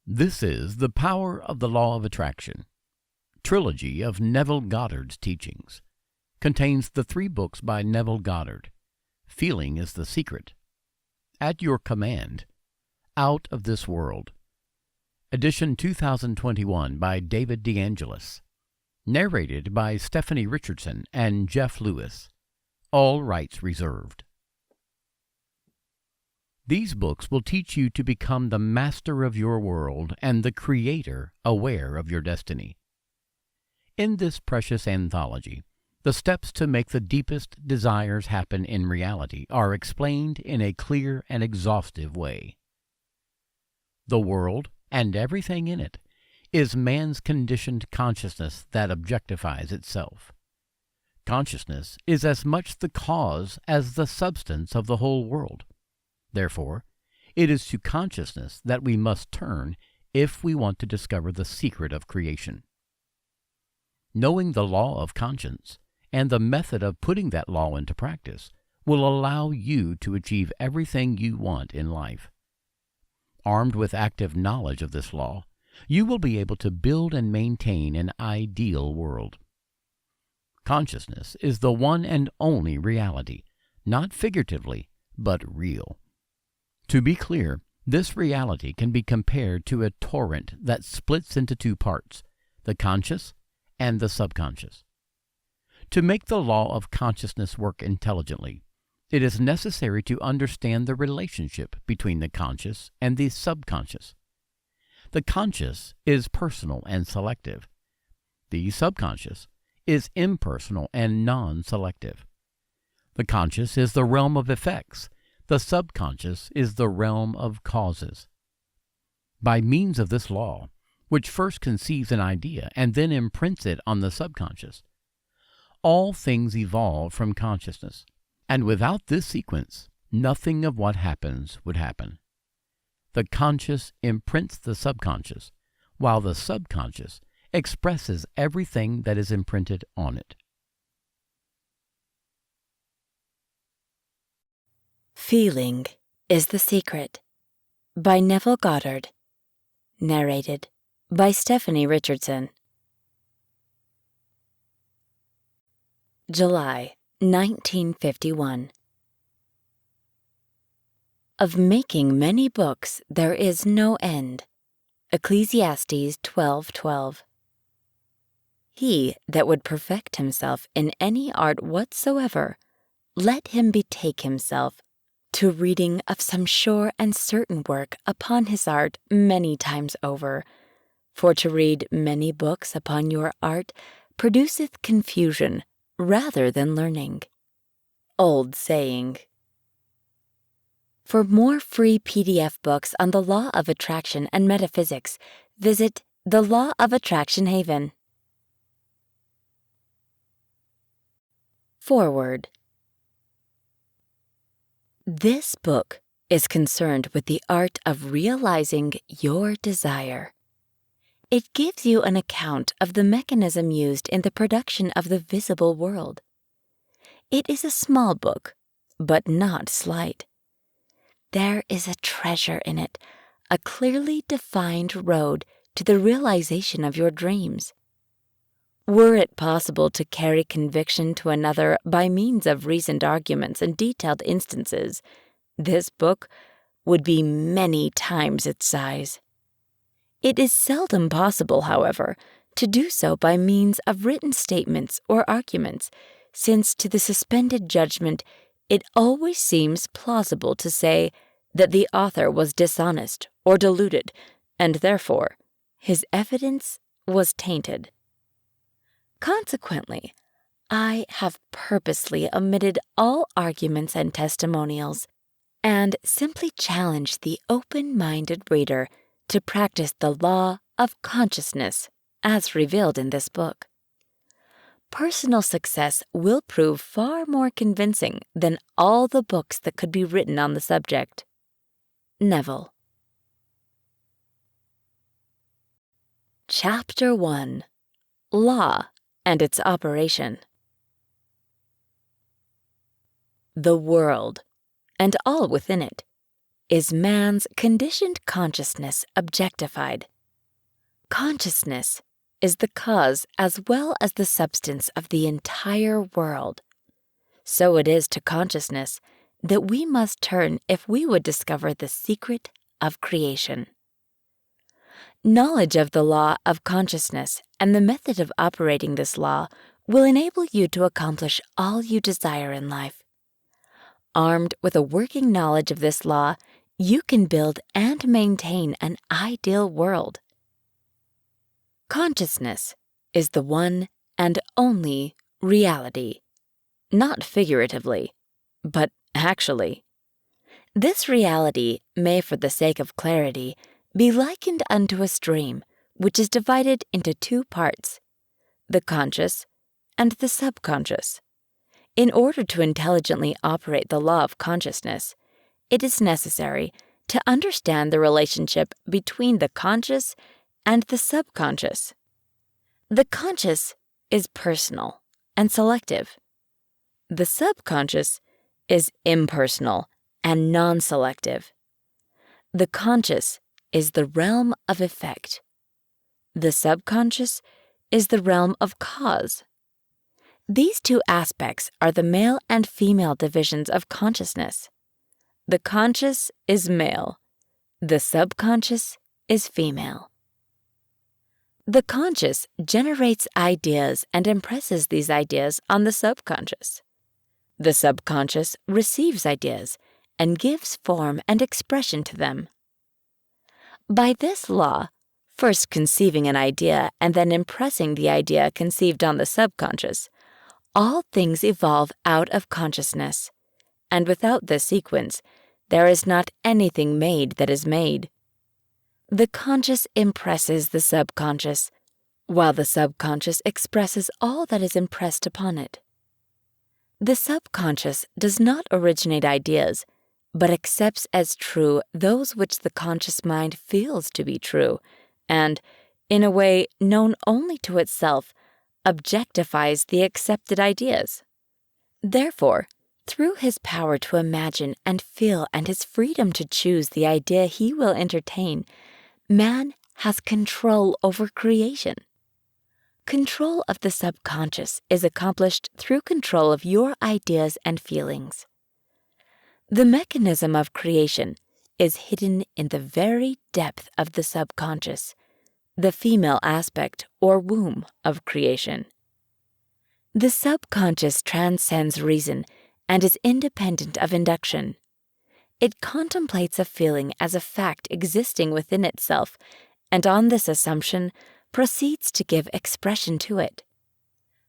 This is The Power of the Law of Attraction, trilogy of Neville Goddard's teachings. Contains the 3 books by Neville Goddard. Feeling is the Secret, At Your Command, Out of This World. Edition 2021 by David DeAngelis. Narrated by Stephanie Richardson and Jeff Lewis. All rights reserved. These books will teach you to become the master of your world and the creator aware of your destiny. In this precious anthology, the steps to make the deepest desires happen in reality are explained in a clear and exhaustive way. The world, and everything in it, is man's conditioned consciousness that objectifies itself. Consciousness is as much the cause as the substance of the whole world. Therefore, it is to consciousness that we must turn if we want to discover the secret of creation. Knowing the law of conscience and the method of putting that law into practice will allow you to achieve everything you want in life. Armed with active knowledge of this law, you will be able to build and maintain an ideal world. Consciousness is the one and only reality, not figuratively, but real. To be clear, this reality can be compared to a torrent that splits into 2 parts, the conscious and the subconscious. To make the law of consciousness work intelligently, it is necessary to understand the relationship between the conscious and the subconscious. The conscious is personal and selective. The subconscious is impersonal and non-selective. The conscious is the realm of effects. The subconscious is the realm of causes. By means of this law, which first conceives an idea and then imprints it on the subconscious, all things evolve from consciousness, and without this sequence, nothing of what happens would happen. The conscious imprints the subconscious, while the subconscious expresses everything that is imprinted on it. Feeling is the Secret by Neville Goddard. Narrated by Stephanie Richardson. July 1951. Of making many books there is no end. Ecclesiastes 12:12. He that would perfect himself in any art whatsoever, let him betake himself to reading of some sure and certain work upon his art many times over. For to read many books upon your art produceth confusion rather than learning. Old saying. For more free PDF books on the law of attraction and metaphysics, visit The Law of Attraction Haven. Forward. This book is concerned with the art of realizing your desire. It gives you an account of the mechanism used in the production of the visible world. It is a small book, but not slight. There is a treasure in it, a clearly defined road to the realization of your dreams. Were it possible to carry conviction to another by means of reasoned arguments and detailed instances, this book would be many times its size. It is seldom possible, however, to do so by means of written statements or arguments, since to the suspended judgment it always seems plausible to say that the author was dishonest or deluded, and therefore his evidence was tainted. Consequently, I have purposely omitted all arguments and testimonials, and simply challenged the open-minded reader to practice the law of consciousness as revealed in this book. Personal success will prove far more convincing than all the books that could be written on the subject. Neville. Chapter 1. Law and its Operation. The world, and all within it, is man's conditioned consciousness objectified. Consciousness is the cause as well as the substance of the entire world. So it is to consciousness that we must turn if we would discover the secret of creation. Knowledge of the law of consciousness and the method of operating this law will enable you to accomplish all you desire in life. Armed with a working knowledge of this law, you can build and maintain an ideal world. Consciousness is the one and only reality, not figuratively, but actually. This reality may, for the sake of clarity, be likened unto a stream which is divided into two parts, the conscious and the subconscious. In order to intelligently operate the law of consciousness, it is necessary to understand the relationship between the conscious and the subconscious. The conscious is personal and selective. The subconscious is impersonal and non-selective. The conscious is the realm of effect. The subconscious is the realm of cause. These two aspects are the male and female divisions of consciousness. The conscious is male. The subconscious is female. The conscious generates ideas and impresses these ideas on the subconscious. The subconscious receives ideas and gives form and expression to them. By this law, first conceiving an idea and then impressing the idea conceived on the subconscious, all things evolve out of consciousness, and without this sequence, there is not anything made that is made. The conscious impresses the subconscious, while the subconscious expresses all that is impressed upon it. The subconscious does not originate ideas, but accepts as true those which the conscious mind feels to be true, and, in a way known only to itself, objectifies the accepted ideas. Therefore, through his power to imagine and feel and his freedom to choose the idea he will entertain, man has control over creation. Control of the subconscious is accomplished through control of your ideas and feelings. The mechanism of creation is hidden in the very depth of the subconscious, the female aspect or womb of creation. The subconscious transcends reason and is independent of induction. It contemplates a feeling as a fact existing within itself, and on this assumption proceeds to give expression to it.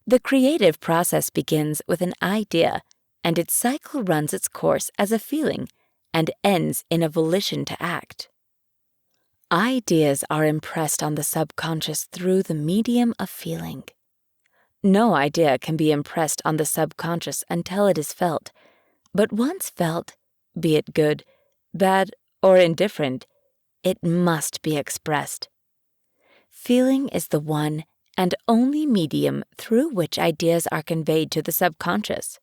The creative process begins with an idea, and its cycle runs its course as a feeling and ends in a volition to act. Ideas are impressed on the subconscious through the medium of feeling. No idea can be impressed on the subconscious until it is felt, but once felt, be it good, bad, or indifferent, it must be expressed. Feeling is the one and only medium through which ideas are conveyed to the subconscious.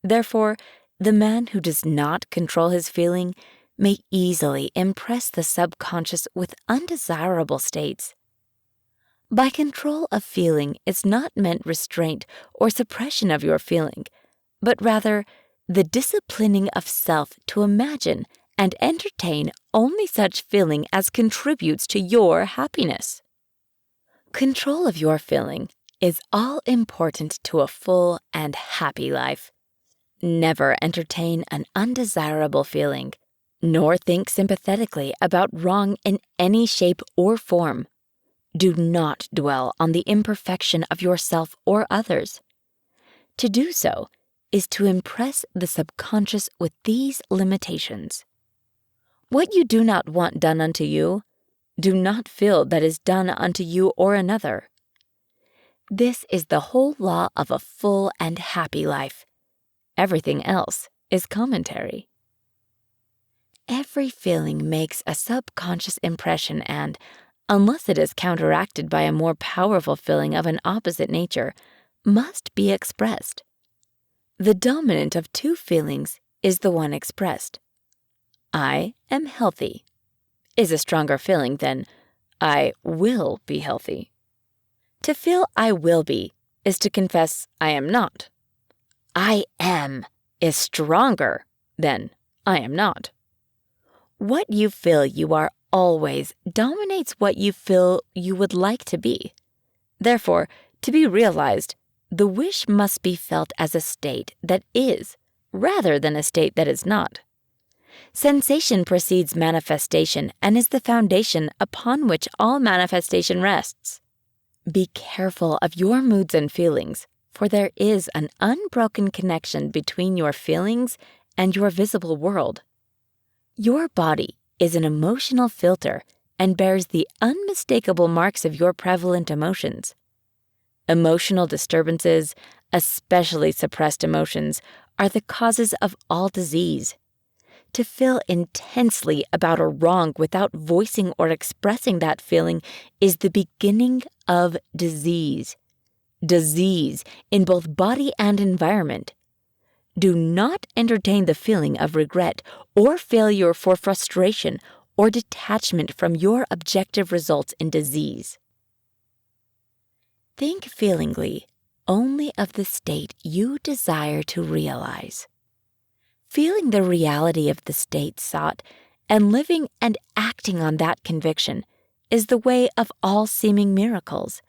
Therefore, the man who does not control his feeling may easily impress the subconscious with undesirable states. By control of feeling is not meant restraint or suppression of your feeling, but rather the disciplining of self to imagine and entertain only such feeling as contributes to your happiness. Control of your feeling is all important to a full and happy life. Never entertain an undesirable feeling, nor think sympathetically about wrong in any shape or form. Do not dwell on the imperfection of yourself or others. To do so is to impress the subconscious with these limitations. What you do not want done unto you, do not feel that is done unto you or another. This is the whole law of a full and happy life. Everything else is commentary. Every feeling makes a subconscious impression and, unless it is counteracted by a more powerful feeling of an opposite nature, must be expressed. The dominant of two feelings is the one expressed. I am healthy is a stronger feeling than I will be healthy. To feel I will be is to confess I am not. I am is stronger than I am not. What you feel you are always dominates what you feel you would like to be. Therefore, to be realized, the wish must be felt as a state that is, rather than a state that is not. Sensation precedes manifestation and is the foundation upon which all manifestation rests. Be careful of your moods and feelings, for there is an unbroken connection between your feelings and your visible world. Your body is an emotional filter and bears the unmistakable marks of your prevalent emotions. Emotional disturbances, especially suppressed emotions, are the causes of all disease. To feel intensely about a wrong without voicing or expressing that feeling is the beginning of disease. Disease in both body and environment. Do not entertain the feeling of regret or failure for frustration or detachment from your objective results in disease. Think feelingly only of the state you desire to realize. Feeling the reality of the state sought and living and acting on that conviction is the way of all seeming miracles.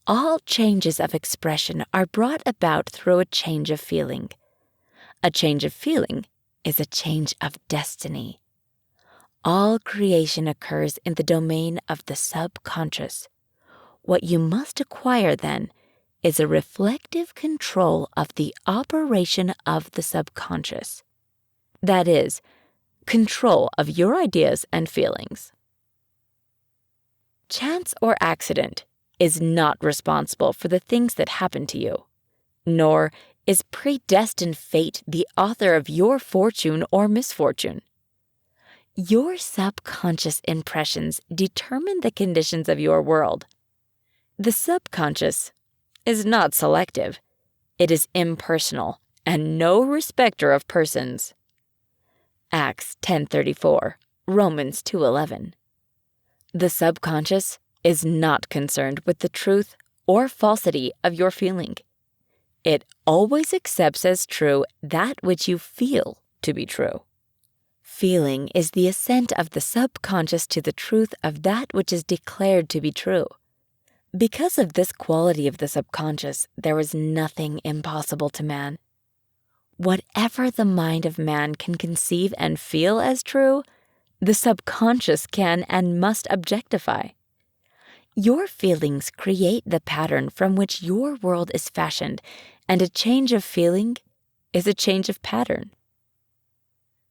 All changes of expression are brought about through a change of feeling. A change of feeling is a change of destiny. All creation occurs in the domain of the subconscious. What you must acquire, then, is a reflective control of the operation of the subconscious. That is, control of your ideas and feelings. Chance or accident is not responsible for the things that happen to you, nor is predestined fate the author of your fortune or misfortune. Your subconscious impressions determine the conditions of your world. The subconscious is not selective. It is impersonal and no respecter of persons. Acts 10:34, Romans 2:11. The subconscious is not concerned with the truth or falsity of your feeling. It always accepts as true that which you feel to be true. Feeling is the assent of the subconscious to the truth of that which is declared to be true. Because of this quality of the subconscious, there is nothing impossible to man. Whatever the mind of man can conceive and feel as true, the subconscious can and must objectify. Your feelings create the pattern from which your world is fashioned, and a change of feeling is a change of pattern.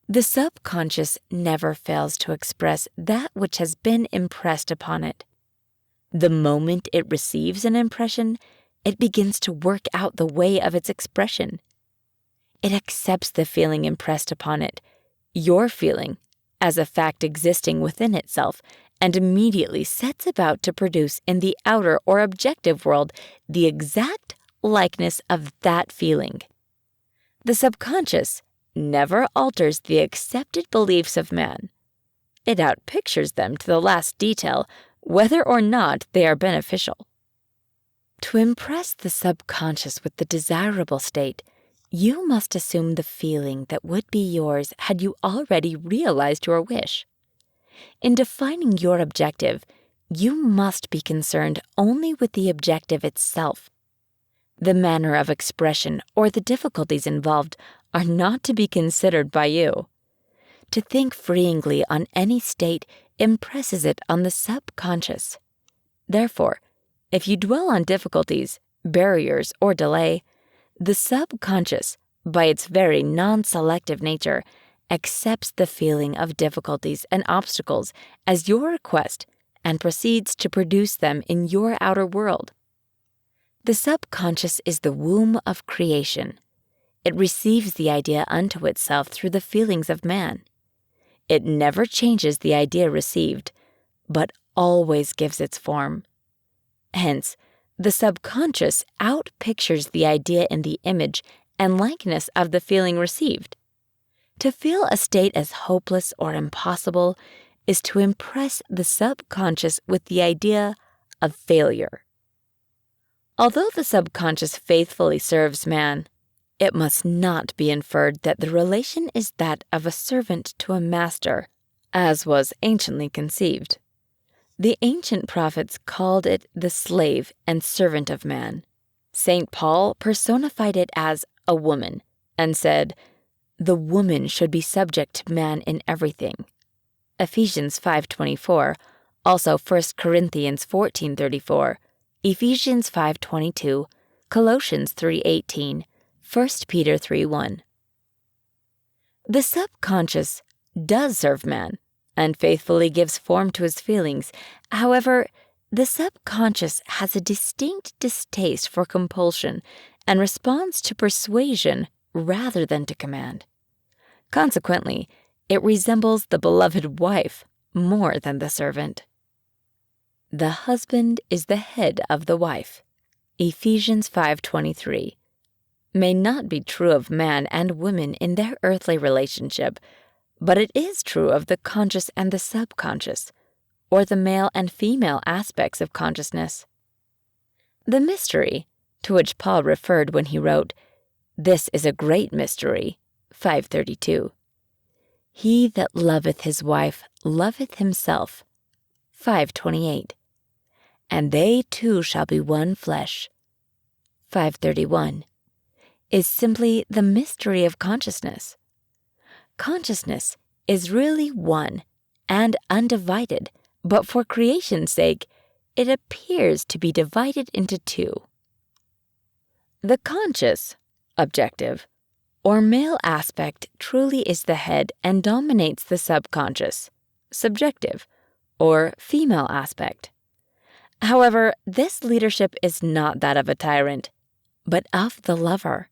The subconscious never fails to express that which has been impressed upon it. The moment it receives an impression, it begins to work out the way of its expression. It accepts the feeling impressed upon it, your feeling, as a fact existing within itself, and immediately sets about to produce in the outer or objective world the exact likeness of that feeling. The subconscious never alters the accepted beliefs of man. It outpictures them to the last detail, whether or not they are beneficial. To impress the subconscious with the desirable state, you must assume the feeling that would be yours had you already realized your wish. In defining your objective, you must be concerned only with the objective itself. The manner of expression or the difficulties involved are not to be considered by you. To think freely on any state impresses it on the subconscious. Therefore, if you dwell on difficulties, barriers, or delay, the subconscious, by its very non-selective nature, accepts the feeling of difficulties and obstacles as your request and proceeds to produce them in your outer world. The subconscious is the womb of creation. It receives the idea unto itself through the feelings of man. It never changes the idea received, but always gives its form. Hence, the subconscious outpictures the idea in the image and likeness of the feeling received. To feel a state as hopeless or impossible is to impress the subconscious with the idea of failure. Although the subconscious faithfully serves man, it must not be inferred that the relation is that of a servant to a master, as was anciently conceived. The ancient prophets called it the slave and servant of man. St. Paul personified it as a woman and said, "The woman should be subject to man in everything." Ephesians 5:24, also 1 Corinthians 14:34, Ephesians 5:22, Colossians 3:18, 1 Peter 3:1. The subconscious does serve man and faithfully gives form to his feelings. However, the subconscious has a distinct distaste for compulsion and responds to persuasion rather than to command. Consequently, it resembles the beloved wife more than the servant. The husband is the head of the wife. Ephesians 5:23 may not be true of man and woman in their earthly relationship, but it is true of the conscious and the subconscious, or the male and female aspects of consciousness. The mystery, to which Paul referred when he wrote, "This is a great mystery," 5:32. "He that loveth his wife loveth himself," 5:28. "And they two shall be one flesh," 5:31, is simply the mystery of consciousness. Consciousness is really one and undivided, but for creation's sake, it appears to be divided into two. The conscious, objective, or male aspect truly is the head and dominates the subconscious, subjective, or female aspect. However, this leadership is not that of a tyrant, but of the lover.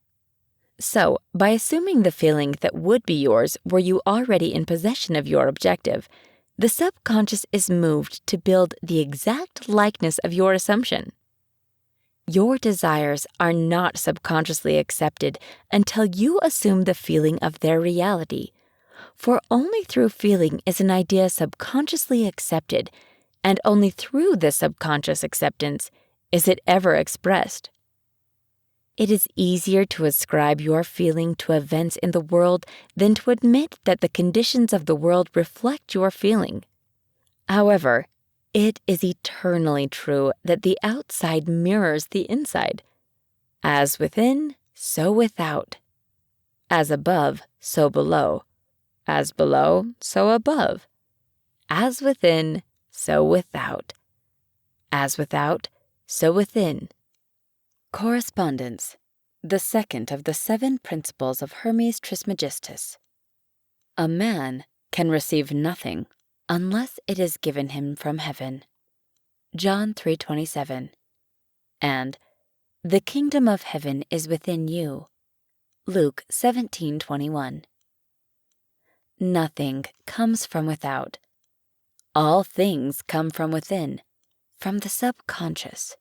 So, by assuming the feeling that would be yours were you already in possession of your objective, the subconscious is moved to build the exact likeness of your assumption. Your desires are not subconsciously accepted until you assume the feeling of their reality, for only through feeling is an idea subconsciously accepted, and only through this subconscious acceptance is it ever expressed. It is easier to ascribe your feeling to events in the world than to admit that the conditions of the world reflect your feeling. However, it is eternally true that the outside mirrors the inside. As within, so without. As above, so below. As below, so above. As within, so without. As without, so within. Correspondence, the second of the 7 principles of Hermes Trismegistus. A man can receive nothing unless it is given him from heaven. John 3:27. And the kingdom of heaven is within you. Luke 17:21. Nothing comes from without. All things come from within, from the subconscious.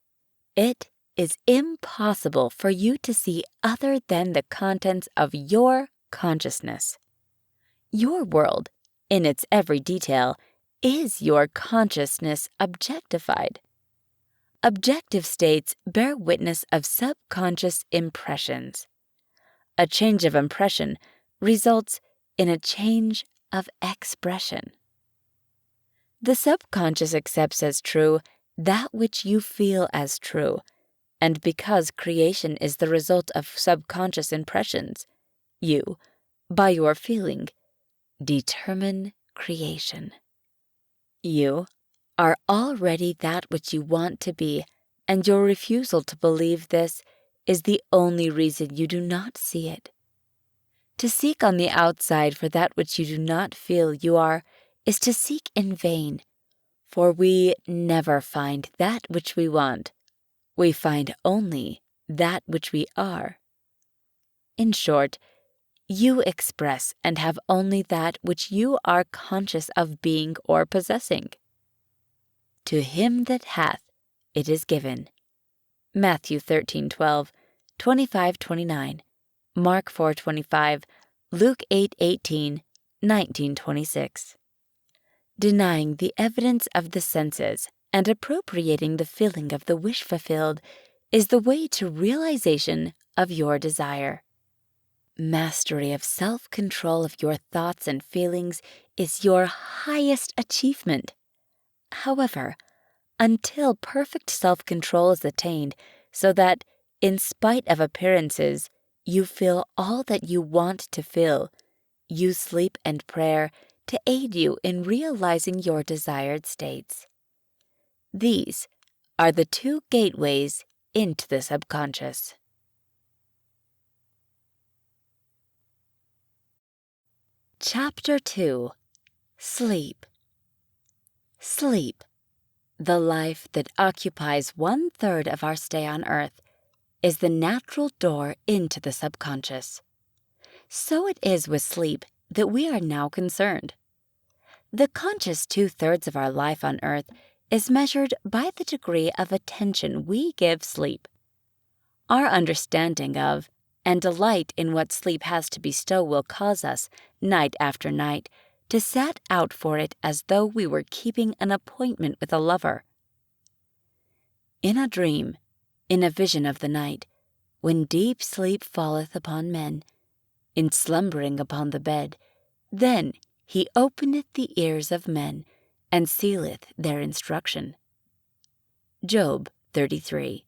It is impossible for you to see other than the contents of your consciousness. Your world, in its every detail, is your consciousness objectified. Objective states bear witness of subconscious impressions. A change of impression results in a change of expression. The subconscious accepts as true that which you feel as true, and because creation is the result of subconscious impressions, you, by your feeling, determine creation. You are already that which you want to be, and your refusal to believe this is the only reason you do not see it. To seek on the outside for that which you do not feel you are is to seek in vain, for we never find that which we want. We find only that which we are. In short, you express and have only that which you are conscious of being or possessing. To him that hath, it is given. Matthew 13:12, 25:29, Mark 4:25, Luke 8:18, 19:26. Denying the evidence of the senses and appropriating the feeling of the wish fulfilled is the way to realization of your desire. Mastery of self-control of your thoughts and feelings is your highest achievement. However, until perfect self-control is attained so that, in spite of appearances, you feel all that you want to feel, use sleep and prayer to aid you in realizing your desired states. These are the two gateways into the subconscious. Chapter 2. Sleep. Sleep, the life that occupies 1/3 of our stay on Earth, is the natural door into the subconscious. So it is with sleep that we are now concerned. The conscious 2/3 of our life on Earth is measured by the degree of attention we give sleep. Our understanding of and delight in what sleep has to bestow will cause us, night after night, to set out for it as though we were keeping an appointment with a lover. In a dream, in a vision of the night, when deep sleep falleth upon men, in slumbering upon the bed, then he openeth the ears of men, and sealeth their instruction. Job 33.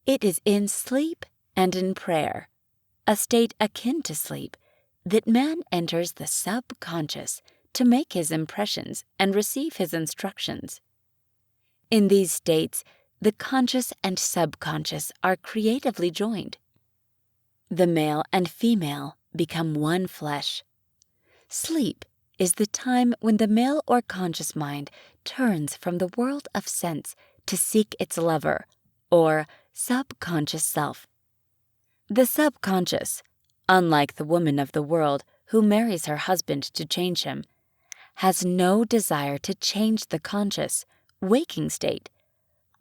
It is in sleep and in prayer, a state akin to sleep, that man enters the subconscious to make his impressions and receive his instructions. In these states, the conscious and subconscious are creatively joined. The male and female become one flesh. Sleep is the time when the male or conscious mind turns from the world of sense to seek its lover, or subconscious self. The subconscious, unlike the woman of the world who marries her husband to change him, has no desire to change the conscious, waking state,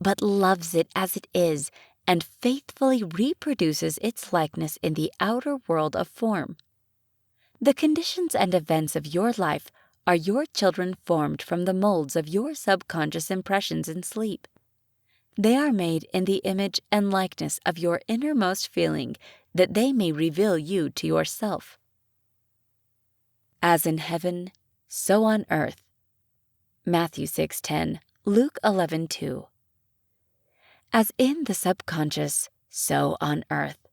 but loves it as it is and faithfully reproduces its likeness in the outer world of form. The conditions and events of your life are your children formed from the molds of your subconscious impressions in sleep. They are made in the image and likeness of your innermost feeling, that they may reveal you to yourself. As in heaven, so on earth. Matthew 6:10, Luke 11:2. As in the subconscious, so on earth.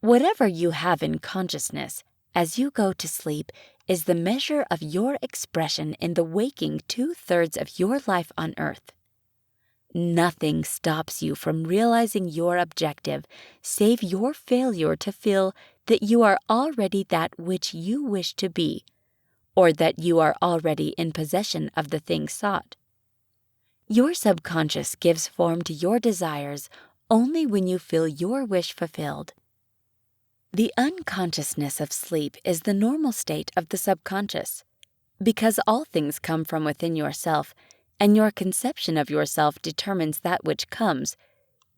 Whatever you have in consciousness as you go to sleep is the measure of your expression in the waking 2/3 of your life on earth. Nothing stops you from realizing your objective save your failure to feel that you are already that which you wish to be, or that you are already in possession of the thing sought. Your subconscious gives form to your desires only when you feel your wish fulfilled. The unconsciousness of sleep is the normal state of the subconscious. Because all things come from within yourself, and your conception of yourself determines that which comes,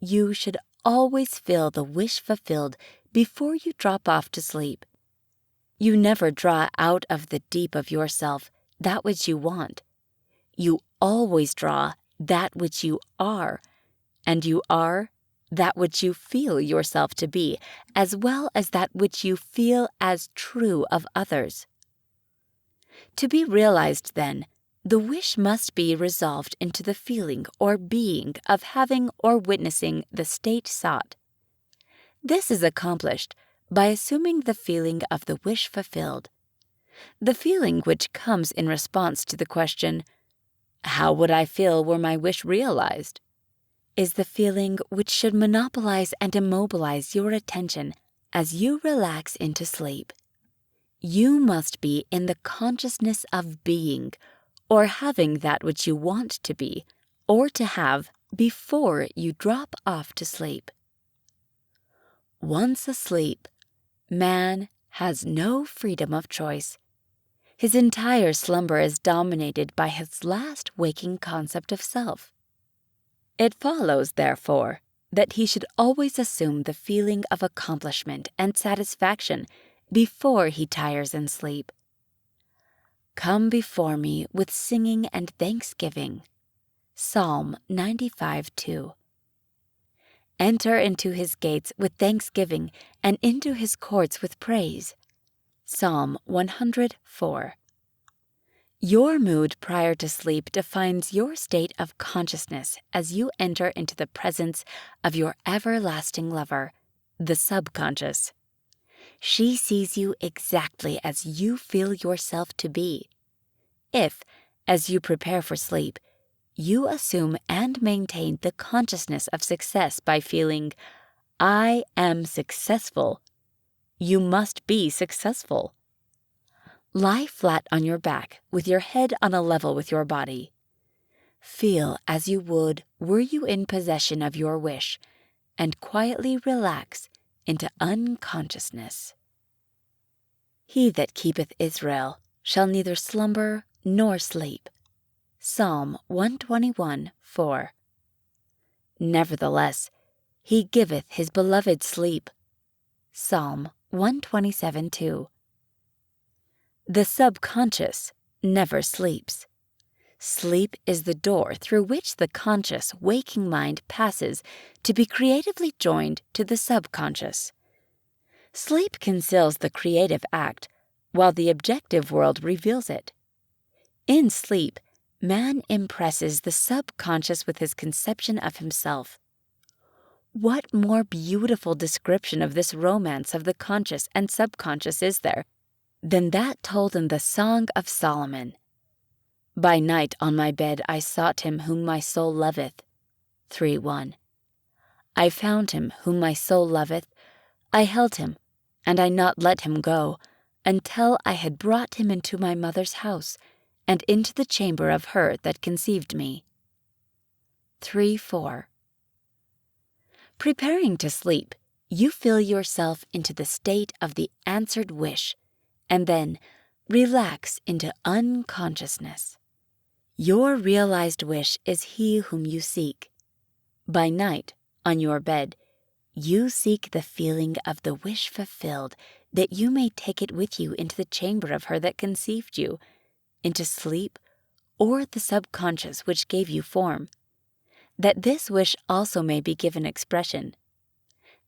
you should always feel the wish fulfilled before you drop off to sleep. You never draw out of the deep of yourself that which you want. You always draw that which you are, and you are that which you feel yourself to be, as well as that which you feel as true of others. To be realized, then, the wish must be resolved into the feeling or being of having or witnessing the state sought. This is accomplished by assuming the feeling of the wish fulfilled. The feeling which comes in response to the question, "How would I feel were my wish realized?" is the feeling which should monopolize and immobilize your attention as you relax into sleep. You must be in the consciousness of being, or having that which you want to be, or to have, before you drop off to sleep. Once asleep, man has no freedom of choice. His entire slumber is dominated by his last waking concept of self. It follows, therefore, that he should always assume the feeling of accomplishment and satisfaction before he tires in sleep. Come before me with singing and thanksgiving. Psalm 95:2. Enter into his gates with thanksgiving and into his courts with praise. Psalm 104. Your mood prior to sleep defines your state of consciousness as you enter into the presence of your everlasting lover, the subconscious. She sees you exactly as you feel yourself to be. If, as you prepare for sleep, you assume and maintain the consciousness of success by feeling, I am successful, you must be successful. Lie flat on your back with your head on a level with your body. Feel as you would were you in possession of your wish, and quietly relax into unconsciousness. He that keepeth Israel shall neither slumber nor sleep. Psalm 121:4. Nevertheless, he giveth his beloved sleep. Psalm 127:2. The subconscious never sleeps. Sleep is the door through which the conscious, waking mind passes to be creatively joined to the subconscious. Sleep conceals the creative act, while the objective world reveals it. In sleep, man impresses the subconscious with his conception of himself. What more beautiful description of this romance of the conscious and subconscious is there than that told in the Song of Solomon? By night on my bed I sought him whom my soul loveth. 3:1. I found him whom my soul loveth. I held him, and I not let him go, until I had brought him into my mother's house, and into the chamber of her that conceived me. 3:4. Preparing to sleep, you feel yourself into the state of the answered wish, and then relax into unconsciousness. Your realized wish is he whom you seek. By night, on your bed, you seek the feeling of the wish fulfilled, that you may take it with you into the chamber of her that conceived you, into sleep, or the subconscious which gave you form, that this wish also may be given expression.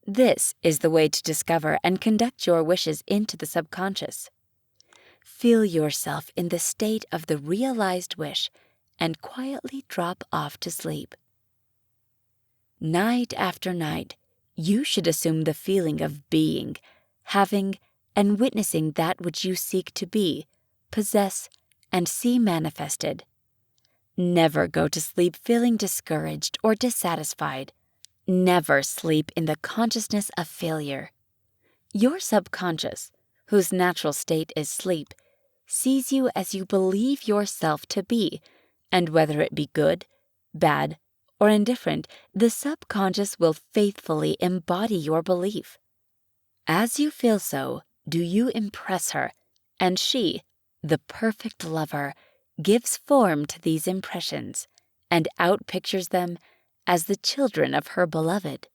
This is the way to discover and conduct your wishes into the subconscious. Feel yourself in the state of the realized wish and quietly drop off to sleep. Night after night, you should assume the feeling of being, having, and witnessing that which you seek to be, possess, and see manifested. Never go to sleep feeling discouraged or dissatisfied. Never sleep in the consciousness of failure. Your subconscious, whose natural state is sleep, sees you as you believe yourself to be, and whether it be good, bad, or indifferent, the subconscious will faithfully embody your belief. As you feel so, do you impress her, and she, the perfect lover, gives form to these impressions, and outpictures them as the children of her beloved.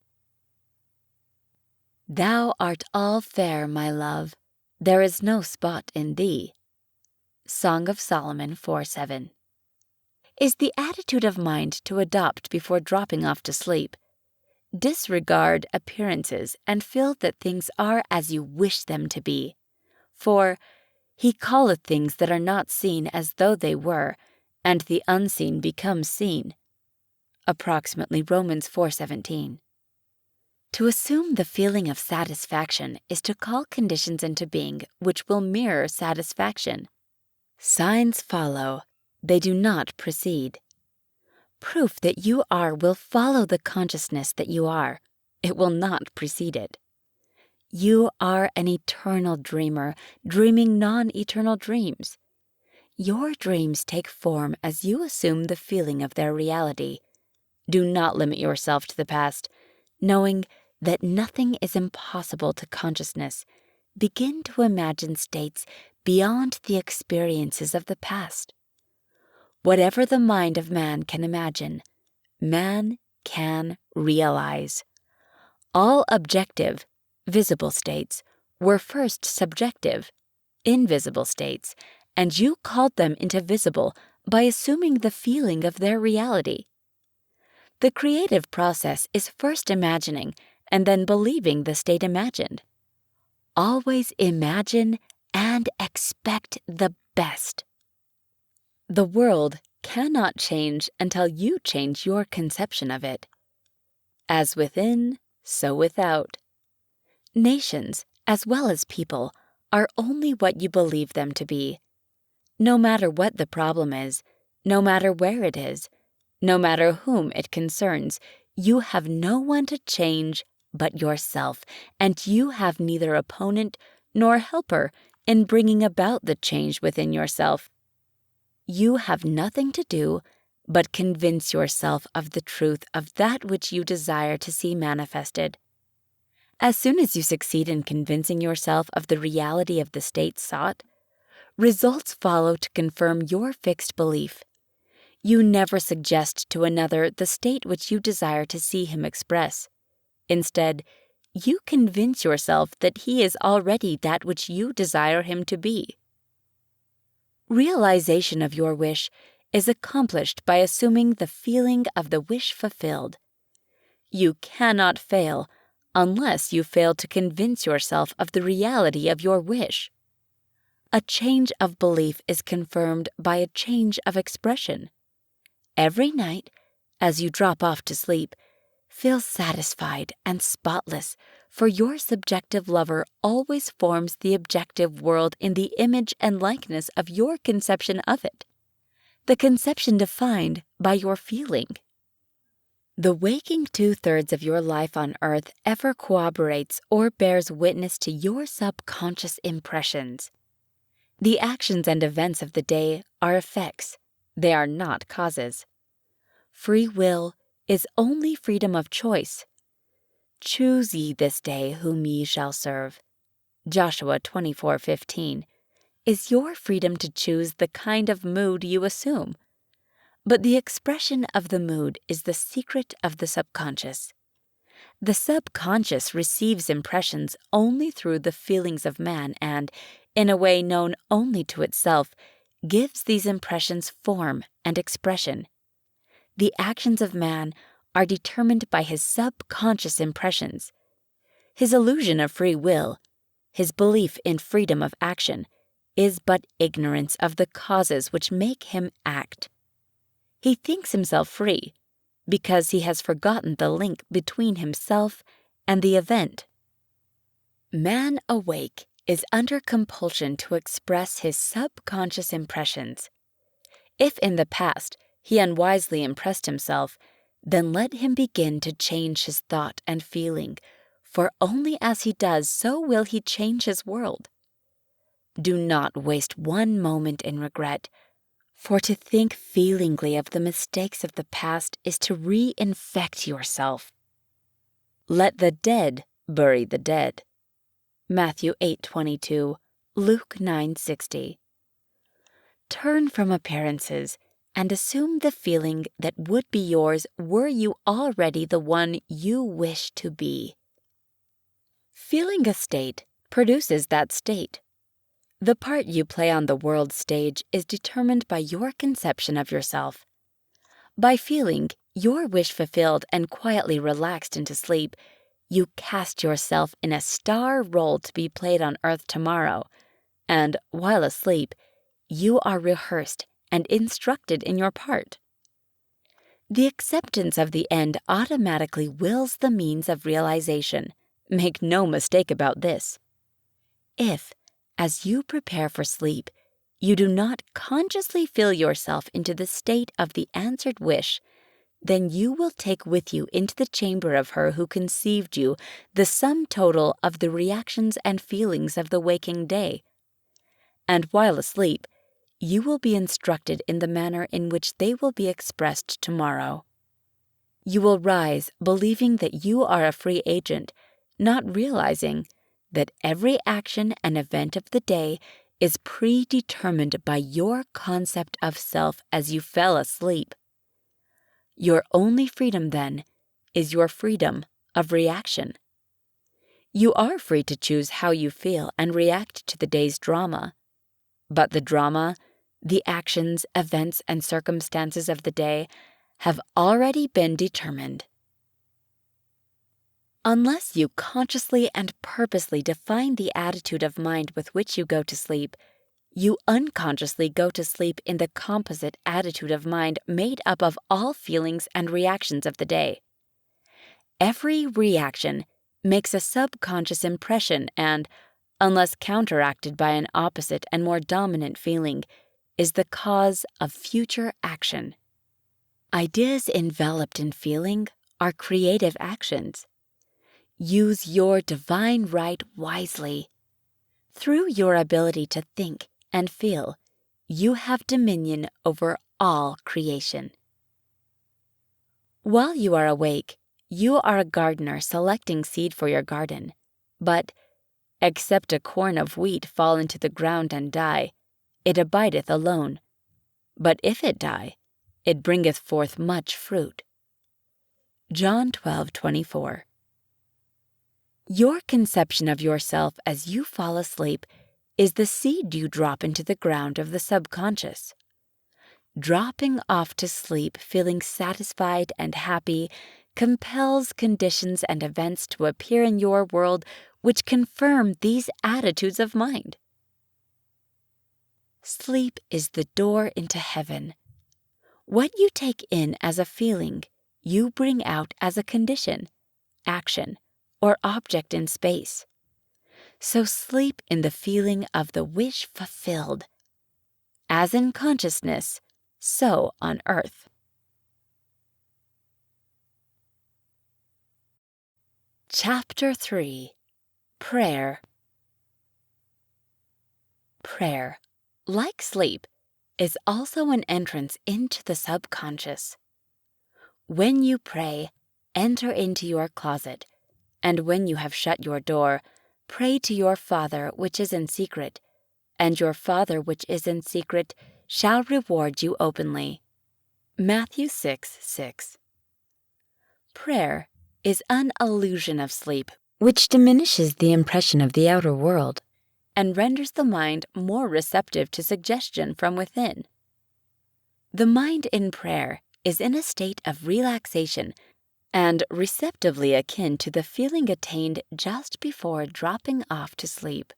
Thou art all fair, my love, there is no spot in thee. Song of Solomon 4:7. Is the attitude of mind to adopt before dropping off to sleep. Disregard appearances and feel that things are as you wish them to be. For he calleth things that are not seen as though they were, and the unseen becomes seen. Approximately Romans 4:17. To assume the feeling of satisfaction is to call conditions into being which will mirror satisfaction. Signs follow, they do not precede. Proof that you are will follow the consciousness that you are. It will not precede it. You are an eternal dreamer, dreaming non-eternal dreams. Your dreams take form as you assume the feeling of their reality. Do not limit yourself to the past, knowing that nothing is impossible to consciousness. Begin to imagine states beyond the experiences of the past. Whatever the mind of man can imagine, man can realize. All objective, visible states were first subjective, invisible states, and you called them into visible by assuming the feeling of their reality. The creative process is first imagining and then believing the state imagined. Always imagine and expect the best. The world cannot change until you change your conception of it. As within, so without. Nations, as well as people, are only what you believe them to be. No matter what the problem is, no matter where it is, no matter whom it concerns, you have no one to change but yourself, and you have neither opponent nor helper in bringing about the change within yourself. You have nothing to do but convince yourself of the truth of that which you desire to see manifested. As soon as you succeed in convincing yourself of the reality of the state sought, results follow to confirm your fixed belief. You never suggest to another the state which you desire to see him express. Instead, you convince yourself that he is already that which you desire him to be. Realization of your wish is accomplished by assuming the feeling of the wish fulfilled. You cannot fail unless you fail to convince yourself of the reality of your wish. A change of belief is confirmed by a change of expression. Every night, as you drop off to sleep, feel satisfied and spotless, for your subjective lover always forms the objective world in the image and likeness of your conception of it, the conception defined by your feeling. The waking 2/3 of your life on earth ever corroborates or bears witness to your subconscious impressions. The actions and events of the day are effects. They are not causes. Free will is only freedom of choice. Choose ye this day whom ye shall serve. Joshua 24:15 is your freedom to choose the kind of mood you assume. But the expression of the mood is the secret of the subconscious. The subconscious receives impressions only through the feelings of man and, in a way known only to itself, gives these impressions form and expression. The actions of man are determined by his subconscious impressions. His illusion of free will, his belief in freedom of action, is but ignorance of the causes which make him act. He thinks himself free because he has forgotten the link between himself and the event. Man awake is under compulsion to express his subconscious impressions. If in the past he unwisely impressed himself, then let him begin to change his thought and feeling, for only as he does so will he change his world. Do not waste one moment in regret, for to think feelingly of the mistakes of the past is to reinfect yourself. Let the dead bury the dead. Matthew 8:22, Luke 9:60. Turn from appearances and assume the feeling that would be yours were you already the one you wish to be. Feeling a state produces that state. The part you play on the world stage is determined by your conception of yourself. By feeling your wish fulfilled and quietly relaxed into sleep, you cast yourself in a star role to be played on earth tomorrow, and while asleep, you are rehearsed and instructed in your part. The acceptance of the end automatically wills the means of realization. Make no mistake about this. If, as you prepare for sleep, you do not consciously feel yourself into the state of the answered wish, then you will take with you into the chamber of her who conceived you the sum total of the reactions and feelings of the waking day. And while asleep, you will be instructed in the manner in which they will be expressed tomorrow. You will rise believing that you are a free agent, not realizing that every action and event of the day is predetermined by your concept of self as you fell asleep. Your only freedom, then, is your freedom of reaction. You are free to choose how you feel and react to the day's drama. But the drama, the actions, events, and circumstances of the day have already been determined. Unless you consciously and purposely define the attitude of mind with which you go to sleep, you unconsciously go to sleep in the composite attitude of mind made up of all feelings and reactions of the day. Every reaction makes a subconscious impression and, unless counteracted by an opposite and more dominant feeling, is the cause of future action. Ideas enveloped in feeling are creative actions. Use your divine right wisely. Through your ability to think and feel, you have dominion over all creation. While you are awake, you are a gardener selecting seed for your garden, but, except a corn of wheat fall into the ground and die, it abideth alone. But if it die, it bringeth forth much fruit. John 12:24. Your conception of yourself as you fall asleep is the seed you drop into the ground of the subconscious. Dropping off to sleep feeling satisfied and happy compels conditions and events to appear in your world which confirm these attitudes of mind. Sleep is the door into heaven. What you take in as a feeling, you bring out as a condition, action, or object in space. So sleep in the feeling of the wish fulfilled. As in consciousness, so on earth. Chapter 3. Prayer. Prayer, like sleep, is also an entrance into the subconscious. When you pray, enter into your closet, and when you have shut your door, pray to your Father which is in secret, and your Father which is in secret shall reward you openly. Matthew 6:6. Prayer is an illusion of sleep, which diminishes the impression of the outer world and renders the mind more receptive to suggestion from within. The mind in prayer is in a state of relaxation and receptively akin to the feeling attained just before dropping off to sleep.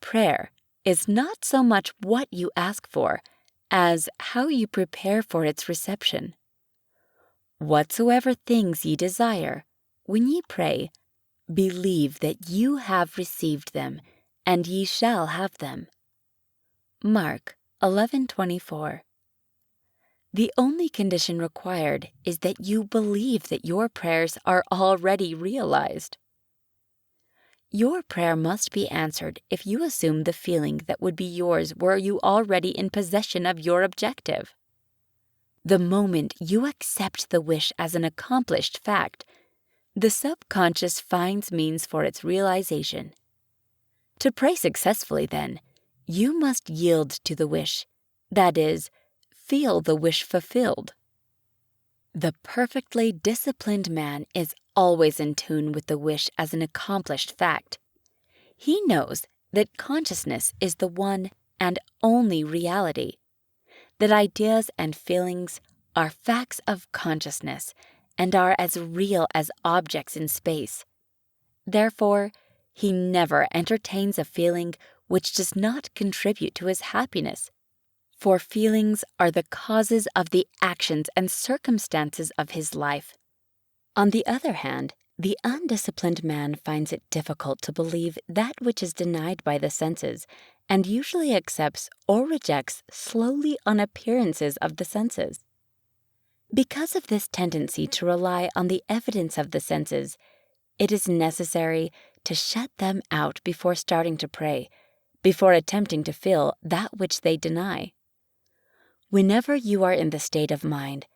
Prayer is not so much what you ask for as how you prepare for its reception. Whatsoever things ye desire, when ye pray, believe that you have received them, and ye shall have them. Mark 11:24. The only condition required is that you believe that your prayers are already realized. Your prayer must be answered if you assume the feeling that would be yours were you already in possession of your objective. The moment you accept the wish as an accomplished fact, the subconscious finds means for its realization. To pray successfully, then, you must yield to the wish, that is, feel the wish fulfilled. The perfectly disciplined man is always in tune with the wish as an accomplished fact. He knows that consciousness is the one and only reality, that ideas and feelings are facts of consciousness and are as real as objects in space. Therefore, he never entertains a feeling which does not contribute to his happiness, for feelings are the causes of the actions and circumstances of his life. On the other hand, the undisciplined man finds it difficult to believe that which is denied by the senses, and usually accepts or rejects slowly on appearances of the senses. Because of this tendency to rely on the evidence of the senses, it is necessary to shut them out before starting to pray, before attempting to feel that which they deny. Whenever you are in the state of mind,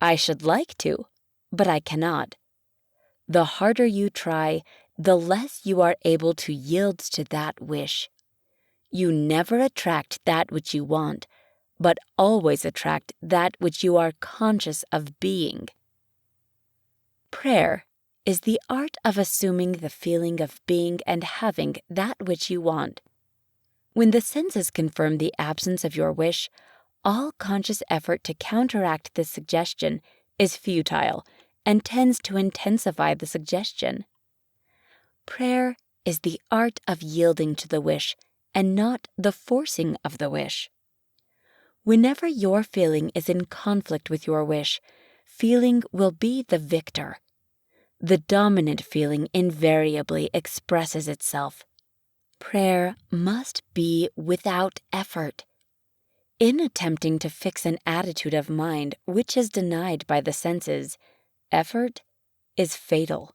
I should like to, but I cannot, the harder you try, the less you are able to yield to that wish. You never attract that which you want, but always attract that which you are conscious of being. Prayer is the art of assuming the feeling of being and having that which you want. When the senses confirm the absence of your wish, all conscious effort to counteract this suggestion is futile and tends to intensify the suggestion. Prayer is the art of yielding to the wish and not the forcing of the wish. Whenever your feeling is in conflict with your wish, feeling will be the victor. The dominant feeling invariably expresses itself. Prayer must be without effort. In attempting to fix an attitude of mind which is denied by the senses, effort is fatal.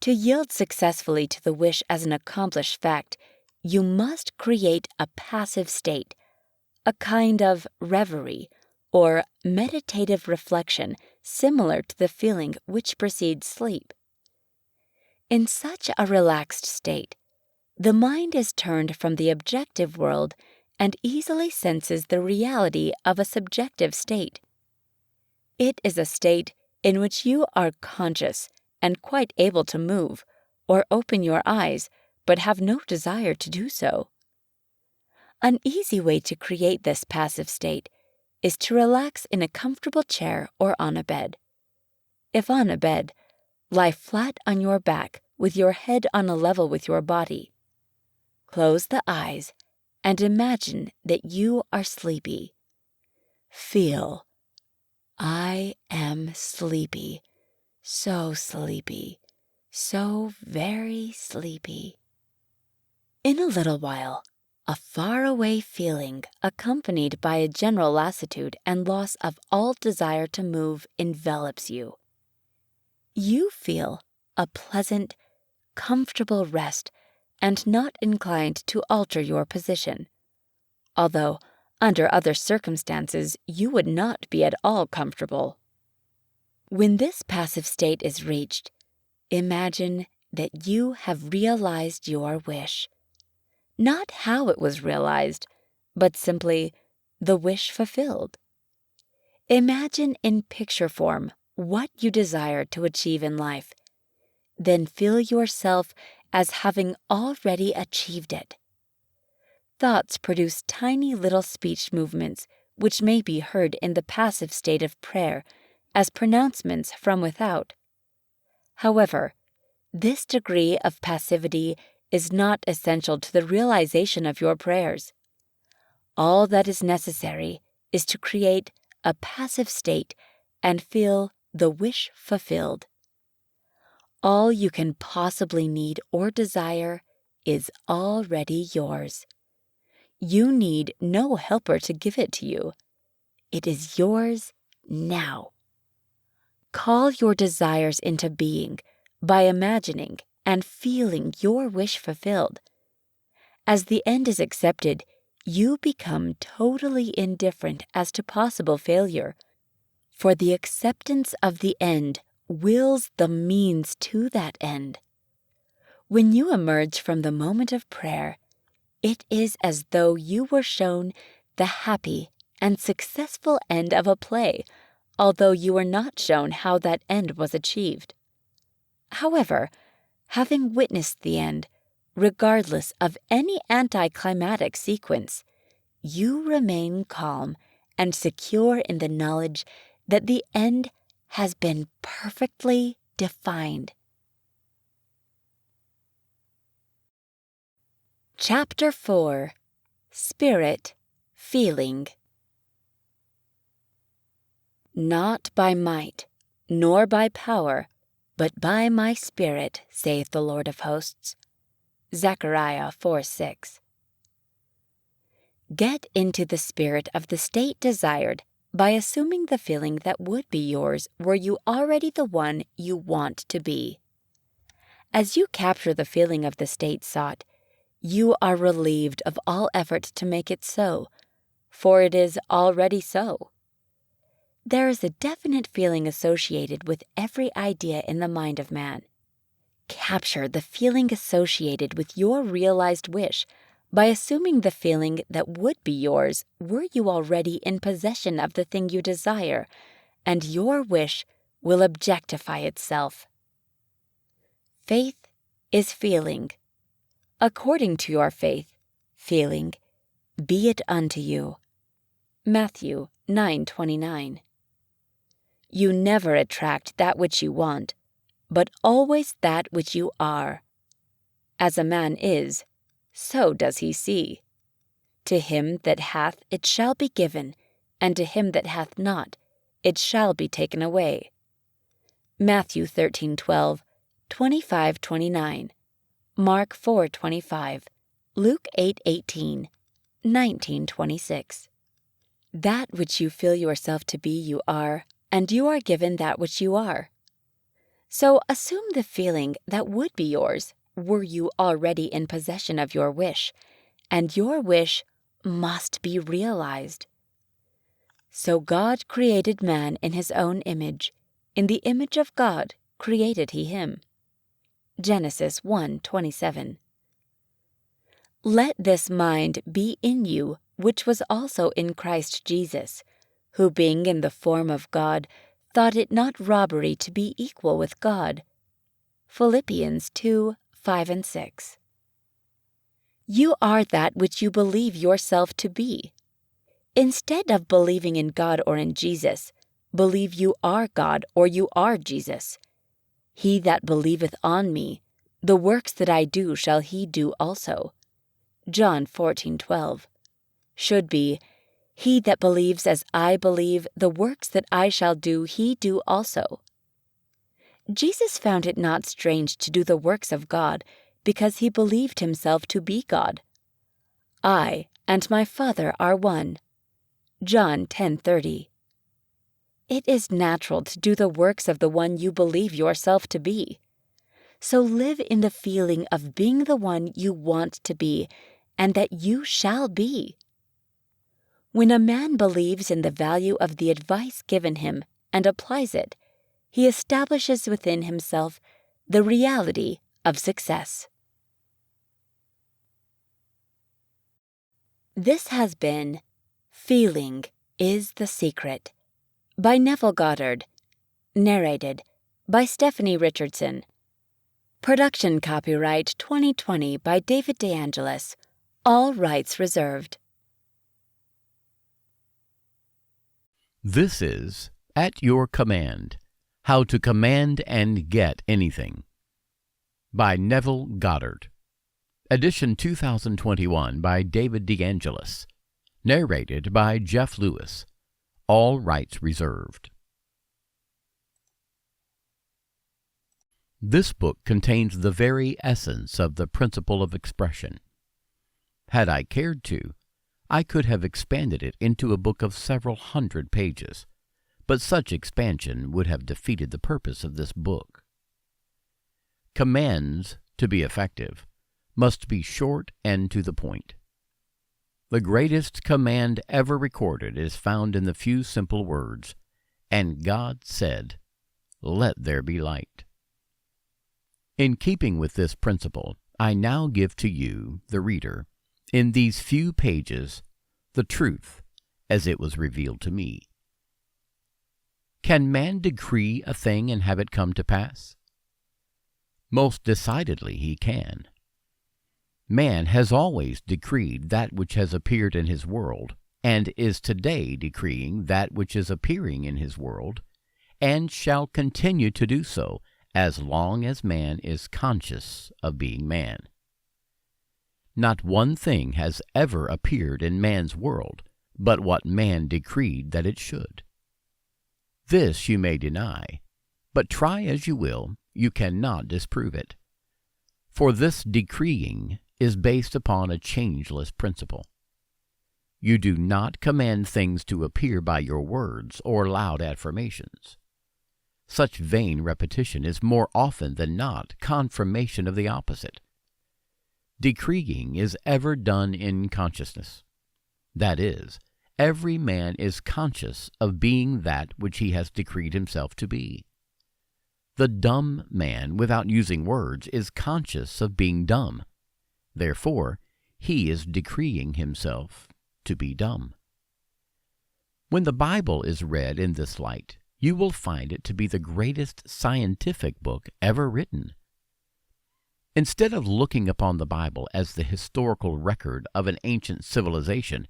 To yield successfully to the wish as an accomplished fact, you must create a passive state, a kind of reverie or meditative reflection similar to the feeling which precedes sleep. In such a relaxed state, the mind is turned from the objective world and easily senses the reality of a subjective state. It is a state in which you are conscious and quite able to move or open your eyes, but have no desire to do so. An easy way to create this passive state is to relax in a comfortable chair or on a bed. If on a bed, lie flat on your back with your head on a level with your body. Close the eyes and imagine that you are sleepy. Feel, I am sleepy, so very sleepy. In a little while, a faraway feeling accompanied by a general lassitude and loss of all desire to move envelops you. You feel a pleasant, comfortable rest and not inclined to alter your position, although under other circumstances you would not be at all comfortable. When this passive state is reached, imagine that you have realized your wish. Not how it was realized, but simply the wish fulfilled. Imagine in picture form what you desire to achieve in life. Then feel yourself as having already achieved it. Thoughts produce tiny little speech movements which may be heard in the passive state of prayer as pronouncements from without. However, this degree of passivity is not essential to the realization of your prayers. All that is necessary is to create a passive state and feel the wish fulfilled. All you can possibly need or desire is already yours. You need no helper to give it to you. It is yours now. Call your desires into being by imagining and feeling your wish fulfilled. As the end is accepted, you become totally indifferent as to possible failure, for the acceptance of the end wills the means to that end. When you emerge from the moment of prayer, it is as though you were shown the happy and successful end of a play, although you were not shown how that end was achieved. However, having witnessed the end, regardless of any anticlimactic sequence, you remain calm and secure in the knowledge that the end has been perfectly defined. Chapter 4. Spirit, Feeling. Not by might, nor by power, but by my Spirit, saith the Lord of hosts. Zechariah 4:6. Get into the spirit of the state desired by assuming the feeling that would be yours were you already the one you want to be. As you capture the feeling of the state sought, you are relieved of all effort to make it so, for it is already so. There is a definite feeling associated with every idea in the mind of man. Capture the feeling associated with your realized wish by assuming the feeling that would be yours were you already in possession of the thing you desire, and your wish will objectify itself. Faith is feeling. According to your faith, feeling, be it unto you. Matthew 9:29. You never attract that which you want, but always that which you are. As a man is, so does he see. To him that hath it shall be given, and to him that hath not it shall be taken away. Matthew 13:12, 25:29, Mark 4:25, Luke 8:18, 19:26. That which you feel yourself to be you are, and you are given that which you are. So assume the feeling that would be yours were you already in possession of your wish, and your wish must be realized. So God created man in his own image. In the image of God created he him. Genesis 1:27. Let this mind be in you, which was also in Christ Jesus, who being in the form of God, thought it not robbery to be equal with God. Philippians 2:5-6. You are that which you believe yourself to be. Instead of believing in God or in Jesus, believe you are God or you are Jesus. He that believeth on me, the works that I do shall he do also. John 14:12. Should be, he that believes as I believe, the works that I shall do he do also. Jesus found it not strange to do the works of God because he believed himself to be God. I and my Father are one. John 10:30. It is natural to do the works of the one you believe yourself to be. So live in the feeling of being the one you want to be and that you shall be. When a man believes in the value of the advice given him and applies it, he establishes within himself the reality of success. This has been Feeling is the Secret by Neville Goddard, narrated by Stephanie Richardson. Production copyright 2020 by David DeAngelis, all rights reserved. This is At Your Command, How to Command and Get Anything by Neville Goddard. Edition 2021 by David DeAngelis. Narrated by Jeff Lewis. All rights reserved. This book contains the very essence of the principle of expression. Had I cared to, I could have expanded it into a book of several hundred pages, but such expansion would have defeated the purpose of this book. Commands, to be effective, must be short and to the point. The greatest command ever recorded is found in the few simple words, "And God said, Let there be light." In keeping with this principle, I now give to you, the reader, in these few pages, the truth as it was revealed to me. Can man decree a thing and have it come to pass? Most decidedly he can. Man has always decreed that which has appeared in his world, and is today decreeing that which is appearing in his world, and shall continue to do so as long as man is conscious of being man. Not one thing has ever appeared in man's world but what man decreed that it should. This you may deny, but try as you will, you cannot disprove it. For this decreeing is based upon a changeless principle. You do not command things to appear by your words or loud affirmations. Such vain repetition is more often than not confirmation of the opposite. Decreeing is ever done in consciousness. That is, every man is conscious of being that which he has decreed himself to be. The dumb man, without using words, is conscious of being dumb. Therefore, he is decreeing himself to be dumb. When the Bible is read in this light, you will find it to be the greatest scientific book ever written. Instead of looking upon the Bible as the historical record of an ancient civilization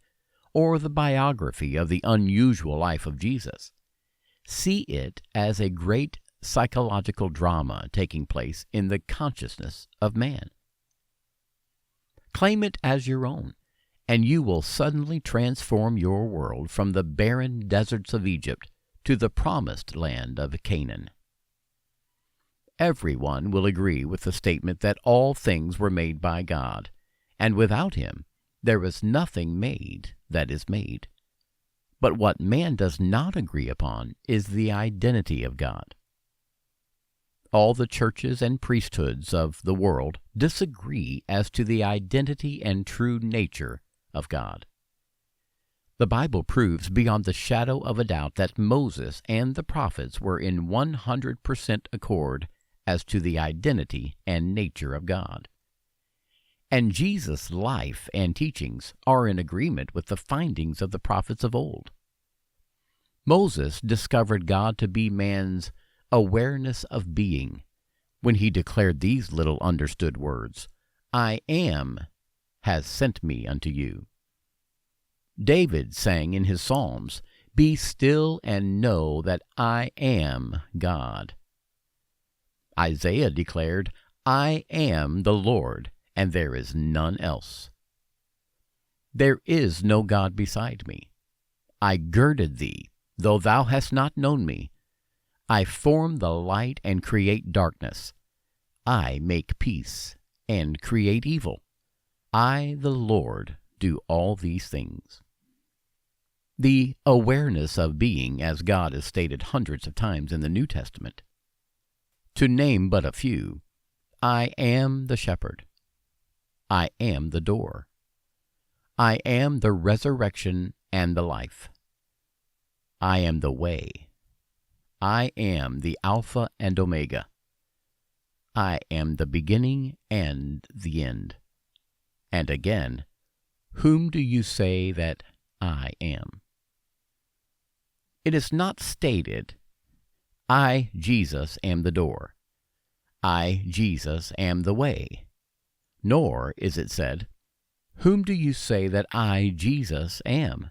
or the biography of the unusual life of Jesus, see it as a great psychological drama taking place in the consciousness of man. Claim it as your own, and you will suddenly transform your world from the barren deserts of Egypt to the promised land of Canaan. Everyone will agree with the statement that all things were made by God, and without Him there is nothing made that is made. But what man does not agree upon is the identity of God. All the churches and priesthoods of the world disagree as to the identity and true nature of God. The Bible proves beyond the shadow of a doubt that Moses and the prophets were in 100% accord as to the identity and nature of God. And Jesus' life and teachings are in agreement with the findings of the prophets of old. Moses discovered God to be man's awareness of being when he declared these little understood words, "I am has sent me unto you." David sang in his Psalms, "Be still and know that I am God." Isaiah declared, "I am the Lord, and there is none else. There is no God beside me. I girded thee, though thou hast not known me. I form the light and create darkness. I make peace and create evil. I, the Lord, do all these things." The awareness of being as God is stated hundreds of times in the New Testament. To name but a few, I am the shepherd. I am the door. I am the resurrection and the life. I am the way. I am the Alpha and Omega. I am the beginning and the end. And again, whom do you say that I am? It is not stated, I, Jesus, am the door. I, Jesus, am the way. Nor is it said, whom do you say that I, Jesus, am?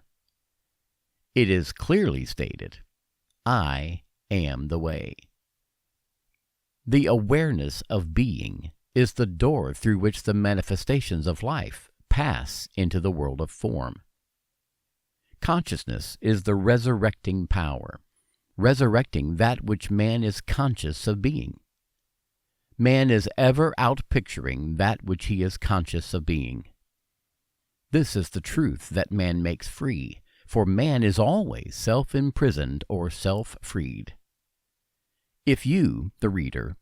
It is clearly stated, I am the way. The awareness of being is the door through which the manifestations of life pass into the world of form. Consciousness is the resurrecting power, resurrecting that which man is conscious of being. Man is ever out-picturing that which he is conscious of being. This is the truth that man makes free, for man is always self-imprisoned or self-freed. If you, the reader,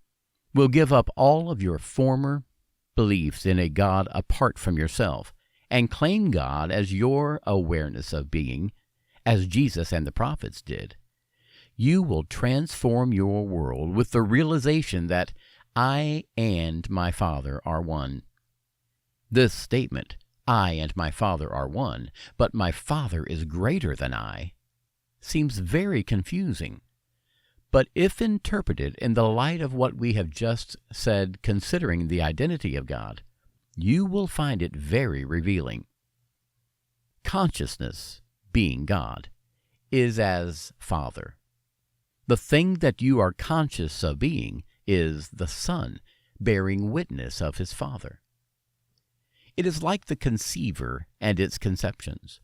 will give up all of your former beliefs in a God apart from yourself and claim God as your awareness of being, as Jesus and the prophets did, you will transform your world with the realization that I and my Father are one. This statement, I and my Father are one, but my Father is greater than I, seems very confusing. But if interpreted in the light of what we have just said considering the identity of God, you will find it very revealing. Consciousness, being God, is as Father. The thing that you are conscious of being is the Son, bearing witness of his Father. It is like the conceiver and its conceptions.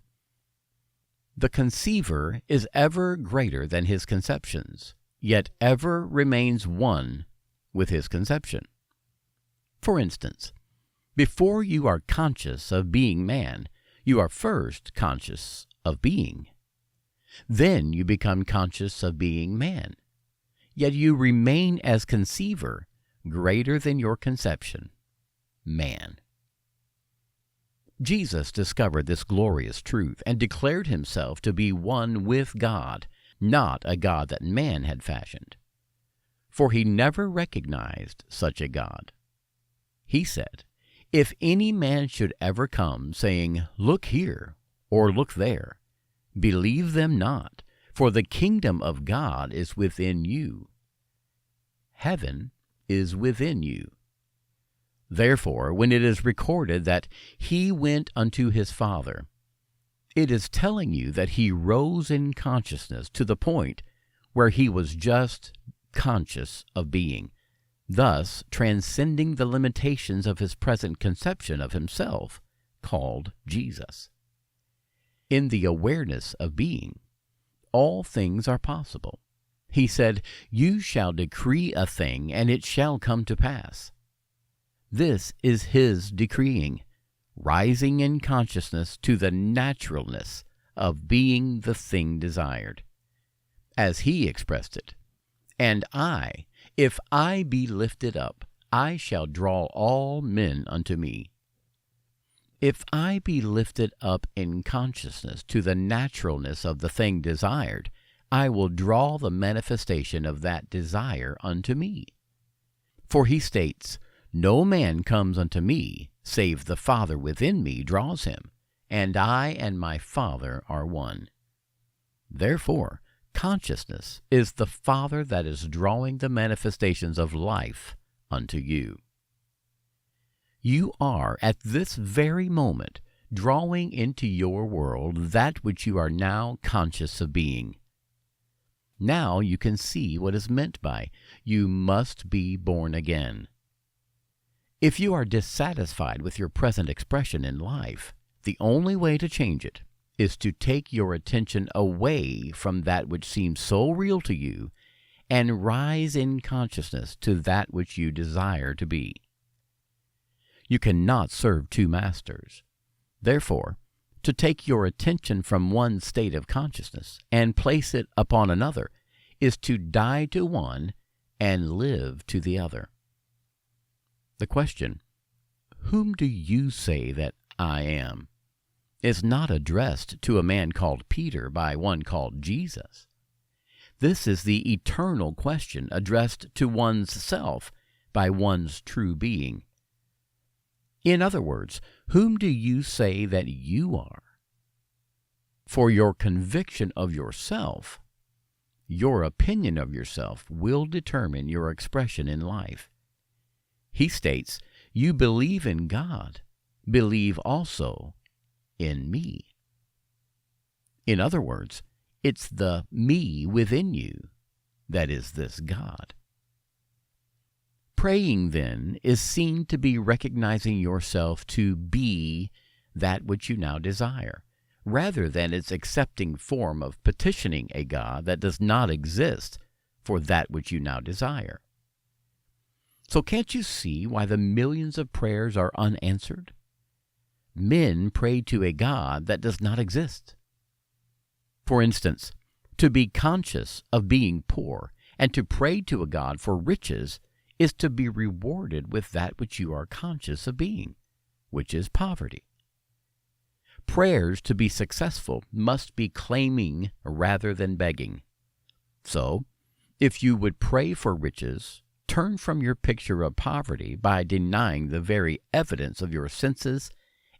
The conceiver is ever greater than his conceptions, yet ever remains one with his conception. For instance, before you are conscious of being man, you are first conscious of being. Then you become conscious of being man. Yet you remain as conceiver, greater than your conception, man. Jesus discovered this glorious truth and declared himself to be one with God, not a God that man had fashioned. For he never recognized such a God. He said, if any man should ever come, saying, look here, or look there, believe them not, for the kingdom of God is within you. Heaven is within you. Therefore, when it is recorded that he went unto his Father, it is telling you that he rose in consciousness to the point where he was just conscious of being, thus transcending the limitations of his present conception of himself, called Jesus. In the awareness of being, all things are possible. He said, "You shall decree a thing, and it shall come to pass." This is his decreeing, rising in consciousness to the naturalness of being the thing desired. As he expressed it, "And I, if I be lifted up, I shall draw all men unto me." If I be lifted up in consciousness to the naturalness of the thing desired, I will draw the manifestation of that desire unto me. For he states, "No man comes unto me, save the Father within me draws him, and I and my Father are one." Therefore, consciousness is the Father that is drawing the manifestations of life unto you. You are, at this very moment, drawing into your world that which you are now conscious of being. Now you can see what is meant by, "You must be born again." If you are dissatisfied with your present expression in life, the only way to change it is to take your attention away from that which seems so real to you and rise in consciousness to that which you desire to be. You cannot serve two masters. Therefore, to take your attention from one state of consciousness and place it upon another is to die to one and live to the other. The question, "Whom do you say that I am?" is not addressed to a man called Peter by one called Jesus. This is the eternal question addressed to one's self by one's true being. In other words, whom do you say that you are? For your conviction of yourself, your opinion of yourself will determine your expression in life. He states, "You believe in God, believe also in me." In other words, it's the me within you that is this God. Praying, then, is seen to be recognizing yourself to be that which you now desire, rather than its accepting form of petitioning a God that does not exist for that which you now desire. So can't you see why the millions of prayers are unanswered? Men pray to a God that does not exist. For instance, to be conscious of being poor and to pray to a God for riches is to be rewarded with that which you are conscious of being, which is poverty. Prayers to be successful must be claiming rather than begging. So, if you would pray for riches, turn from your picture of poverty by denying the very evidence of your senses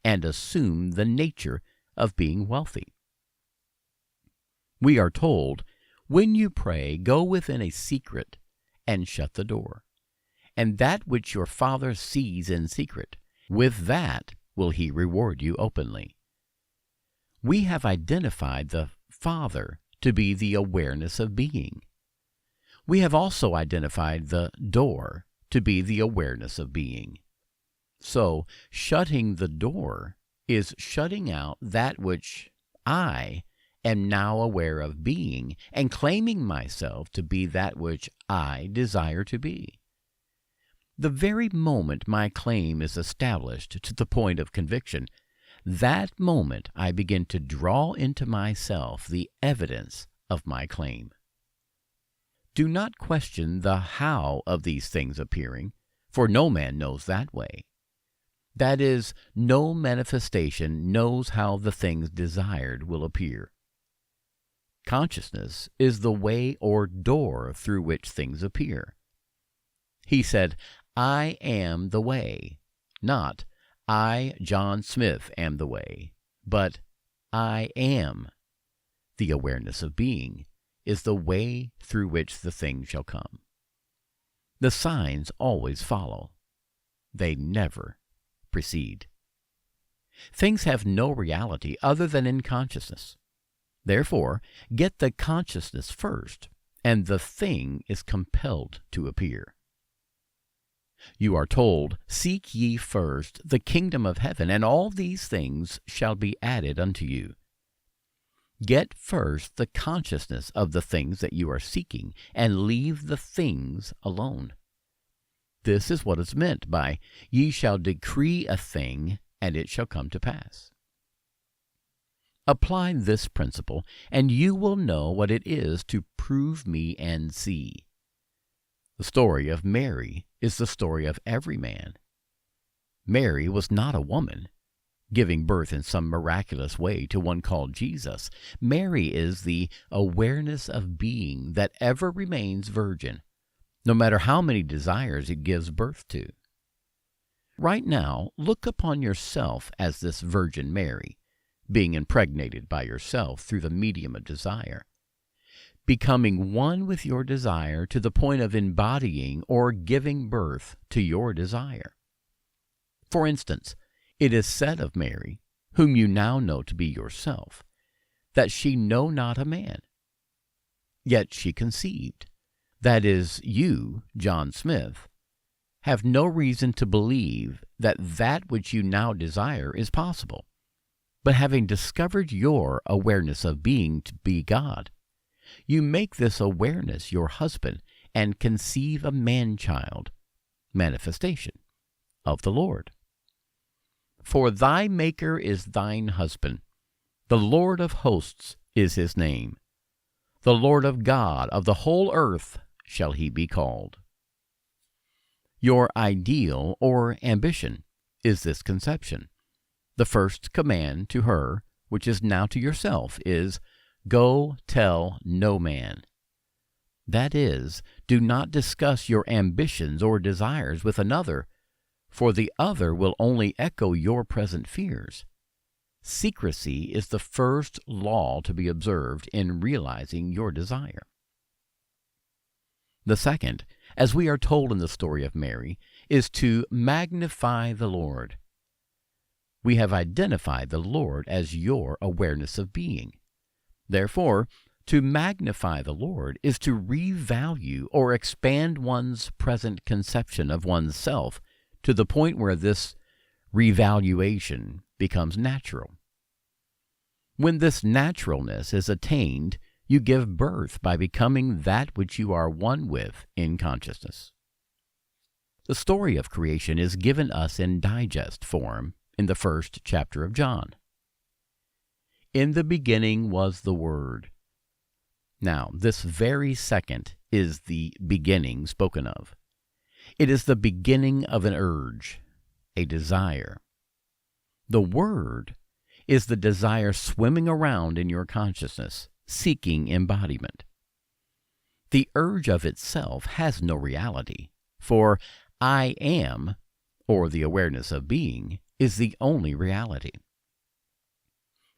and assume the nature of being wealthy. We are told, "When you pray, go within a secret and shut the door. And that which your Father sees in secret, with that will he reward you openly." We have identified the Father to be the awareness of being. We have also identified the door to be the awareness of being. So, shutting the door is shutting out that which I am now aware of being and claiming myself to be that which I desire to be. The very moment my claim is established to the point of conviction, that moment I begin to draw into myself the evidence of my claim. Do not question the how of these things appearing, for no man knows that way. That is, no manifestation knows how the things desired will appear. Consciousness is the way or door through which things appear. He said, "I am the way," not "I, John Smith, am the way," but "I am." The awareness of being is the way through which the thing shall come. The signs always follow. they never precede. Things have no reality other than in consciousness. Therefore, get the consciousness first, and the thing is compelled to appear. You are told, "Seek ye first the kingdom of heaven, and all these things shall be added unto you." Get first the consciousness of the things that you are seeking, and leave the things alone. This is what is meant by, "Ye shall decree a thing, and it shall come to pass." Apply this principle, and you will know what it is to prove me and see. The story of Mary is the story of every man. Mary was not a woman, giving birth in some miraculous way to one called Jesus. Mary is the awareness of being that ever remains virgin, no matter how many desires it gives birth to. Right now, look upon yourself as this Virgin Mary, being impregnated by yourself through the medium of desire, becoming one with your desire to the point of embodying or giving birth to your desire. For instance, it is said of Mary, whom you now know to be yourself, that she knew not a man. Yet she conceived. That is, you, John Smith, have no reason to believe that that which you now desire is possible. But having discovered your awareness of being to be God, you make this awareness your husband and conceive a man-child, manifestation of the Lord. For thy Maker is thine husband, the Lord of hosts is his name. The Lord of God of the whole earth shall he be called. Your ideal or ambition is this conception. The first command to her, which is now to yourself, is, "Go tell no man." That is, do not discuss your ambitions or desires with another, for the other will only echo your present fears. Secrecy is the first law to be observed in realizing your desire. The second, as we are told in the story of Mary, is to magnify the Lord. We have identified the Lord as your awareness of being. Therefore, to magnify the Lord is to revalue or expand one's present conception of one's self to the point where this revaluation becomes natural. When this naturalness is attained, you give birth by becoming that which you are one with in consciousness. The story of creation is given us in digest form in the first chapter of John. In the beginning was the Word. Now, this very second is the beginning spoken of. It is the beginning of an urge, a desire. The Word is the desire swimming around in your consciousness, seeking embodiment. The urge of itself has no reality, for I am, or the awareness of being, is the only reality.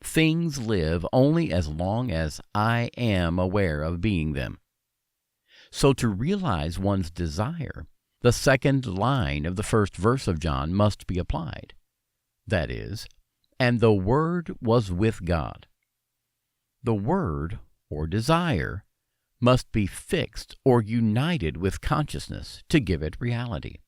Things live only as long as I am aware of being them. So to realize one's desire, the second line of the first verse of John must be applied. That is, "And the Word was with God." The Word, or desire, must be fixed or united with consciousness to give it reality.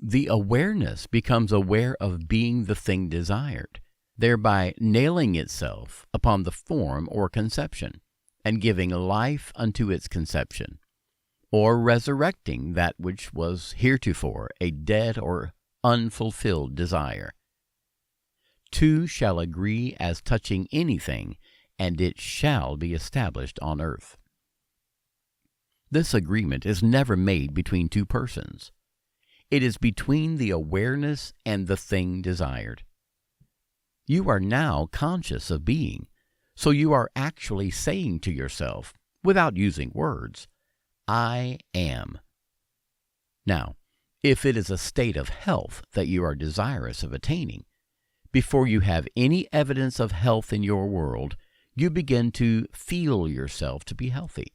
The awareness becomes aware of being the thing desired, thereby nailing itself upon the form or conception, and giving life unto its conception, or resurrecting that which was heretofore a dead or unfulfilled desire. Two shall agree as touching anything, and it shall be established on earth. This agreement is never made between two persons. It is between the awareness and the thing desired. You are now conscious of being, so you are actually saying to yourself, without using words, I am. Now, if it is a state of health that you are desirous of attaining, before you have any evidence of health in your world, you begin to feel yourself to be healthy.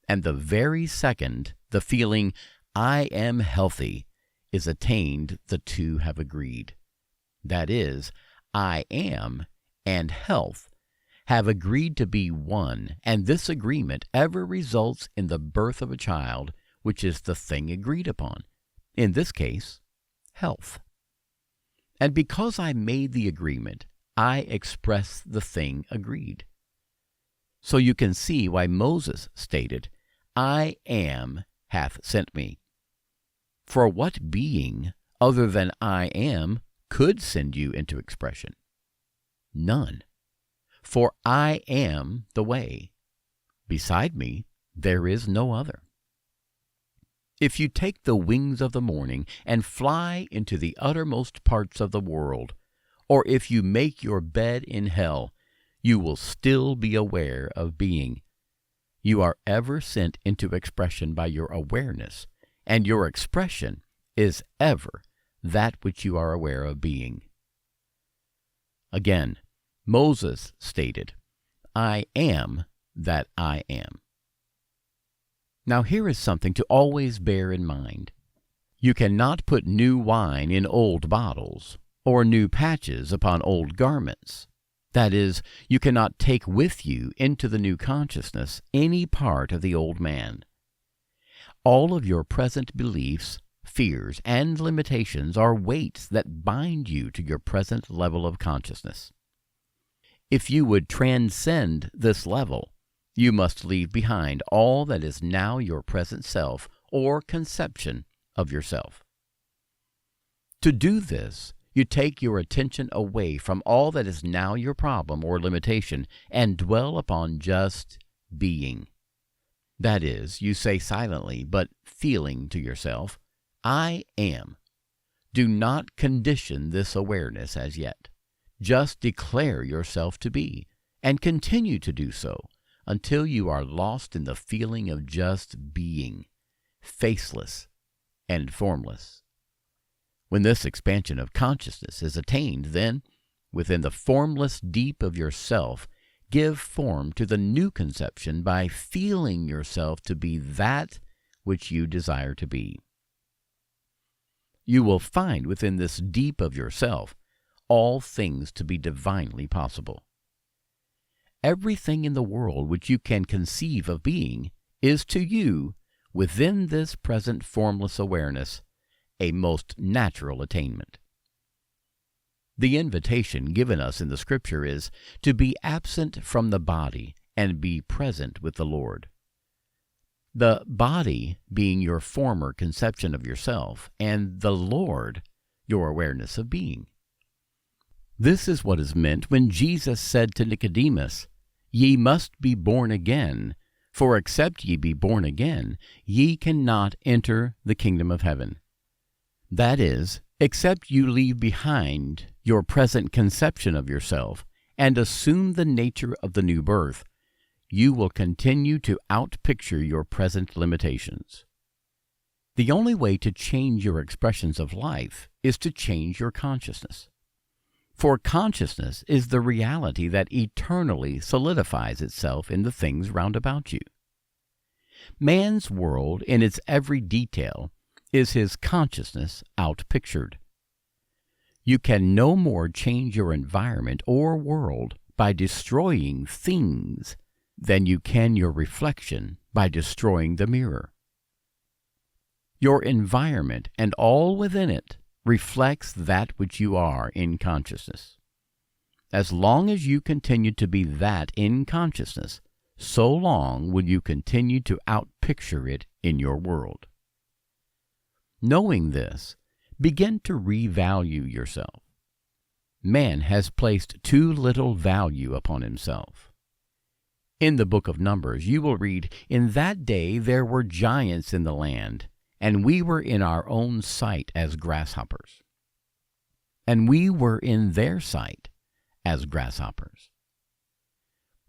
And the very second the feeling, I am healthy, is attained, the two have agreed. That is, I am and health have agreed to be one, and this agreement ever results in the birth of a child, which is the thing agreed upon, in this case, health. And because I made the agreement, I express the thing agreed. So you can see why Moses stated, I am hath sent me. For what being other than I am could send you into expression? None. For I am the way. Beside me there is no other. If you take the wings of the morning and fly into the uttermost parts of the world, or if you make your bed in hell, you will still be aware of being. You are ever sent into expression by your awareness, and your expression is ever that which you are aware of being. Again, Moses stated, I am that I am. Now here is something to always bear in mind. You cannot put new wine in old bottles, or new patches upon old garments. That is, you cannot take with you into the new consciousness any part of the old man. All of your present beliefs, fears, and limitations are weights that bind you to your present level of consciousness. If you would transcend this level, you must leave behind all that is now your present self or conception of yourself. To do this, you take your attention away from all that is now your problem or limitation and dwell upon just being. That is, you say silently, but feeling to yourself, I am. Do not condition this awareness as yet. Just declare yourself to be, and continue to do so until you are lost in the feeling of just being, faceless and formless. When this expansion of consciousness is attained, then, within the formless deep of yourself, give form to the new conception by feeling yourself to be that which you desire to be. You will find within this deep of yourself all things to be divinely possible. Everything in the world which you can conceive of being is to you, within this present formless awareness, a most natural attainment. The invitation given us in the Scripture is to be absent from the body and be present with the Lord. The body being your former conception of yourself, and the Lord your awareness of being. This is what is meant when Jesus said to Nicodemus, Ye must be born again, for except ye be born again, ye cannot enter the kingdom of heaven. That is, except you leave behind your present conception of yourself and assume the nature of the new birth, you will continue to outpicture your present limitations. The only way to change your expressions of life is to change your consciousness. For consciousness is the reality that eternally solidifies itself in the things round about you. Man's world, in its every detail, is his consciousness outpictured. You can no more change your environment or world by destroying things than you can your reflection by destroying the mirror. Your environment and all within it reflects that which you are in consciousness. As long as you continue to be that in consciousness, so long will you continue to outpicture it in your world. Knowing this, begin to revalue yourself. Man has placed too little value upon himself. In the book of Numbers, you will read, In that day there were giants in the land, and we were in our own sight as grasshoppers. And we were in their sight as grasshoppers.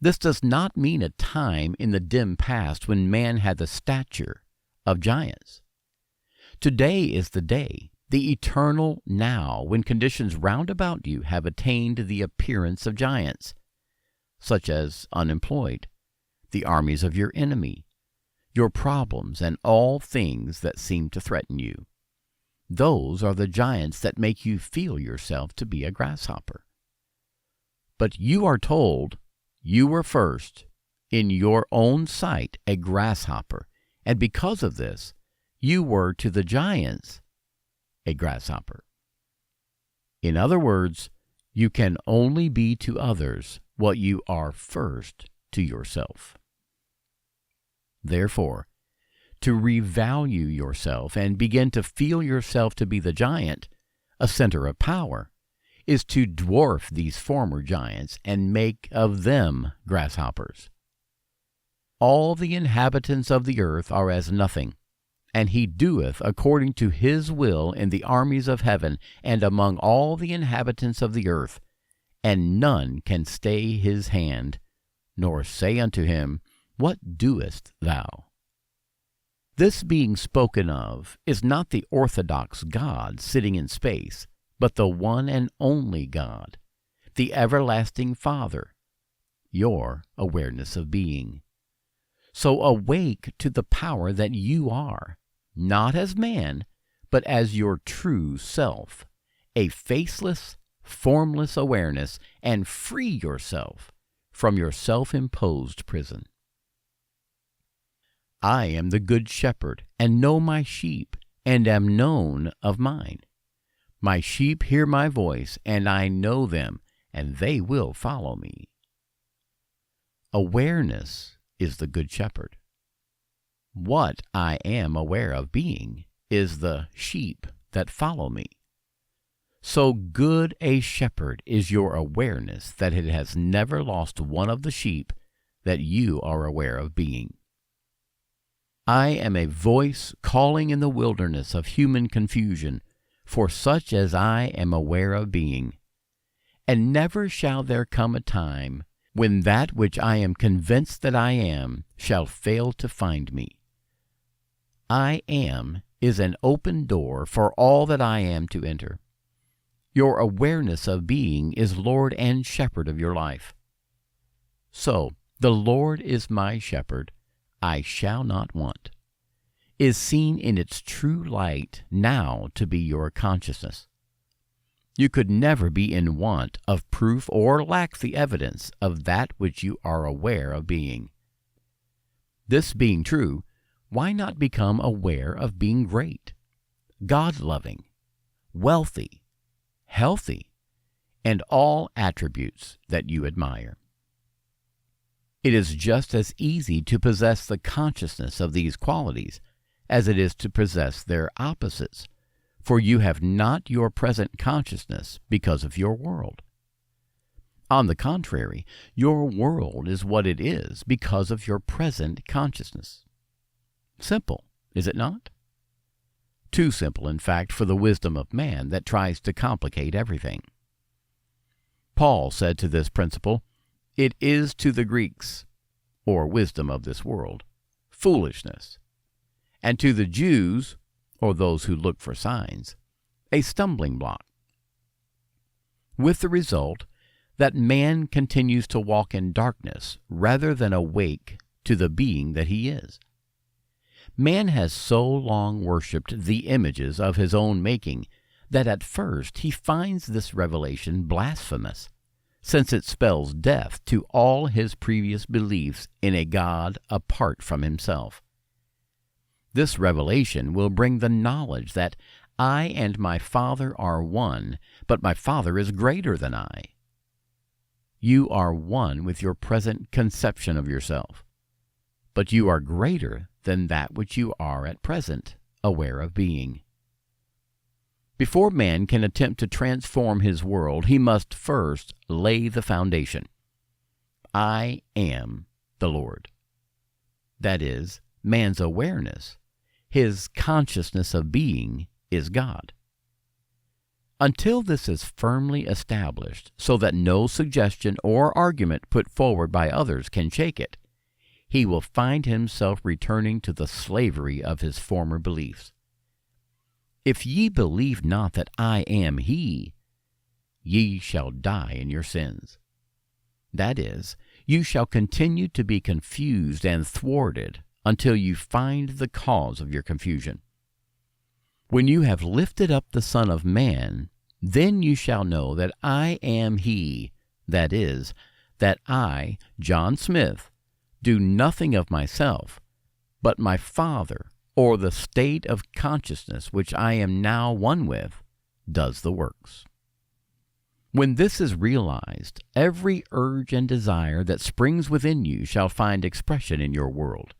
This does not mean a time in the dim past when man had the stature of giants. Today is the day, the eternal now, when conditions round about you have attained the appearance of giants, such as unemployed, the armies of your enemy, your problems, and all things that seem to threaten you. Those are the giants that make you feel yourself to be a grasshopper. But you are told you were first, in your own sight, a grasshopper, and because of this, you were to the giants a grasshopper. In other words, you can only be to others what you are first to yourself. Therefore, to revalue yourself and begin to feel yourself to be the giant, a center of power, is to dwarf these former giants and make of them grasshoppers. All the inhabitants of the earth are as nothing, and he doeth according to his will in the armies of heaven and among all the inhabitants of the earth, and none can stay his hand, nor say unto him, What doest thou? This being spoken of is not the orthodox God sitting in space, but the one and only God, the everlasting Father, your awareness of being. So awake to the power that you are, not as man, but as your true self, a faceless, formless awareness, and free yourself from your self-imposed prison. I am the good shepherd, and know my sheep, and am known of mine. My sheep hear my voice, and I know them, and they will follow me. Awareness is the good shepherd. What I am aware of being is the sheep that follow me. So good a shepherd is your awareness that it has never lost one of the sheep that you are aware of being. I am a voice calling in the wilderness of human confusion for such as I am aware of being. And never shall there come a time when that which I am convinced that I am shall fail to find me. I am is an open door for all that I am to enter. Your awareness of being is Lord and Shepherd of your life. So, the Lord is my shepherd, I shall not want, is seen in its true light now to be your consciousness. You could never be in want of proof or lack the evidence of that which you are aware of being. This being true, why not become aware of being great, God-loving, wealthy, healthy, and all attributes that you admire? It is just as easy to possess the consciousness of these qualities as it is to possess their opposites, for you have not your present consciousness because of your world. On the contrary, your world is what it is because of your present consciousness. Simple, is it not? Too simple, in fact, for the wisdom of man that tries to complicate everything. Paul said to this principle, It is to the Greeks, or wisdom of this world, foolishness, and to the Jews, or those who look for signs, a stumbling block. With the result that man continues to walk in darkness rather than awake to the being that he is. Man has so long worshipped the images of his own making that at first he finds this revelation blasphemous, since it spells death to all his previous beliefs in a God apart from himself. This revelation will bring the knowledge that I and my Father are one, but my Father is greater than I. You are one with your present conception of yourself, but you are greater than that which you are at present aware of being. Before man can attempt to transform his world, he must first lay the foundation. I am the Lord. That is, man's awareness, his consciousness of being, is God. Until this is firmly established so that no suggestion or argument put forward by others can shake it, he will find himself returning to the slavery of his former beliefs. If ye believe not that I am He, ye shall die in your sins. That is, you shall continue to be confused and thwarted until you find the cause of your confusion. When you have lifted up the Son of Man, then you shall know that I am He, that is, that I, John Smith, do nothing of myself, but my Father, or the state of consciousness which I am now one with, does the works. When this is realized, every urge and desire that springs within you shall find expression in your world.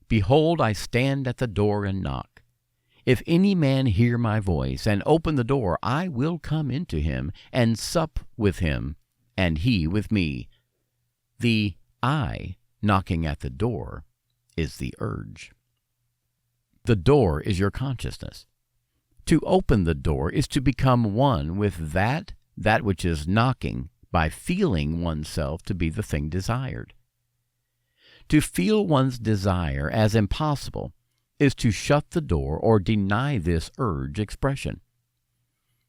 Behold, I stand at the door and knock. If any man hear my voice and open the door, I will come into him and sup with him, and he with me. The I knocking at the door is the urge. The door is your consciousness. To open the door is to become one with that which is knocking by feeling oneself to be the thing desired. To feel one's desire as impossible is to shut the door or deny this urge expression.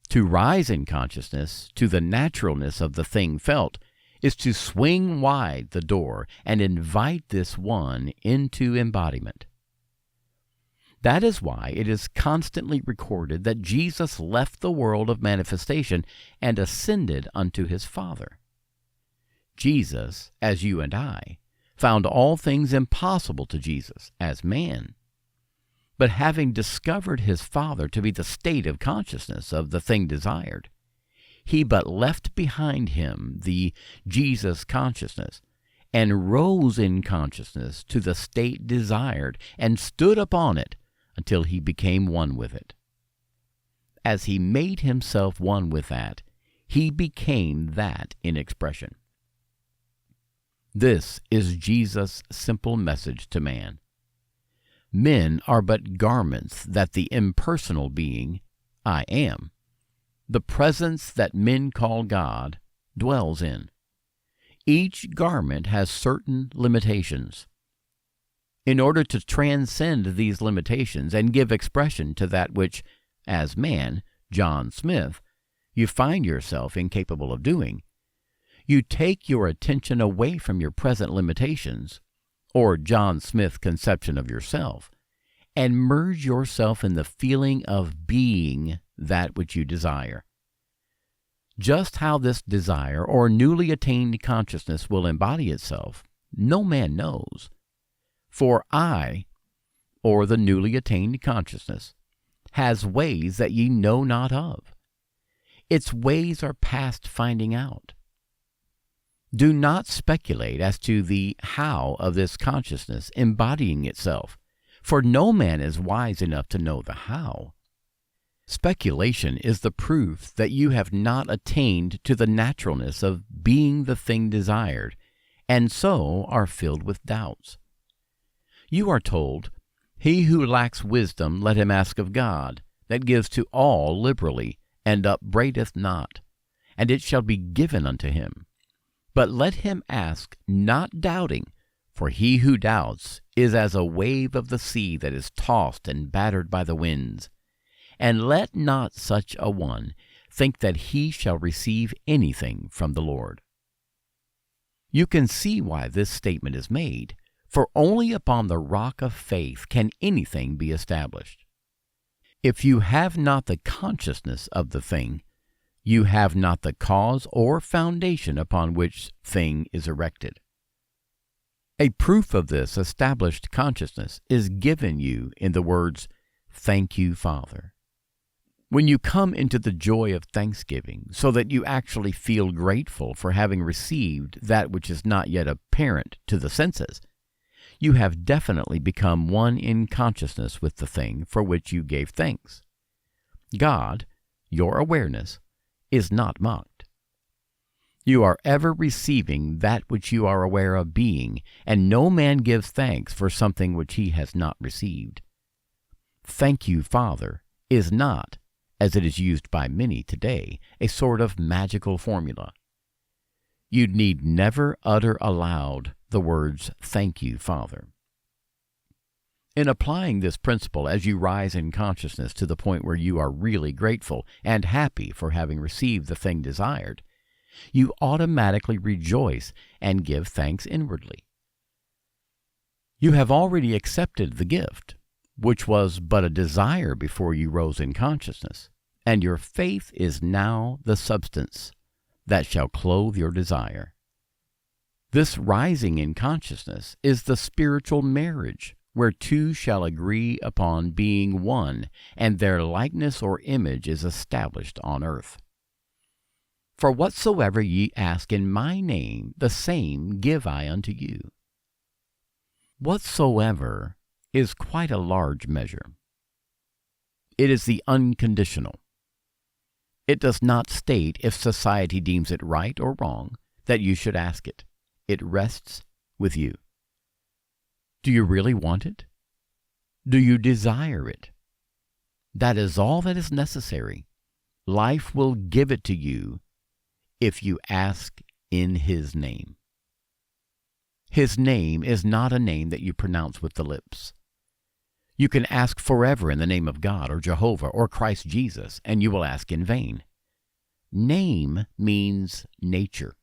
To rise in consciousness to the naturalness of the thing felt is to swing wide the door and invite this one into embodiment. That is why it is constantly recorded that Jesus left the world of manifestation and ascended unto his Father. Jesus, as you and I, found all things impossible to Jesus as man. But having discovered his Father to be the state of consciousness of the thing desired, he but left behind him the Jesus consciousness, and rose in consciousness to the state desired, and stood upon it until he became one with it. As he made himself one with that, he became that in expression. This is Jesus' simple message to man. Men are but garments that the impersonal being, I am, the presence that men call God, dwells in. Each garment has certain limitations. In order to transcend these limitations and give expression to that which, as man, John Smith, you find yourself incapable of doing, you take your attention away from your present limitations, or John Smith conception of yourself, and merge yourself in the feeling of being that which you desire. Just how this desire or newly attained consciousness will embody itself, no man knows. For I, or the newly attained consciousness, has ways that ye know not of. Its ways are past finding out. Do not speculate as to the how of this consciousness embodying itself, for no man is wise enough to know the how. Speculation is the proof that you have not attained to the naturalness of being the thing desired, and so are filled with doubts. You are told, He who lacks wisdom, let him ask of God, that gives to all liberally, and upbraideth not, and it shall be given unto him. But let him ask, not doubting, for he who doubts is as a wave of the sea that is tossed and battered by the winds. And let not such a one think that he shall receive anything from the Lord. You can see why this statement is made, for only upon the rock of faith can anything be established. If you have not the consciousness of the thing, you have not the cause or foundation upon which thing is erected. A proof of this established consciousness is given you in the words, "Thank you, Father." When you come into the joy of thanksgiving, so that you actually feel grateful for having received that which is not yet apparent to the senses, you have definitely become one in consciousness with the thing for which you gave thanks. God, your awareness, is not mocked. You are ever receiving that which you are aware of being, and no man gives thanks for something which he has not received. Thank you, Father, is not, as it is used by many today, a sort of magical formula. You need never utter aloud the words, "Thank you, Father." In applying this principle as you rise in consciousness to the point where you are really grateful and happy for having received the thing desired, you automatically rejoice and give thanks inwardly. You have already accepted the gift, which was but a desire before you rose in consciousness, and your faith is now the substance that shall clothe your desire. This rising in consciousness is the spiritual marriage, where two shall agree upon being one, and their likeness or image is established on earth. For whatsoever ye ask in my name, the same give I unto you. Whatsoever is quite a large measure. It is the unconditional. It does not state if society deems it right or wrong that you should ask it. It rests with you. Do you really want it? Do you desire it? That is all that is necessary. Life will give it to you if you ask in His name. His name is not a name that you pronounce with the lips. You can ask forever in the name of God or Jehovah or Christ Jesus, and you will ask in vain. Name means nature.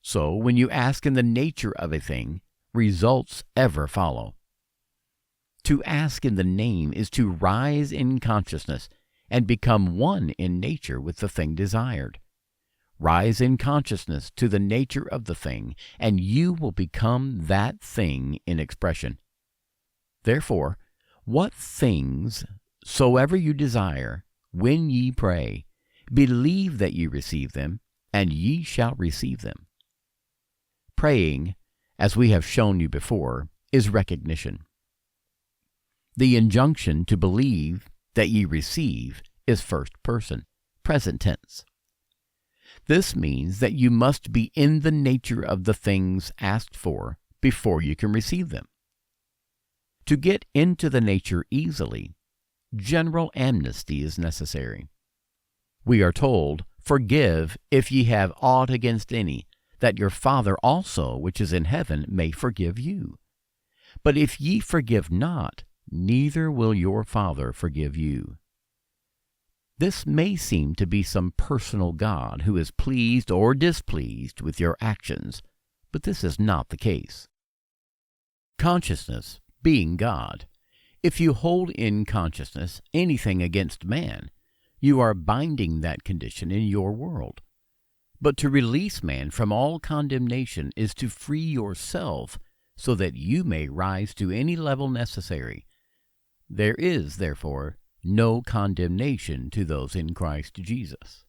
So when you ask in the nature of a thing, results ever follow. To ask in the name is to rise in consciousness and become one in nature with the thing desired. Rise in consciousness to the nature of the thing, and you will become that thing in expression. Therefore, what things soever you desire, when ye pray, believe that ye receive them, and ye shall receive them. Praying, as we have shown you before, is recognition. The injunction to believe that ye receive is first person, present tense. This means that you must be in the nature of the things asked for before you can receive them. To get into the nature easily, general amnesty is necessary. We are told, "Forgive if ye have aught against any, that your Father also which is in heaven may forgive you. But if ye forgive not, neither will your Father forgive you." This may seem to be some personal God who is pleased or displeased with your actions, but this is not the case. Consciousness being God, if you hold in consciousness anything against man, you are binding that condition in your world. But to release man from all condemnation is to free yourself so that you may rise to any level necessary. There is, therefore, no condemnation to those in Christ Jesus.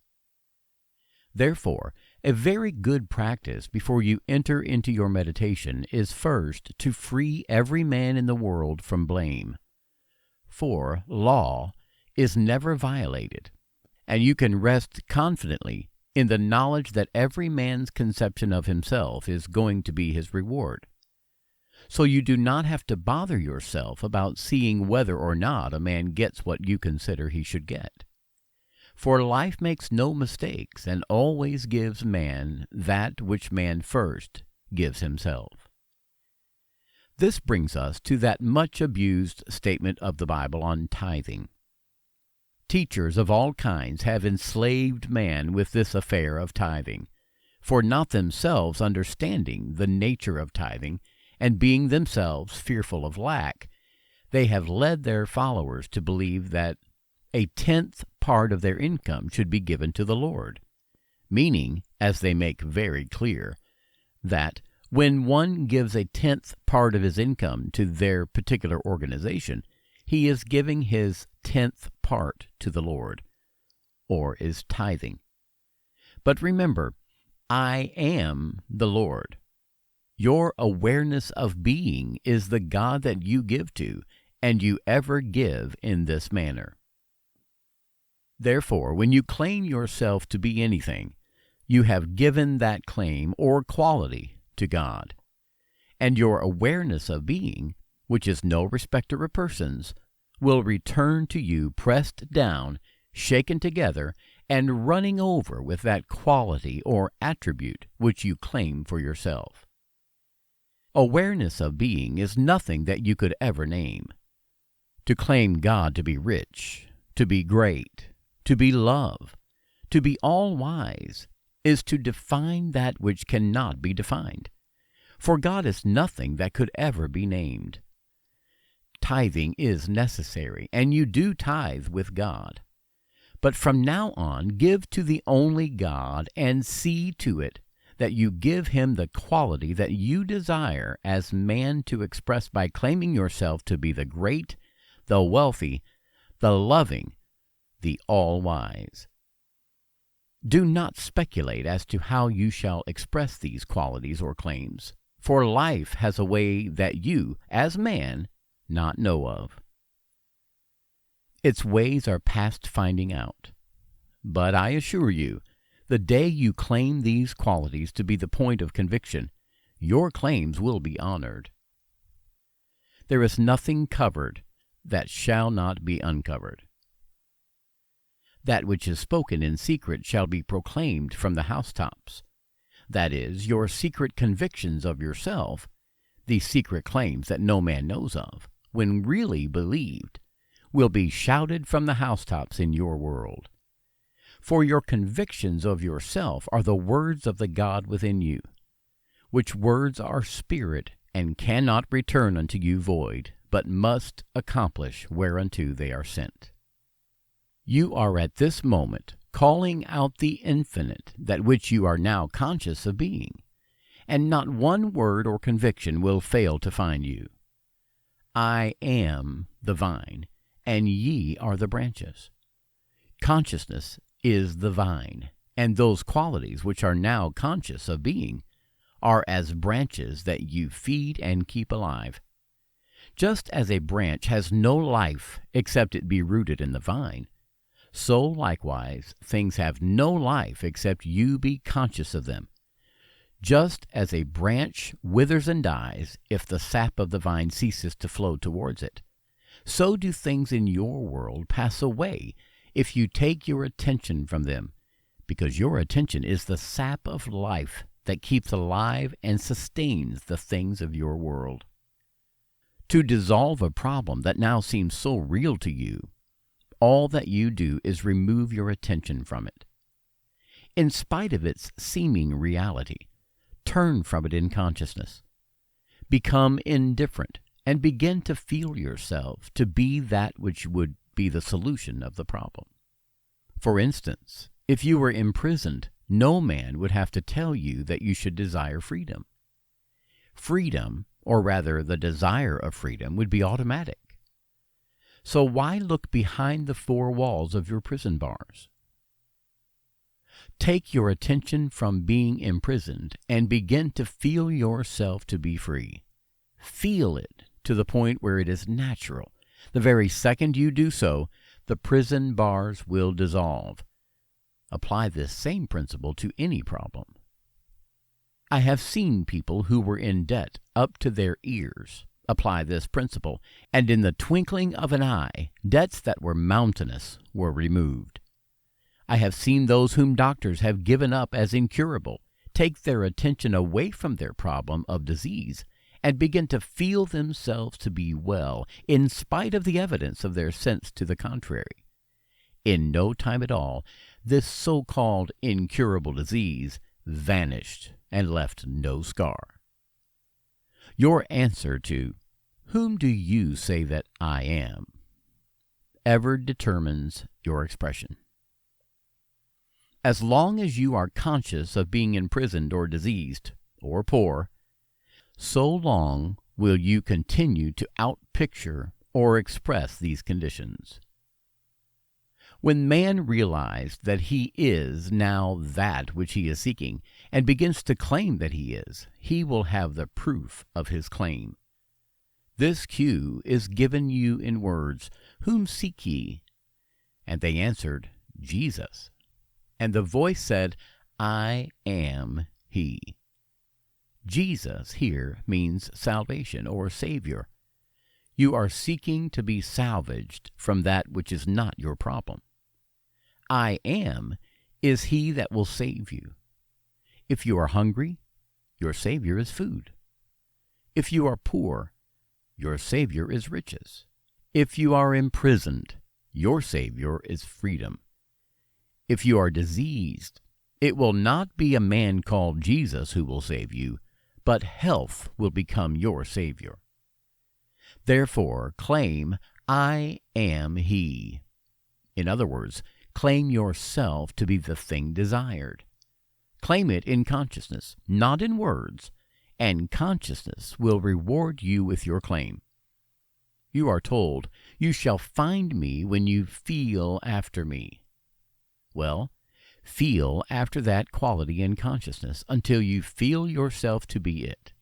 Therefore, a very good practice before you enter into your meditation is first to free every man in the world from blame. For law is never violated, and you can rest confidently in the knowledge that every man's conception of himself is going to be his reward. So you do not have to bother yourself about seeing whether or not a man gets what you consider he should get. For life makes no mistakes and always gives man that which man first gives himself. This brings us to that much abused statement of the Bible on tithing. Teachers of all kinds have enslaved man with this affair of tithing, for not themselves understanding the nature of tithing, and being themselves fearful of lack, they have led their followers to believe that a 10th part of their income should be given to the Lord, meaning, as they make very clear, that when one gives a 10th part of his income to their particular organization, he is giving his 10th part to the Lord, or is tithing. But remember, I am the Lord. Your awareness of being is the God that you give to, and you ever give in this manner. Therefore, when you claim yourself to be anything, you have given that claim or quality to God. And your awareness of being, which is no respecter of persons, will return to you pressed down, shaken together, and running over with that quality or attribute which you claim for yourself. Awareness of being is nothing that you could ever name. To claim God to be rich, to be great, to be love, to be all-wise, is to define that which cannot be defined. For God is nothing that could ever be named. tithing is necessary, and you do tithe with God. But from now on, give to the only God, and see to it that you give him the quality that you desire as man to express by claiming yourself to be the great, the wealthy, the loving, the all-wise. Do not speculate as to how you shall express these qualities or claims, for life has a way that you, as man, not know of. Its ways are past finding out. But I assure you, the day you claim these qualities to be the point of conviction, your claims will be honored. There is nothing covered that shall not be uncovered. That which is spoken in secret shall be proclaimed from the housetops. That is, your secret convictions of yourself, these secret claims that no man knows of, when really believed, will be shouted from the housetops in your world. For your convictions of yourself are the words of the God within you, which words are spirit, and cannot return unto you void, but must accomplish whereunto they are sent. You are at this moment calling out the infinite, that which you are now conscious of being, and not one word or conviction will fail to find you. I am the vine, and ye are the branches. Consciousness is the vine, and those qualities which are now conscious of being are as branches that you feed and keep alive. Just as a branch has no life except it be rooted in the vine, so likewise things have no life except you be conscious of them. Just as a branch withers and dies if the sap of the vine ceases to flow towards it, so do things in your world pass away if you take your attention from them, because your attention is the sap of life that keeps alive and sustains the things of your world. To dissolve a problem that now seems so real to you, all that you do is remove your attention from it. In spite of its seeming reality, turn from it in consciousness. Become indifferent and begin to feel yourself to be that which would be the solution of the problem. For instance, if you were imprisoned, no man would have to tell you that you should desire freedom. Freedom, or rather the desire of freedom, would be automatic. So why look behind the four walls of your prison bars? Take your attention from being imprisoned and begin to feel yourself to be free. Feel it to the point where it is natural. The very second you do so, the prison bars will dissolve. Apply this same principle to any problem. I have seen people who were in debt up to their ears apply this principle, and in the twinkling of an eye, debts that were mountainous were removed. I have seen those whom doctors have given up as incurable take their attention away from their problem of disease and begin to feel themselves to be well, in spite of the evidence of their sense to the contrary. In no time at all, this so-called incurable disease vanished and left no scar. Your answer to, "Whom do you say that I am?" ever determines your expression. As long as you are conscious of being imprisoned or diseased or poor, so long will you continue to outpicture or express these conditions. When man realized that he is now that which he is seeking, and begins to claim that he is, he will have the proof of his claim. This cue is given you in words, "Whom seek ye?" And they answered, "Jesus." And the voice said, "I am he." Jesus here means salvation or Savior. You are seeking to be salvaged from that which is not your problem. I am is he that will save you. If you are hungry, your Savior is food. If you are poor, your Savior is riches. If you are imprisoned, your Savior is freedom. If you are diseased, it will not be a man called Jesus who will save you, but health will become your Savior. Therefore, claim, I am He. In other words, claim yourself to be the thing desired. Claim it in consciousness, not in words, and consciousness will reward you with your claim. You are told, you shall find me when you feel after me. Well, feel after that quality in consciousness until you feel yourself to be it.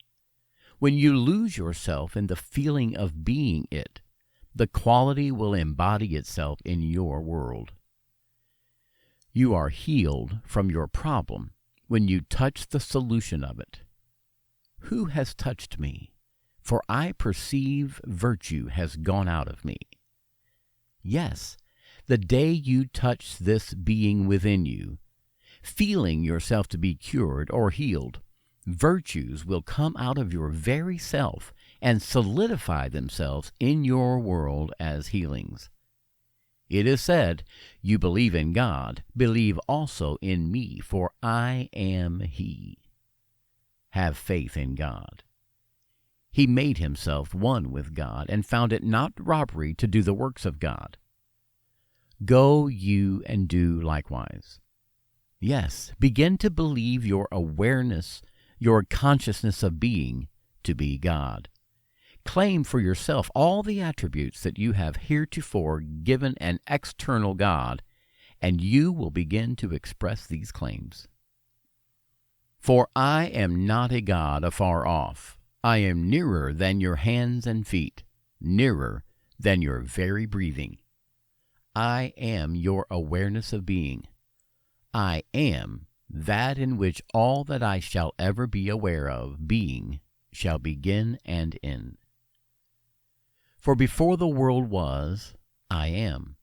When you lose yourself in the feeling of being it, the quality will embody itself in your world. You are healed from your problem when you touch the solution of it. Who has touched me? For I perceive virtue has gone out of me. Yes, the day you touch this being within you, feeling yourself to be cured or healed, virtues will come out of your very self and solidify themselves in your world as healings. It is said, you believe in God, believe also in me, for I am He. Have faith in God. He made himself one with God and found it not robbery to do the works of God. Go you and do likewise. Yes, begin to believe your awareness, your consciousness of being, to be God. Claim for yourself all the attributes that you have heretofore given an external God, and you will begin to express these claims. For I am not a God afar off. I am nearer than your hands and feet, nearer than your very breathing. I am your awareness of being. I am that in which all that I shall ever be aware of being shall begin and end. For before the world was, I am,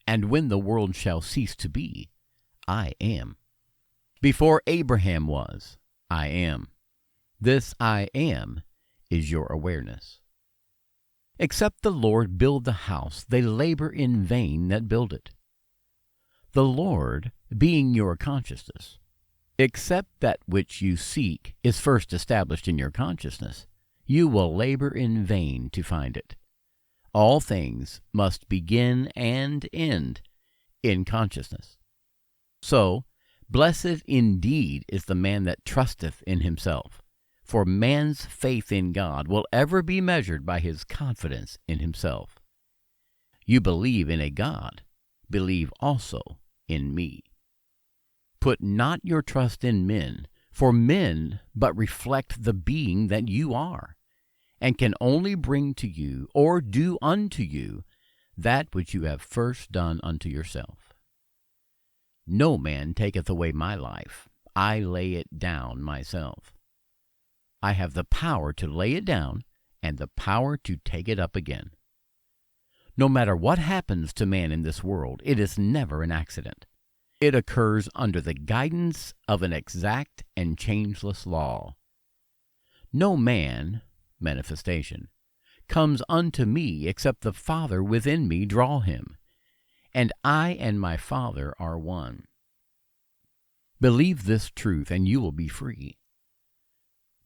and when the world shall cease to be, I am. Before Abraham was, I am. This I am is your awareness. Except the Lord build the house, they labor in vain that build it. The Lord being your consciousness, except that which you seek is first established in your consciousness, you will labor in vain to find it. All things must begin and end in consciousness. So, blessed indeed is the man that trusteth in himself, for man's faith in God will ever be measured by his confidence in himself. You believe in a God, believe also in me. Put not your trust in men, for men but reflect the being that you are, and can only bring to you or do unto you that which you have first done unto yourself. No man taketh away my life, I lay it down myself. I have the power to lay it down and the power to take it up again. No matter what happens to man in this world, it is never an accident. It occurs under the guidance of an exact and changeless law. No man, manifestation, comes unto me except the Father within me draw him, and I and my Father are one. Believe this truth, and you will be free.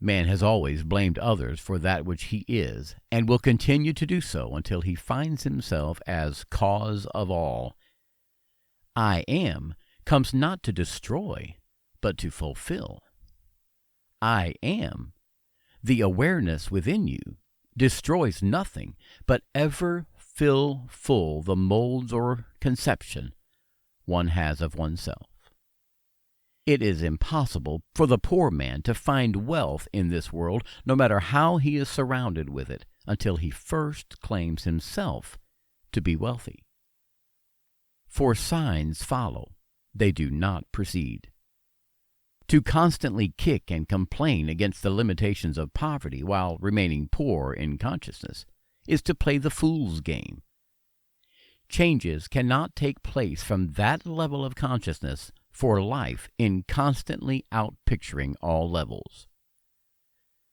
Man has always blamed others for that which he is, and will continue to do so until he finds himself as cause of all. I am comes not to destroy, but to fulfill. I am, the awareness within you, destroys nothing, but ever fill full the molds or conception one has of oneself. It is impossible for the poor man to find wealth in this world, no matter how he is surrounded with it, until he first claims himself to be wealthy. For signs follow, they do not precede. To constantly kick and complain against the limitations of poverty while remaining poor in consciousness is to play the fool's game. Changes cannot take place from that level of consciousness for life in constantly outpicturing all levels.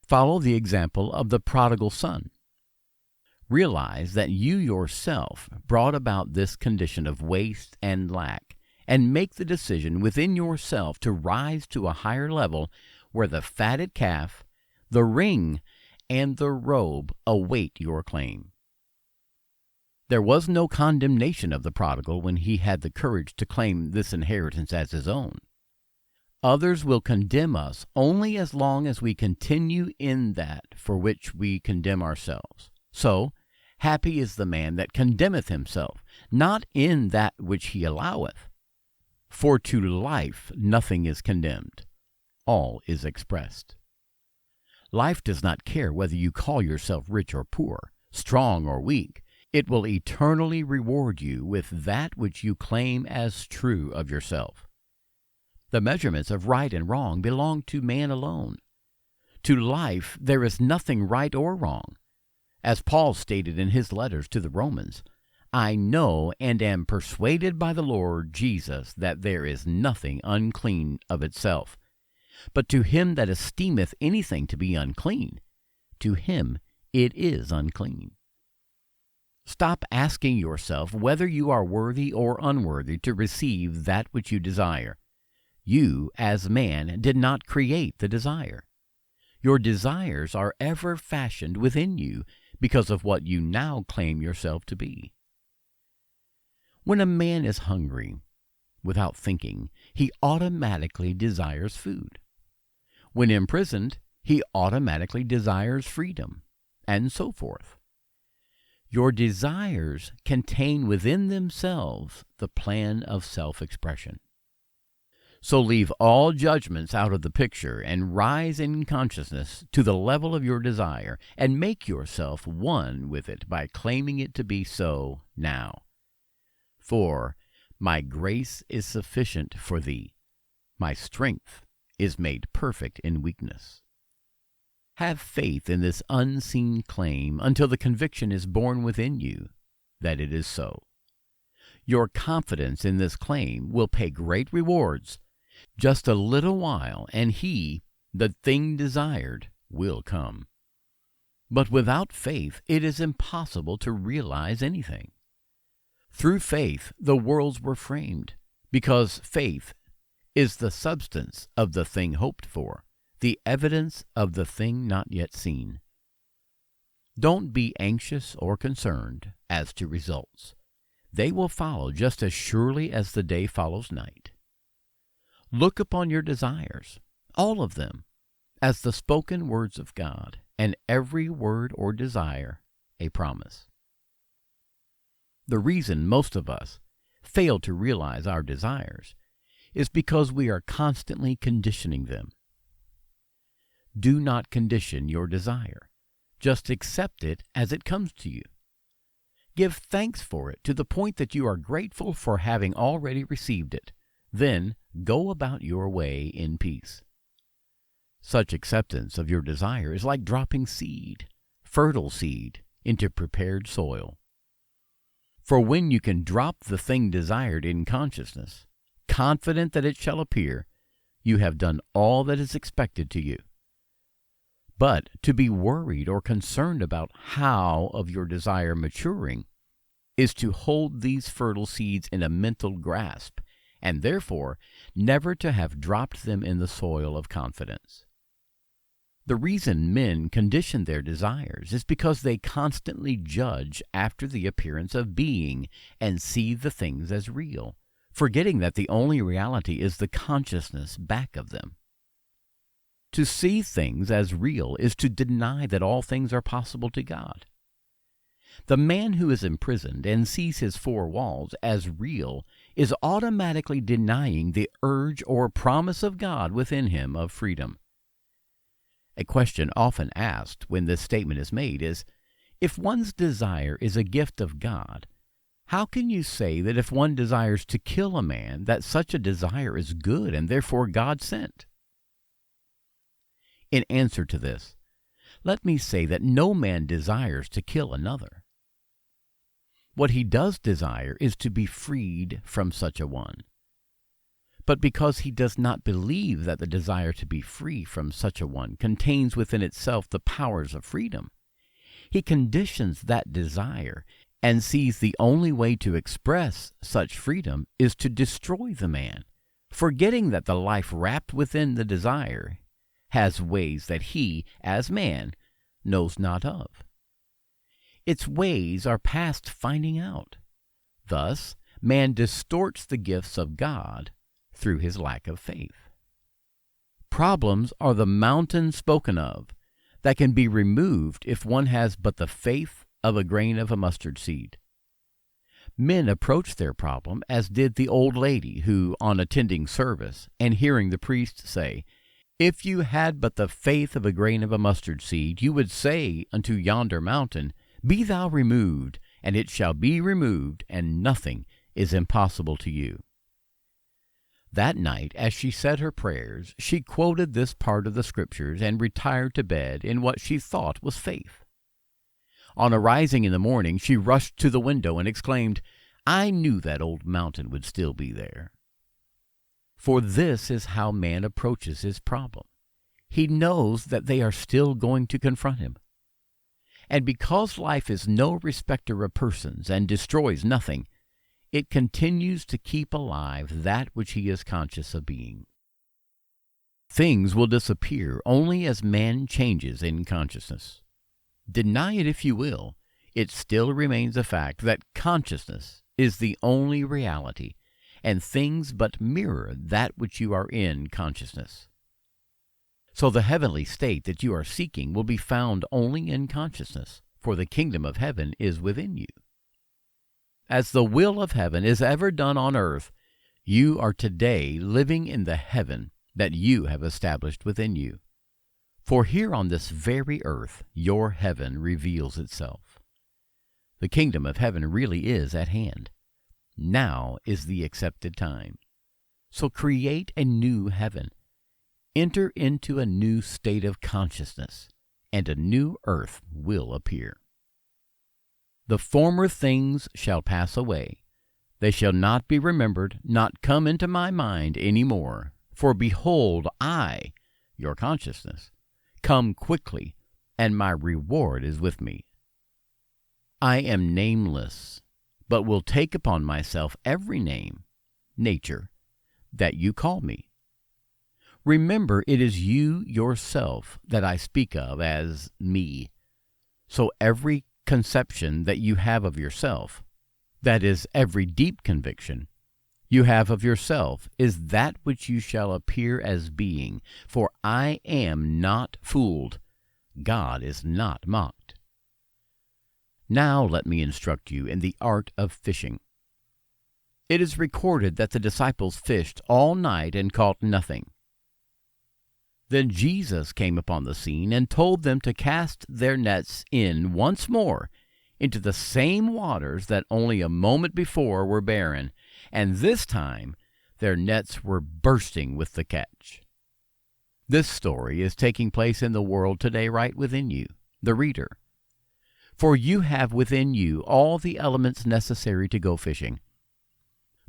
Follow the example of the prodigal son. Realize that you yourself brought about this condition of waste and lack, and make the decision within yourself to rise to a higher level where the fatted calf, the ring, and the robe await your claim. There was no condemnation of the prodigal when he had the courage to claim this inheritance as his own. Others will condemn us only as long as we continue in that for which we condemn ourselves. So, happy is the man that condemneth himself, not in that which he alloweth. For to life nothing is condemned, all is expressed. Life does not care whether you call yourself rich or poor, strong or weak. It will eternally reward you with that which you claim as true of yourself. The measurements of right and wrong belong to man alone. To life there is nothing right or wrong. As Paul stated in his letters to the Romans, I know and am persuaded by the Lord Jesus that there is nothing unclean of itself. But to him that esteemeth anything to be unclean, to him it is unclean. Stop asking yourself whether you are worthy or unworthy to receive that which you desire. You, as man, did not create the desire. Your desires are ever fashioned within you because of what you now claim yourself to be. When a man is hungry, without thinking, he automatically desires food. When imprisoned, he automatically desires freedom, and so forth. Your desires contain within themselves the plan of self-expression. So leave all judgments out of the picture and rise in consciousness to the level of your desire and make yourself one with it by claiming it to be so now. For my grace is sufficient for thee. My strength is made perfect in weakness. Have faith in this unseen claim until the conviction is born within you that it is so. Your confidence in this claim will pay great rewards. Just a little while, and he, the thing desired, will come. But without faith, it is impossible to realize anything. Through faith, the worlds were framed, because faith is the substance of the thing hoped for, the evidence of the thing not yet seen. Don't be anxious or concerned as to results. They will follow just as surely as the day follows night. Look upon your desires, all of them, as the spoken words of God, and every word or desire a promise. The reason most of us fail to realize our desires is because we are constantly conditioning them. Do not condition your desire. Just accept it as it comes to you. Give thanks for it to the point that you are grateful for having already received it. Then go about your way in peace. Such acceptance of your desire is like dropping seed, fertile seed, into prepared soil. For when you can drop the thing desired in consciousness, confident that it shall appear, you have done all that is expected to you. But to be worried or concerned about how of your desire maturing is to hold these fertile seeds in a mental grasp, and therefore never to have dropped them in the soil of confidence. The reason men condition their desires is because they constantly judge after the appearance of being and see the things as real, forgetting that the only reality is the consciousness back of them. To see things as real is to deny that all things are possible to God. The man who is imprisoned and sees his four walls as real is automatically denying the urge or promise of God within him of freedom. A question often asked when this statement is made is, if one's desire is a gift of God, how can you say that if one desires to kill a man, that such a desire is good and therefore God sent? In answer to this, let me say that no man desires to kill another. What he does desire is to be freed from such a one. But because he does not believe that the desire to be free from such a one contains within itself the powers of freedom, he conditions that desire and sees the only way to express such freedom is to destroy the man, forgetting that the life wrapped within the desire has ways that he, as man, knows not of. Its ways are past finding out. Thus, man distorts the gifts of God through his lack of faith. Problems are the mountains spoken of that can be removed if one has but the faith of a grain of a mustard seed. Men approach their problem as did the old lady who, on attending service and hearing the priest say, "If you had but the faith of a grain of a mustard seed, you would say unto yonder mountain, Be thou removed, and it shall be removed, and nothing is impossible to you." That night, as she said her prayers, she quoted this part of the Scriptures and retired to bed in what she thought was faith. On arising in the morning, she rushed to the window and exclaimed, "I knew that old mountain would still be there." For this is how man approaches his problem. He knows that they are still going to confront him. And because life is no respecter of persons and destroys nothing, it continues to keep alive that which he is conscious of being. Things will disappear only as man changes in consciousness. Deny it if you will, it still remains a fact that consciousness is the only reality, and things but mirror that which you are in consciousness. So the heavenly state that you are seeking will be found only in consciousness, for the kingdom of heaven is within you. As the will of heaven is ever done on earth, you are today living in the heaven that you have established within you. For here on this very earth your heaven reveals itself. The kingdom of heaven really is at hand. Now is the accepted time. So create a new heaven. Enter into a new state of consciousness, and a new earth will appear. The former things shall pass away. They shall not be remembered, not come into my mind any more. For behold, I, your consciousness, come quickly, and my reward is with me. I am nameless, but will take upon myself every name, nature, that you call me. Remember, it is you yourself that I speak of as me. So every conception that you have of yourself, that is, every deep conviction you have of yourself, is that which you shall appear as being, for I am not fooled. God is not mocked. Now let me instruct you in the art of fishing. It is recorded that the disciples fished all night and caught nothing. Then Jesus came upon the scene and told them to cast their nets in once more into the same waters that only a moment before were barren, and this time their nets were bursting with the catch. This story is taking place in the world today right within you, the reader. For you have within you all the elements necessary to go fishing.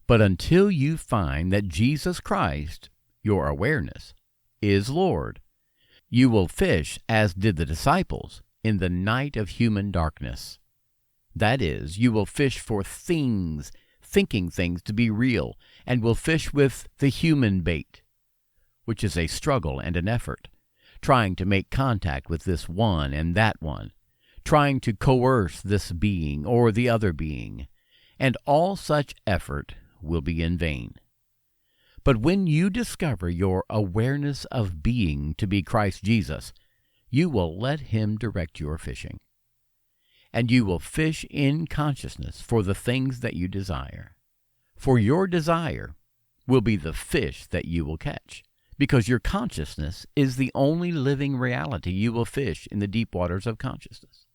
But until you find that Jesus Christ, your awareness, is Lord, you will fish as did the disciples in the night of human darkness. That is, you will fish for things, thinking things to be real, and will fish with the human bait, which is a struggle and an effort, trying to make contact with this one and that one, trying to coerce this being or the other being, and all such effort will be in vain. But when you discover your awareness of being to be Christ Jesus, you will let Him direct your fishing. And you will fish in consciousness for the things that you desire. For your desire will be the fish that you will catch, because your consciousness is the only living reality you will fish in the deep waters of consciousness.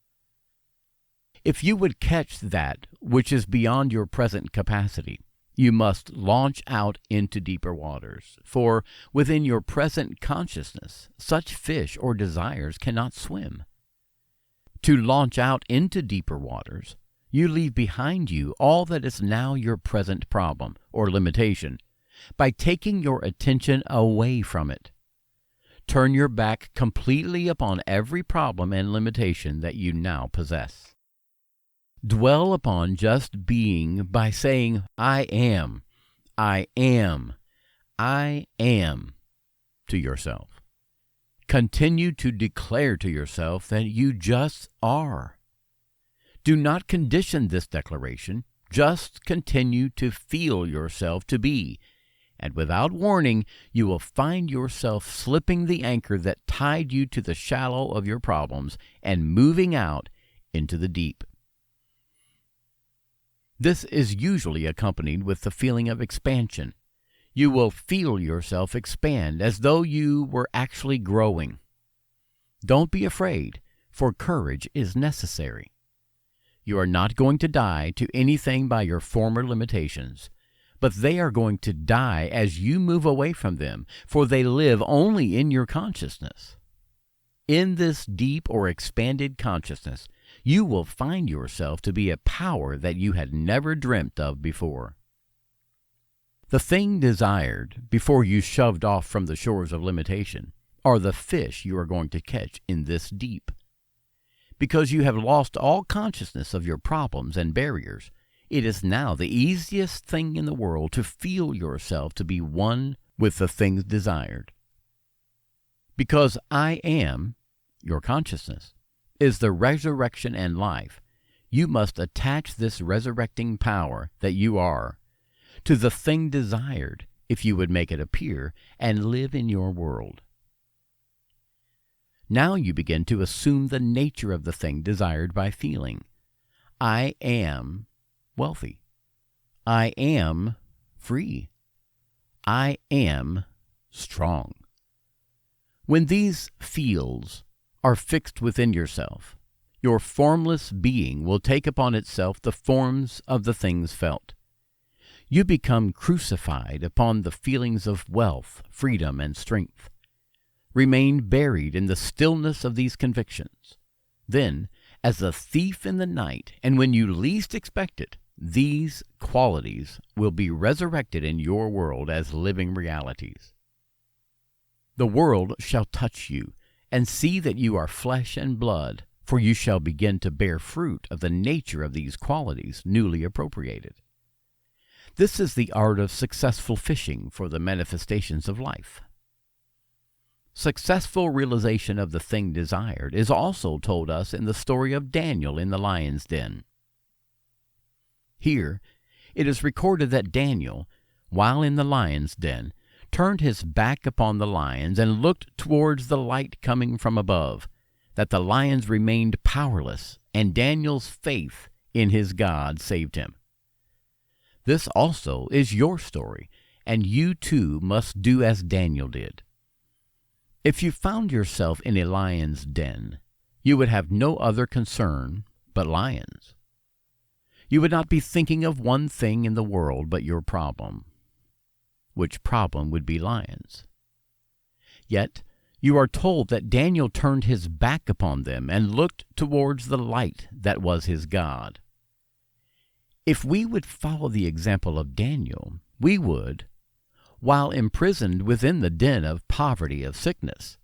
If you would catch that which is beyond your present capacity, you must launch out into deeper waters, for within your present consciousness, such fish or desires cannot swim. To launch out into deeper waters, you leave behind you all that is now your present problem or limitation by taking your attention away from it. Turn your back completely upon every problem and limitation that you now possess. Dwell upon just being by saying, I am, I am, I am, to yourself. Continue to declare to yourself that you just are. Do not condition this declaration. Just continue to feel yourself to be, and without warning, you will find yourself slipping the anchor that tied you to the shallow of your problems and moving out into the deep. This is usually accompanied with the feeling of expansion. You will feel yourself expand as though you were actually growing. Don't be afraid, for courage is necessary. You are not going to die to anything by your former limitations, but they are going to die as you move away from them, for they live only in your consciousness. In this deep or expanded consciousness, you will find yourself to be a power that you had never dreamt of before. The thing desired before you shoved off from the shores of limitation are the fish you are going to catch in this deep. Because you have lost all consciousness of your problems and barriers, it is now the easiest thing in the world to feel yourself to be one with the things desired. Because I am, your consciousness, is the resurrection and life, you must attach this resurrecting power that you are to the thing desired if you would make it appear and live in your world. Now you begin to assume the nature of the thing desired by feeling. I am wealthy. I am free. I am strong. When these feels are fixed within yourself, your formless being will take upon itself the forms of the things felt. You become crucified upon the feelings of wealth, freedom, and strength. Remain buried in the stillness of these convictions. Then, as a thief in the night, and when you least expect it, these qualities will be resurrected in your world as living realities. The world shall touch you, and see that you are flesh and blood, for you shall begin to bear fruit of the nature of these qualities newly appropriated. This is the art of successful fishing for the manifestations of life. Successful realization of the thing desired is also told us in the story of Daniel in the lion's den. Here, it is recorded that Daniel, while in the lion's den, turned his back upon the lions and looked towards the light coming from above, that the lions remained powerless, and Daniel's faith in his God saved him. This also is your story, and you too must do as Daniel did. If you found yourself in a lion's den, you would have no other concern but lions. You would not be thinking of one thing in the world but your problem, which problem would be lions. Yet you are told that Daniel turned his back upon them and looked towards the light that was his God. If we would follow the example of Daniel, we would, while imprisoned within the den of poverty, of sickness,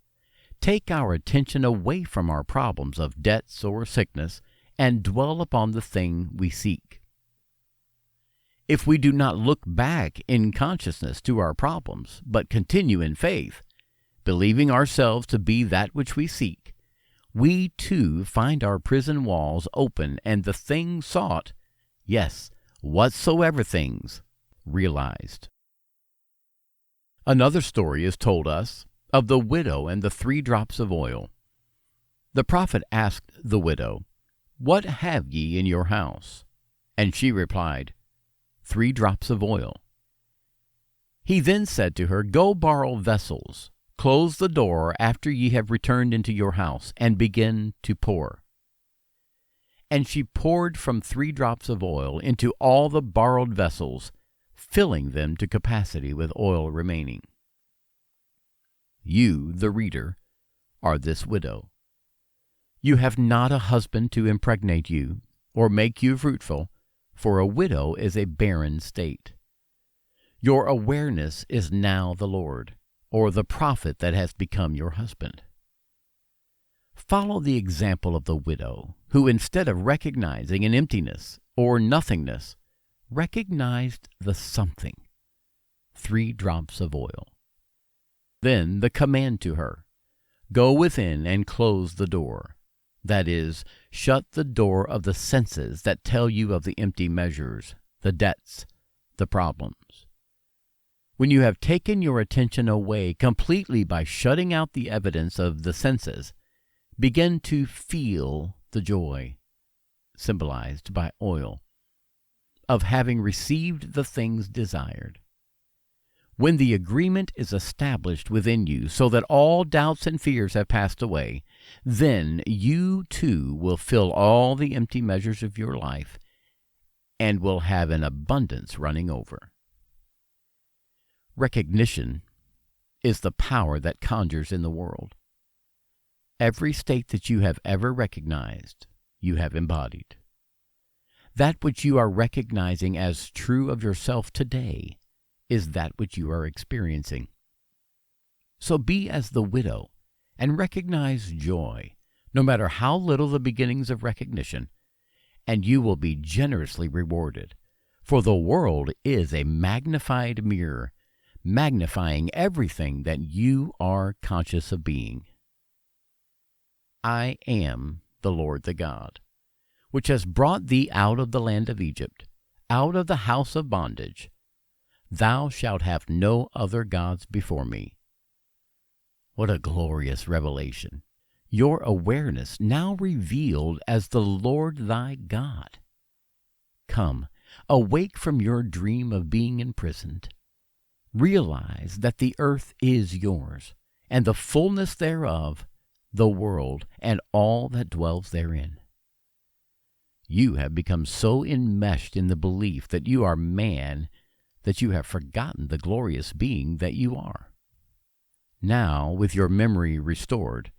take our attention away from our problems of debts or sickness and dwell upon the thing we seek. If we do not look back in consciousness to our problems, but continue in faith, believing ourselves to be that which we seek, we too find our prison walls open and the thing sought, yes, whatsoever things, realized. Another story is told us of the widow and the 3 drops of oil. The prophet asked the widow, "What have ye in your house?" And she replied, 3 drops of oil. He then said to her, "Go borrow vessels, close the door after ye have returned into your house, and begin to pour." And she poured from 3 drops of oil into all the borrowed vessels, filling them to capacity with oil remaining. You, the reader, are this widow. You have not a husband to impregnate you, or make you fruitful, for a widow is a barren state. Your awareness is now the Lord, or the prophet that has become your husband. Follow the example of the widow, who instead of recognizing an emptiness or nothingness, recognized the something, 3 drops of oil. Then the command to her, Go within and close the door. That is, shut the door of the senses that tell you of the empty measures, the debts, the problems. When you have taken your attention away completely by shutting out the evidence of the senses, begin to feel the joy, symbolized by oil, of having received the things desired. When the agreement is established within you so that all doubts and fears have passed away, then you too will fill all the empty measures of your life and will have an abundance running over. Recognition is the power that conjures in the world. Every state that you have ever recognized, you have embodied. That which you are recognizing as true of yourself today is that which you are experiencing. So be as the widow and recognize joy, no matter how little the beginnings of recognition, and you will be generously rewarded. For the world is a magnified mirror, magnifying everything that you are conscious of being. I am the Lord the God, which has brought thee out of the land of Egypt, out of the house of bondage. Thou shalt have no other gods before me. What a glorious revelation! Your awareness now revealed as the Lord thy God. Come, awake from your dream of being imprisoned. Realize that the earth is yours, and the fullness thereof, the world, and all that dwells therein. You have become so enmeshed in the belief that you are man that you have forgotten the glorious being that you are. Now, with your memory restored,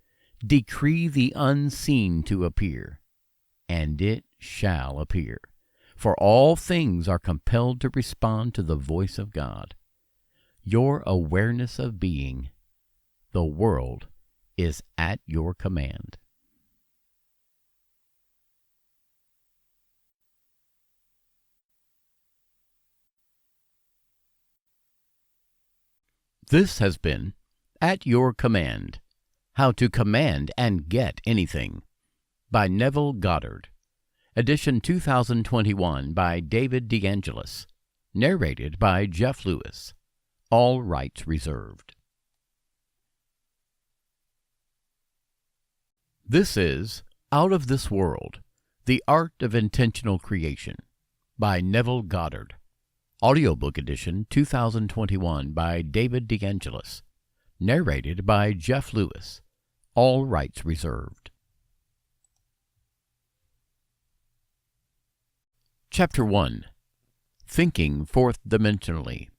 decree the unseen to appear, and it shall appear. For all things are compelled to respond to the voice of God. Your awareness of being, the world, is at your command. This has been At Your Command, How to Command and Get Anything, by Neville Goddard. Edition 2021 by David DeAngelis. Narrated by Jeff Lewis. All rights reserved. This is Out of This World, The Art of Intentional Creation, by Neville Goddard. Audiobook edition 2021 by David DeAngelis. Narrated by Jeff Lewis. All rights reserved. Chapter 1. Thinking Fourth Dimensionally.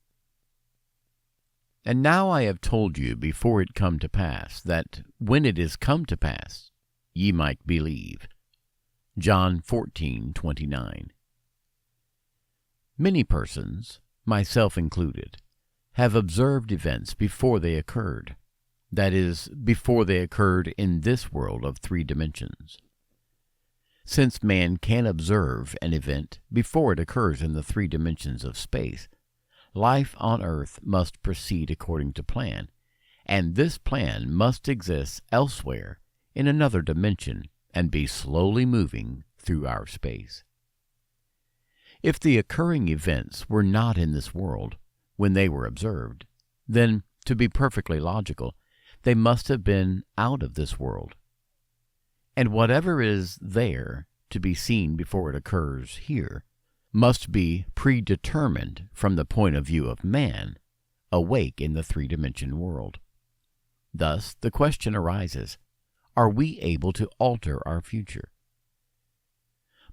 And now I have told you before it come to pass, that when it is come to pass, ye might believe. John 14:29. Many persons, myself included, have observed events before they occurred. That is, before they occurred in this world of 3 dimensions. Since man can observe an event before it occurs in the 3 dimensions of space, life on earth must proceed according to plan, and this plan must exist elsewhere in another dimension and be slowly moving through our space. If the occurring events were not in this world when they were observed, then, to be perfectly logical, they must have been out of this world. And whatever is there to be seen before it occurs here must be predetermined from the point of view of man, awake in the 3-dimension world. Thus, the question arises, are we able to alter our future?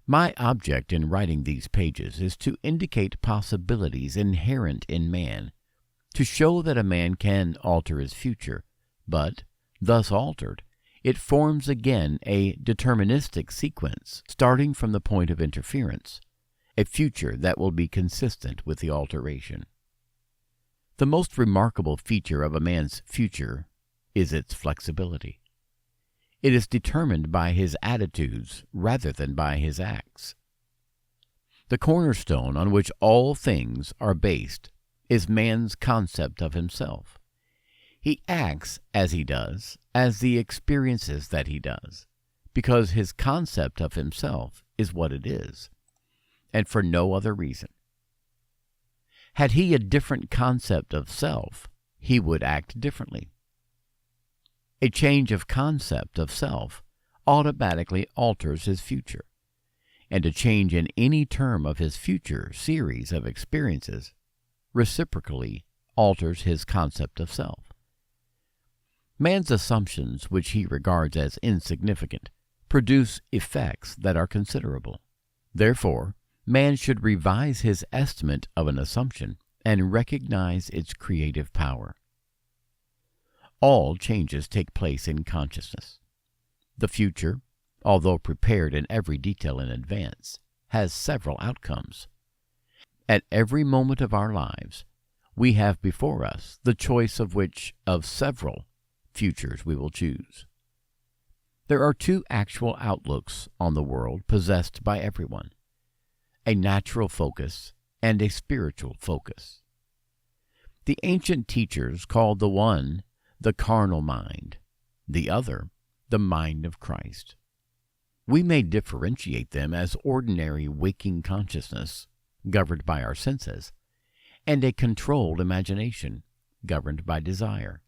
My object in writing these pages is to indicate possibilities inherent in man, to show that a man can alter his future, but, thus altered, it forms again a deterministic sequence starting from the point of interference, a future that will be consistent with the alteration. The most remarkable feature of a man's future is its flexibility. It is determined by his attitudes rather than by his acts. The cornerstone on which all things are based is man's concept of himself. He acts as he does, as the experiences that he does, because his concept of himself is what it is, and for no other reason. Had he a different concept of self, he would act differently. A change of concept of self automatically alters his future, and a change in any term of his future series of experiences reciprocally alters his concept of self. Man's assumptions, which he regards as insignificant, produce effects that are considerable. Therefore, man should revise his estimate of an assumption and recognize its creative power. All changes take place in consciousness. The future, although prepared in every detail in advance, has several outcomes. At every moment of our lives, we have before us the choice of which of several futures we will choose. There are two actual outlooks on the world possessed by everyone: a natural focus and a spiritual focus. The ancient teachers called the one the carnal mind, the other the mind of Christ. We may differentiate them as ordinary waking consciousness, governed by our senses, and a controlled imagination, governed by desire.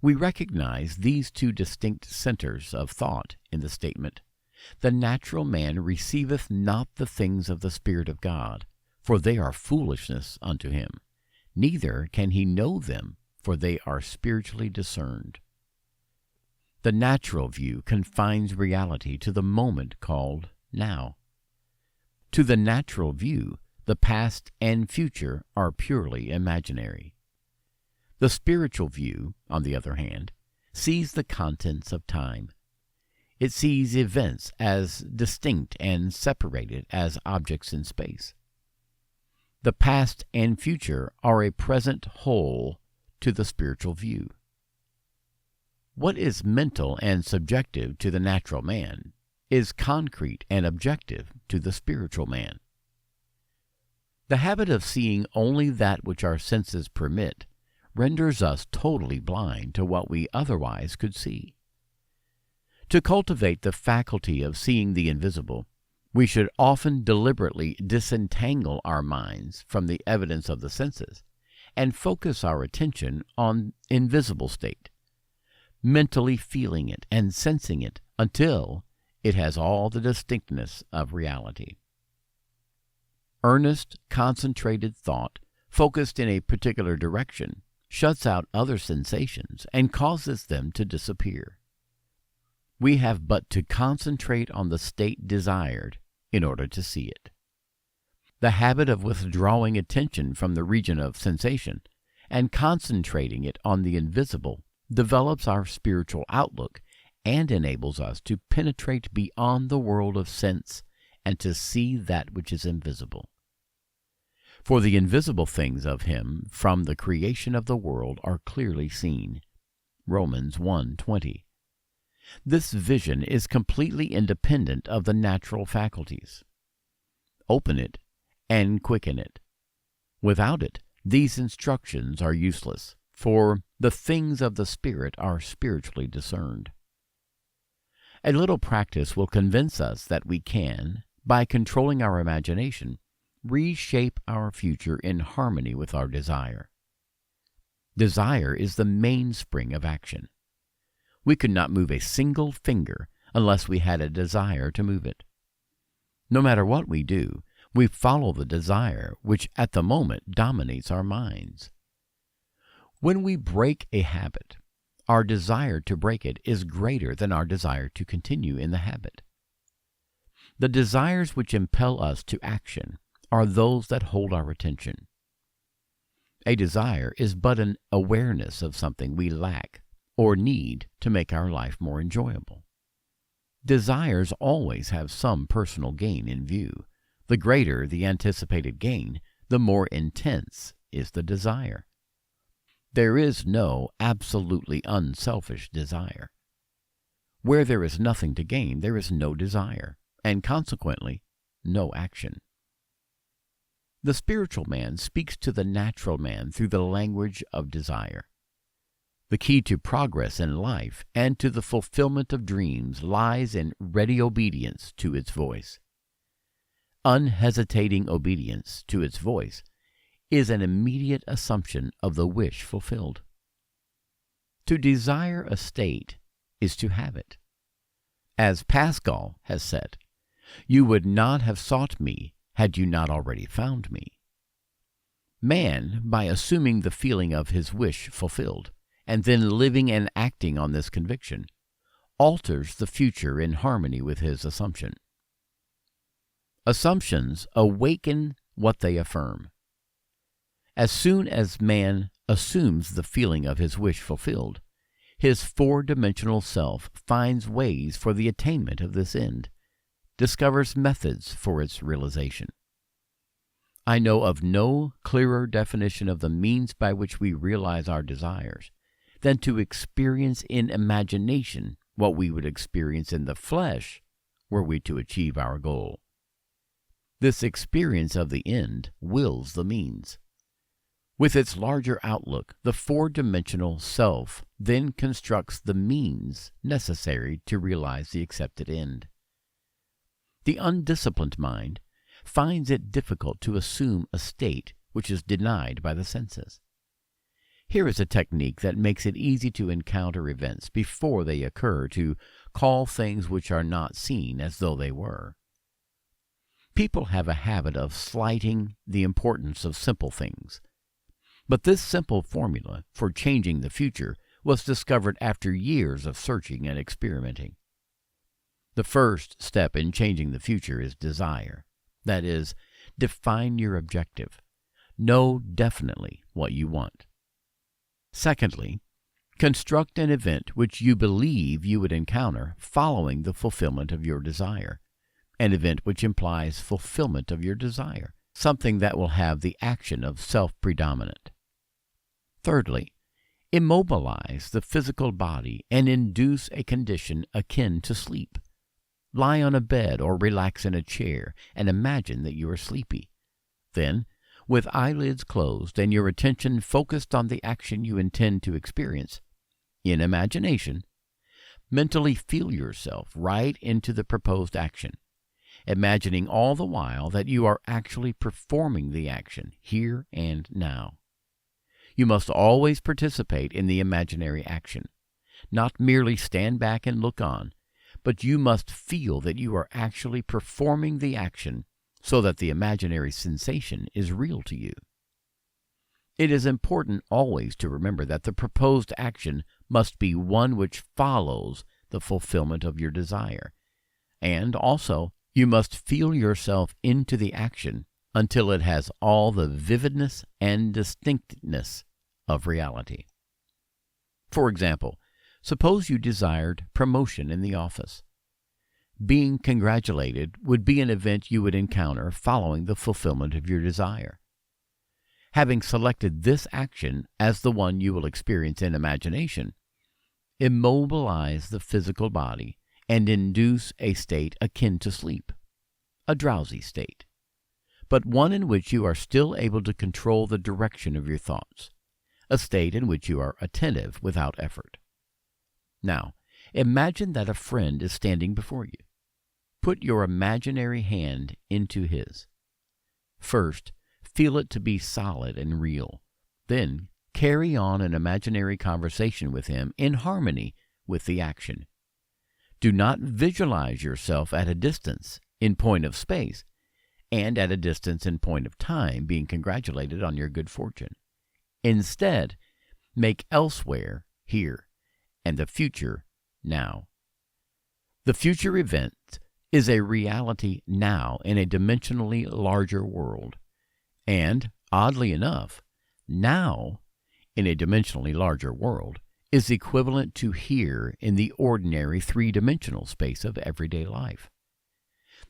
We recognize these two distinct centers of thought in the statement, "The natural man receiveth not the things of the Spirit of God, for they are foolishness unto him, neither can he know them, for they are spiritually discerned." The natural view confines reality to the moment called now. To the natural view, the past and future are purely imaginary. The spiritual view, on the other hand, sees the contents of time. It sees events as distinct and separated as objects in space. The past and future are a present whole to the spiritual view. What is mental and subjective to the natural man is concrete and objective to the spiritual man. The habit of seeing only that which our senses permit renders us totally blind to what we otherwise could see. To cultivate the faculty of seeing the invisible, we should often deliberately disentangle our minds from the evidence of the senses and focus our attention on invisible state, mentally feeling it and sensing it until it has all the distinctness of reality. Earnest, concentrated thought, focused in a particular direction, shuts out other sensations and causes them to disappear. We have but to concentrate on the state desired in order to see it. The habit of withdrawing attention from the region of sensation and concentrating it on the invisible develops our spiritual outlook and enables us to penetrate beyond the world of sense and to see that which is invisible. For the invisible things of him from the creation of the world are clearly seen. Romans 1:20. This vision is completely independent of the natural faculties. Open it and quicken it. Without it, these instructions are useless, for the things of the Spirit are spiritually discerned. A little practice will convince us that we can, by controlling our imagination, reshape our future in harmony with our desire. Desire is the mainspring of action. We could not move a single finger unless we had a desire to move it. No matter what we do, we follow the desire which at the moment dominates our minds. When we break a habit, our desire to break it is greater than our desire to continue in the habit. The desires which impel us to action are those that hold our attention. A desire is but an awareness of something we lack or need to make our life more enjoyable. Desires always have some personal gain in view. The greater the anticipated gain, the more intense is the desire. There is no absolutely unselfish desire. Where there is nothing to gain, there is no desire, and consequently, no action. The spiritual man speaks to the natural man through the language of desire. The key to progress in life and to the fulfillment of dreams lies in ready obedience to its voice. Unhesitating obedience to its voice is an immediate assumption of the wish fulfilled. To desire a state is to have it. As Pascal has said, "You would not have sought me had you not already found me." Man, by assuming the feeling of his wish fulfilled, and then living and acting on this conviction, alters the future in harmony with his assumption. Assumptions awaken what they affirm. As soon as man assumes the feeling of his wish fulfilled, his four-dimensional self finds ways for the attainment of this end, discovers methods for its realization. I know of no clearer definition of the means by which we realize our desires than to experience in imagination what we would experience in the flesh were we to achieve our goal. This experience of the end wills the means. With its larger outlook, the four-dimensional self then constructs the means necessary to realize the accepted end. The undisciplined mind finds it difficult to assume a state which is denied by the senses. Here is a technique that makes it easy to encounter events before they occur, to call things which are not seen as though they were. People have a habit of slighting the importance of simple things, but this simple formula for changing the future was discovered after years of searching and experimenting. The first step in changing the future is desire. That is, define your objective. Know definitely what you want. Secondly, construct an event which you believe you would encounter following the fulfillment of your desire, an event which implies fulfillment of your desire, something that will have the action of self-predominant. Thirdly, immobilize the physical body and induce a condition akin to sleep. Lie on a bed or relax in a chair and imagine that you are sleepy. Then, with eyelids closed and your attention focused on the action you intend to experience, in imagination, mentally feel yourself right into the proposed action, imagining all the while that you are actually performing the action here and now. You must always participate in the imaginary action, not merely stand back and look on, but you must feel that you are actually performing the action so that the imaginary sensation is real to you. It is important always to remember that the proposed action must be one which follows the fulfillment of your desire, and also you must feel yourself into the action until it has all the vividness and distinctness of reality. For example, suppose you desired promotion in the office. Being congratulated would be an event you would encounter following the fulfillment of your desire. Having selected this action as the one you will experience in imagination, immobilize the physical body and induce a state akin to sleep, a drowsy state, but one in which you are still able to control the direction of your thoughts, a state in which you are attentive without effort. Now, imagine that a friend is standing before you. Put your imaginary hand into his. First, feel it to be solid and real. Then, carry on an imaginary conversation with him in harmony with the action. Do not visualize yourself at a distance in point of space and at a distance in point of time being congratulated on your good fortune. Instead, make elsewhere here and the future now. The future event is a reality now in a dimensionally larger world, and, oddly enough, now in a dimensionally larger world is equivalent to here in the ordinary three-dimensional space of everyday life.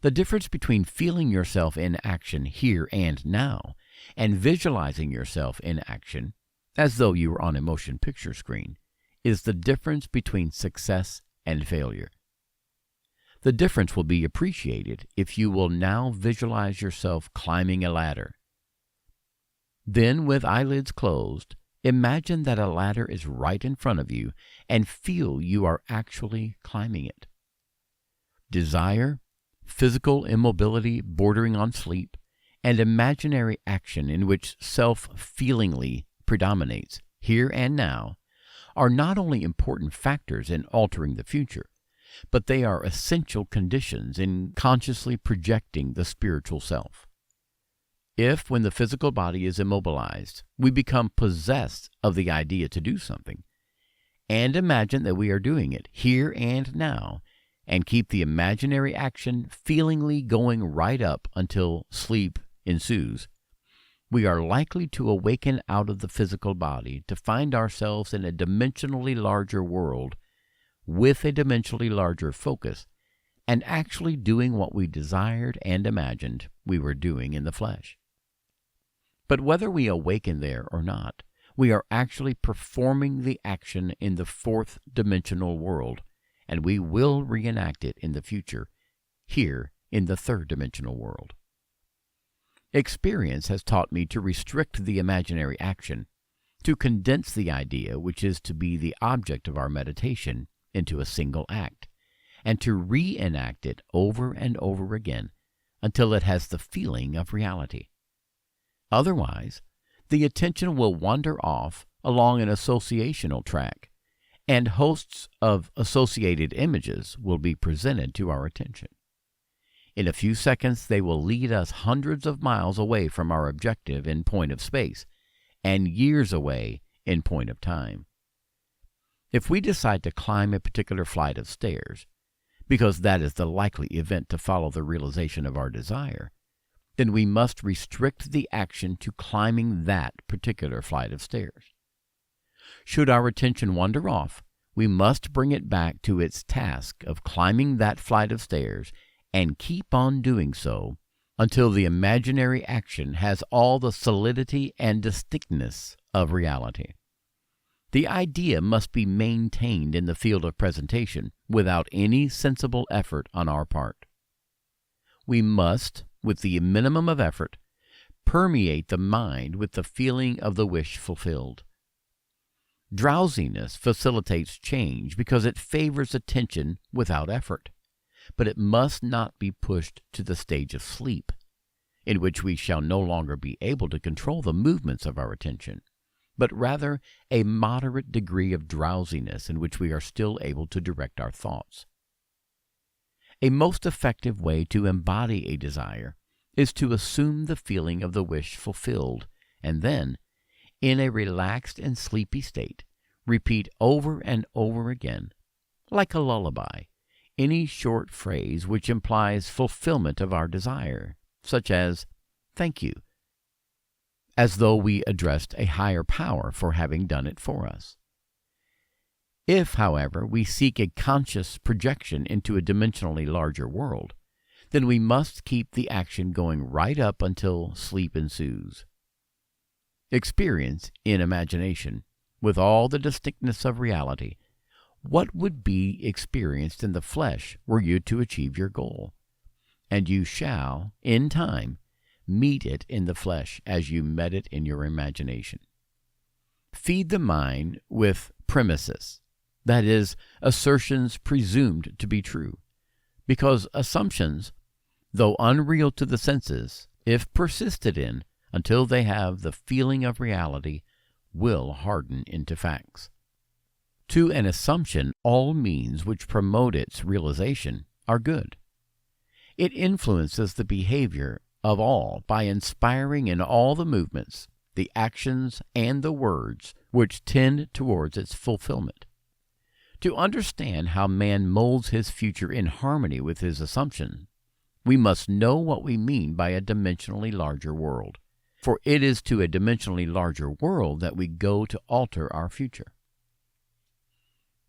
The difference between feeling yourself in action here and now and visualizing yourself in action as though you were on a motion picture screen is the difference between success and failure. The difference will be appreciated if you will now visualize yourself climbing a ladder. Then, with eyelids closed, imagine that a ladder is right in front of you and feel you are actually climbing it. Desire, physical immobility bordering on sleep, and imaginary action in which self-feelingly predominates here and now are not only important factors in altering the future, but they are essential conditions in consciously projecting the spiritual self. If, when the physical body is immobilized, we become possessed of the idea to do something, and imagine that we are doing it here and now, and keep the imaginary action feelingly going right up until sleep ensues, we are likely to awaken out of the physical body to find ourselves in a dimensionally larger world with a dimensionally larger focus, and actually doing what we desired and imagined we were doing in the flesh. But whether we awaken there or not, we are actually performing the action in the fourth dimensional world, and we will reenact it in the future, here in the third dimensional world. Experience has taught me to restrict the imaginary action, to condense the idea which is to be the object of our meditation into a single act, and to reenact it over and over again until it has the feeling of reality. Otherwise, the attention will wander off along an associational track, and hosts of associated images will be presented to our attention. In a few seconds, they will lead us hundreds of miles away from our objective in point of space, and years away in point of time. If we decide to climb a particular flight of stairs, because that is the likely event to follow the realization of our desire, then we must restrict the action to climbing that particular flight of stairs. Should our attention wander off, we must bring it back to its task of climbing that flight of stairs and keep on doing so until the imaginary action has all the solidity and distinctness of reality. The idea must be maintained in the field of presentation without any sensible effort on our part. We must, with the minimum of effort, permeate the mind with the feeling of the wish fulfilled. Drowsiness facilitates change because it favors attention without effort, but it must not be pushed to the stage of sleep, in which we shall no longer be able to control the movements of our attention, but rather a moderate degree of drowsiness in which we are still able to direct our thoughts. A most effective way to embody a desire is to assume the feeling of the wish fulfilled, and then, in a relaxed and sleepy state, repeat over and over again, like a lullaby, any short phrase which implies fulfillment of our desire, such as, "Thank you," as though we addressed a higher power for having done it for us. If, however, we seek a conscious projection into a dimensionally larger world, then we must keep the action going right up until sleep ensues. Experience, in imagination, with all the distinctness of reality, what would be experienced in the flesh were you to achieve your goal, and you shall, in time, meet it in the flesh as you met it in your imagination. Feed the mind with premises, that is, assertions presumed to be true, because assumptions, though unreal to the senses, if persisted in until they have the feeling of reality, will harden into facts. To an assumption, all means which promote its realization are good. It influences the behavior of all by inspiring in all the movements, the actions, and the words which tend towards its fulfillment. To understand how man molds his future in harmony with his assumption, we must know what we mean by a dimensionally larger world, for it is to a dimensionally larger world that we go to alter our future.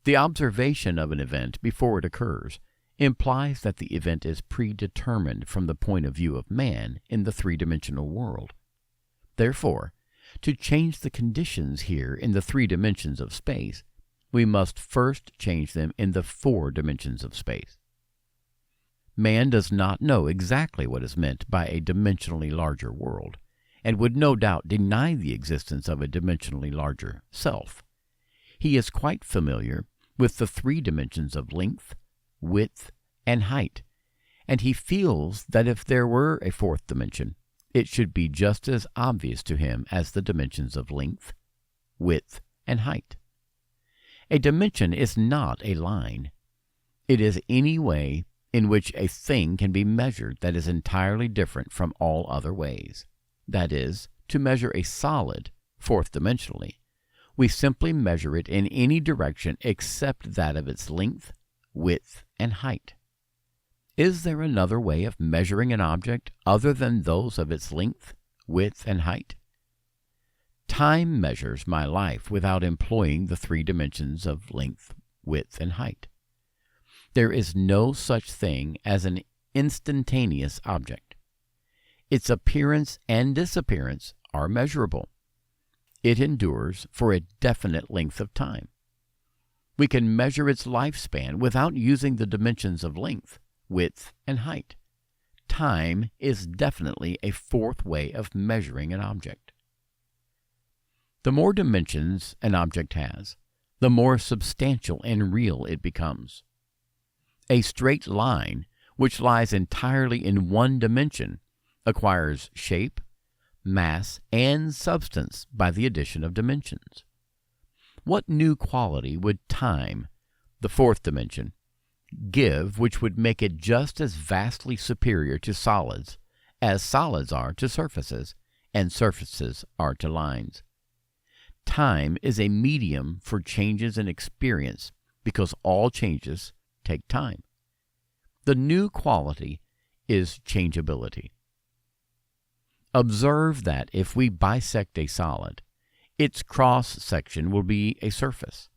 The observation of an event before it occurs implies that the event is predetermined from the point of view of man in the three-dimensional world. Therefore, to change the conditions here in the 3 dimensions of space, we must first change them in the 4 dimensions of space. Man does not know exactly what is meant by a dimensionally larger world, and would no doubt deny the existence of a dimensionally larger self. He is quite familiar with the three dimensions of length, width, and height, and he feels that if there were a fourth dimension, it should be just as obvious to him as the dimensions of length, width, and height. A dimension is not a line. It is any way in which a thing can be measured that is entirely different from all other ways. That is, to measure a solid, fourth-dimensionally, we simply measure it in any direction except that of its length, width, and height. Is there another way of measuring an object other than those of its length, width, and height? Time measures my life without employing the three dimensions of length, width, and height. There is no such thing as an instantaneous object. Its appearance and disappearance are measurable. It endures for a definite length of time. We can measure its lifespan without using the dimensions of length, width, and height. Time is definitely a fourth way of measuring an object. The more dimensions an object has, the more substantial and real it becomes. A straight line, which lies entirely in one dimension, acquires shape, mass, and substance by the addition of dimensions. What new quality would time, the fourth dimension, give which would make it just as vastly superior to solids as solids are to surfaces and surfaces are to lines? Time is a medium for changes in experience because all changes take time. The new quality is changeability. Observe that if we bisect a solid, its cross-section will be a surface.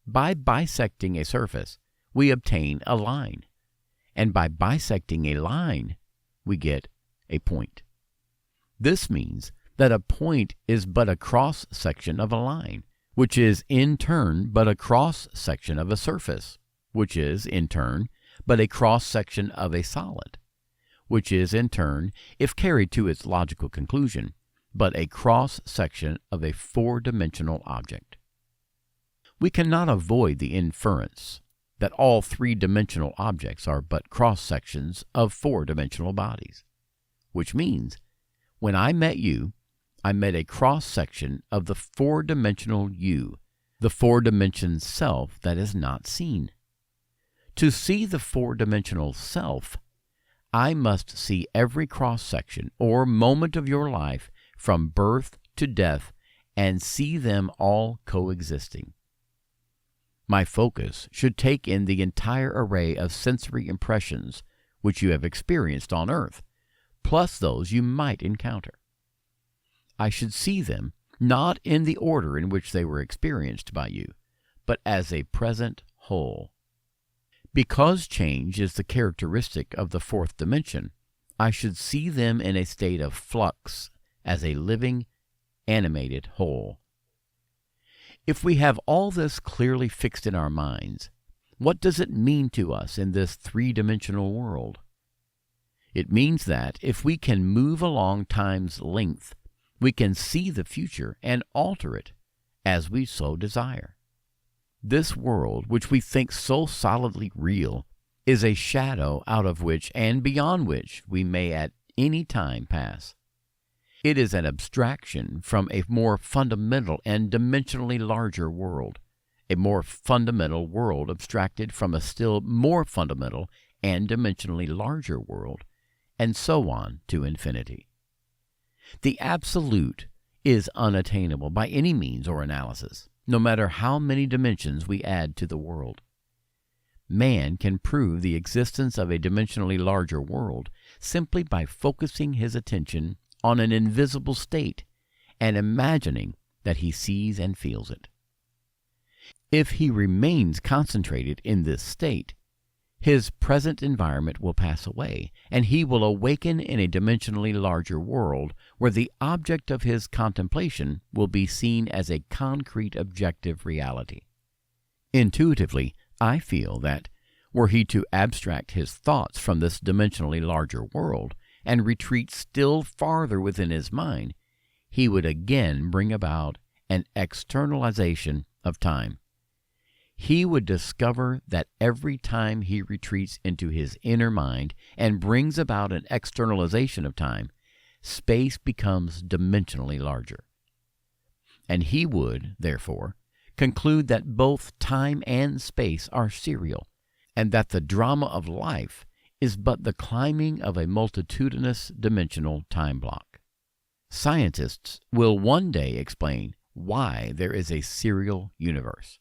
By bisecting a surface, we obtain a line, and by bisecting a line, we get a point. This means that a point is but a cross-section of a line, which is in turn but a cross-section of a surface, which is in turn but a cross-section of a solid, which is in turn, if carried to its logical conclusion, but a cross-section of a four-dimensional object. We cannot avoid the inference that all three-dimensional objects are but cross-sections of four-dimensional bodies, which means when I met you, I met a cross-section of the four-dimensional you, the four-dimension self that is not seen. To see the four-dimensional self, I must see every cross-section or moment of your life from birth to death and see them all coexisting. My focus should take in the entire array of sensory impressions which you have experienced on earth, plus those you might encounter. I should see them not in the order in which they were experienced by you, but as a present whole. Because change is the characteristic of the fourth dimension, I should see them in a state of flux as a living, animated whole. If we have all this clearly fixed in our minds, what does it mean to us in this three-dimensional world? It means that if we can move along time's length, we can see the future and alter it as we so desire. This world, which we think so solidly real, is a shadow out of which and beyond which we may at any time pass. It is an abstraction from a more fundamental and dimensionally larger world, a more fundamental world abstracted from a still more fundamental and dimensionally larger world, and so on to infinity. The absolute is unattainable by any means or analysis, no matter how many dimensions we add to the world. Man can prove the existence of a dimensionally larger world simply by focusing his attention on an invisible state and imagining that he sees and feels it. If he remains concentrated in this state, his present environment will pass away, and he will awaken in a dimensionally larger world where the object of his contemplation will be seen as a concrete objective reality. Intuitively, I feel that, were he to abstract his thoughts from this dimensionally larger world and retreat still farther within his mind, he would again bring about an externalization of time. He would discover that every time he retreats into his inner mind and brings about an externalization of time, space becomes dimensionally larger. And he would, therefore, conclude that both time and space are serial, and that the drama of life is but the climbing of a multitudinous dimensional time block. Scientists will one day explain why there is a serial universe.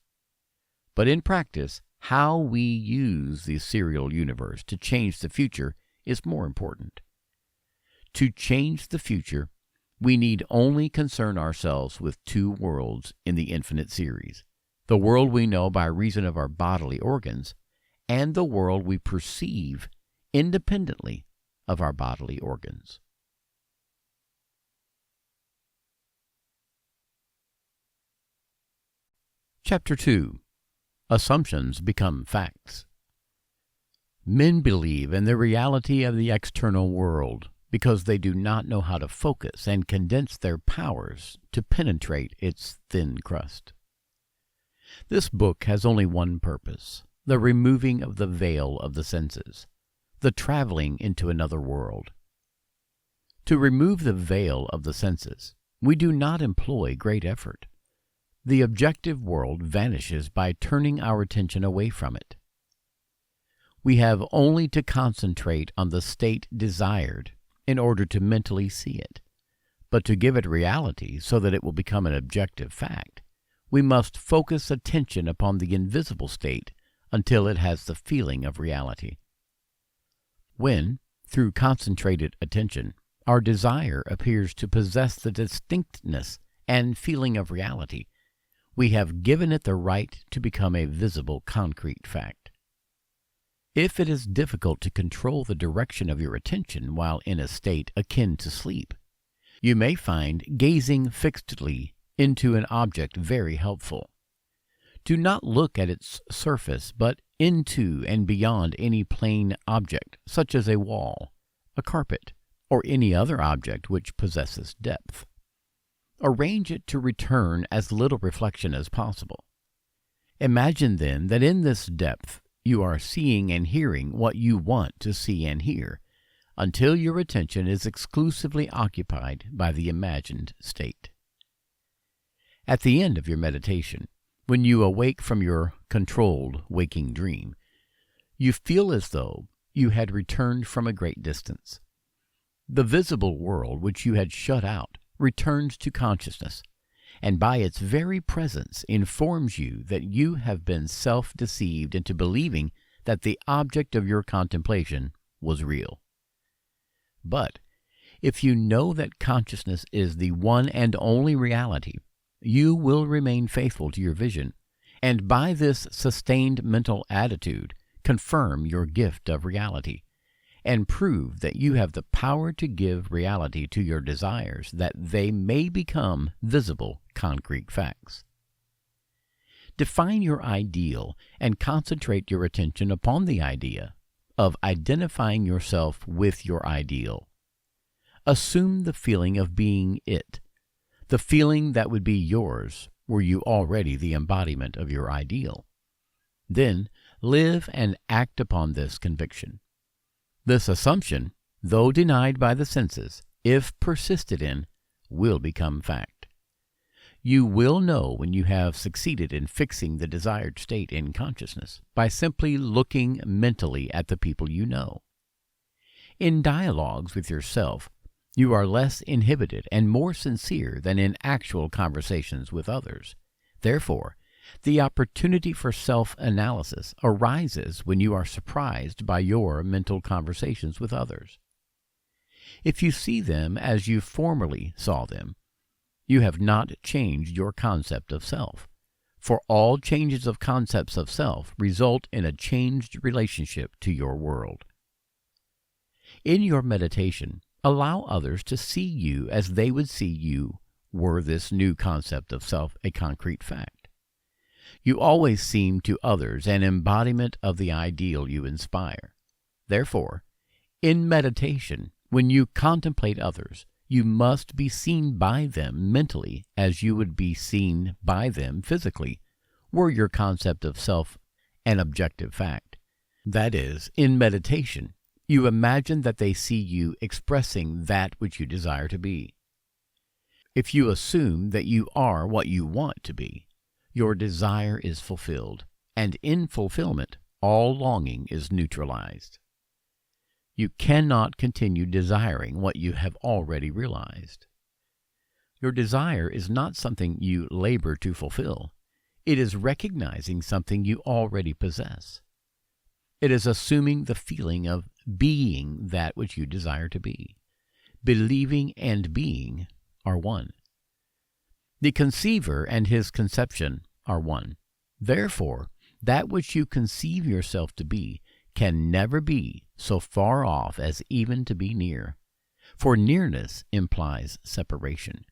But in practice, how we use the serial universe to change the future is more important. To change the future, we need only concern ourselves with two worlds in the infinite series: the world we know by reason of our bodily organs, and the world we perceive independently of our bodily organs. Chapter 2. Assumptions become facts. Men believe in the reality of the external world because they do not know how to focus and condense their powers to penetrate its thin crust. This book has only one purpose: the removing of the veil of the senses, the traveling into another world. To remove the veil of the senses, we do not employ great effort. The objective world vanishes by turning our attention away from it. We have only to concentrate on the state desired in order to mentally see it. But to give it reality so that it will become an objective fact, we must focus attention upon the invisible state until it has the feeling of reality. When, through concentrated attention, our desire appears to possess the distinctness and feeling of reality, we have given it the right to become a visible, concrete fact. If it is difficult to control the direction of your attention while in a state akin to sleep, you may find gazing fixedly into an object very helpful. Do not look at its surface, but into and beyond any plain object, such as a wall, a carpet, or any other object which possesses depth. Arrange it to return as little reflection as possible. Imagine then that in this depth you are seeing and hearing what you want to see and hear, until your attention is exclusively occupied by the imagined state. At the end of your meditation, when you awake from your controlled waking dream, you feel as though you had returned from a great distance. The visible world which you had shut out returns to consciousness, and by its very presence informs you that you have been self-deceived into believing that the object of your contemplation was real. But if you know that consciousness is the one and only reality, you will remain faithful to your vision, and by this sustained mental attitude confirm your gift of reality, and prove that you have the power to give reality to your desires, that they may become visible, concrete facts. Define your ideal and concentrate your attention upon the idea of identifying yourself with your ideal. Assume the feeling of being it, the feeling that would be yours were you already the embodiment of your ideal. Then live and act upon this conviction. This assumption, though denied by the senses, if persisted in, will become fact. You will know when you have succeeded in fixing the desired state in consciousness by simply looking mentally at the people you know. In dialogues with yourself, you are less inhibited and more sincere than in actual conversations with others. Therefore, the opportunity for self-analysis arises when you are surprised by your mental conversations with others. If you see them as you formerly saw them, you have not changed your concept of self, for all changes of concepts of self result in a changed relationship to your world. In your meditation, allow others to see you as they would see you were this new concept of self a concrete fact. You always seem to others an embodiment of the ideal you inspire. Therefore, in meditation, When you contemplate others, you must be seen by them mentally as you would be seen by them physically, were your concept of self an objective fact. That is, in meditation, you imagine that they see you expressing that which you desire to be. If you assume that you are what you want to be, your desire is fulfilled, and in fulfillment, all longing is neutralized. You cannot continue desiring what you have already realized. Your desire is not something you labor to fulfill. It is recognizing something you already possess. It is assuming the feeling of being that which you desire to be. Believing and being are one. The conceiver and his conception are one. Therefore, that which you conceive yourself to be can never be so far off as even to be near, for nearness implies separation.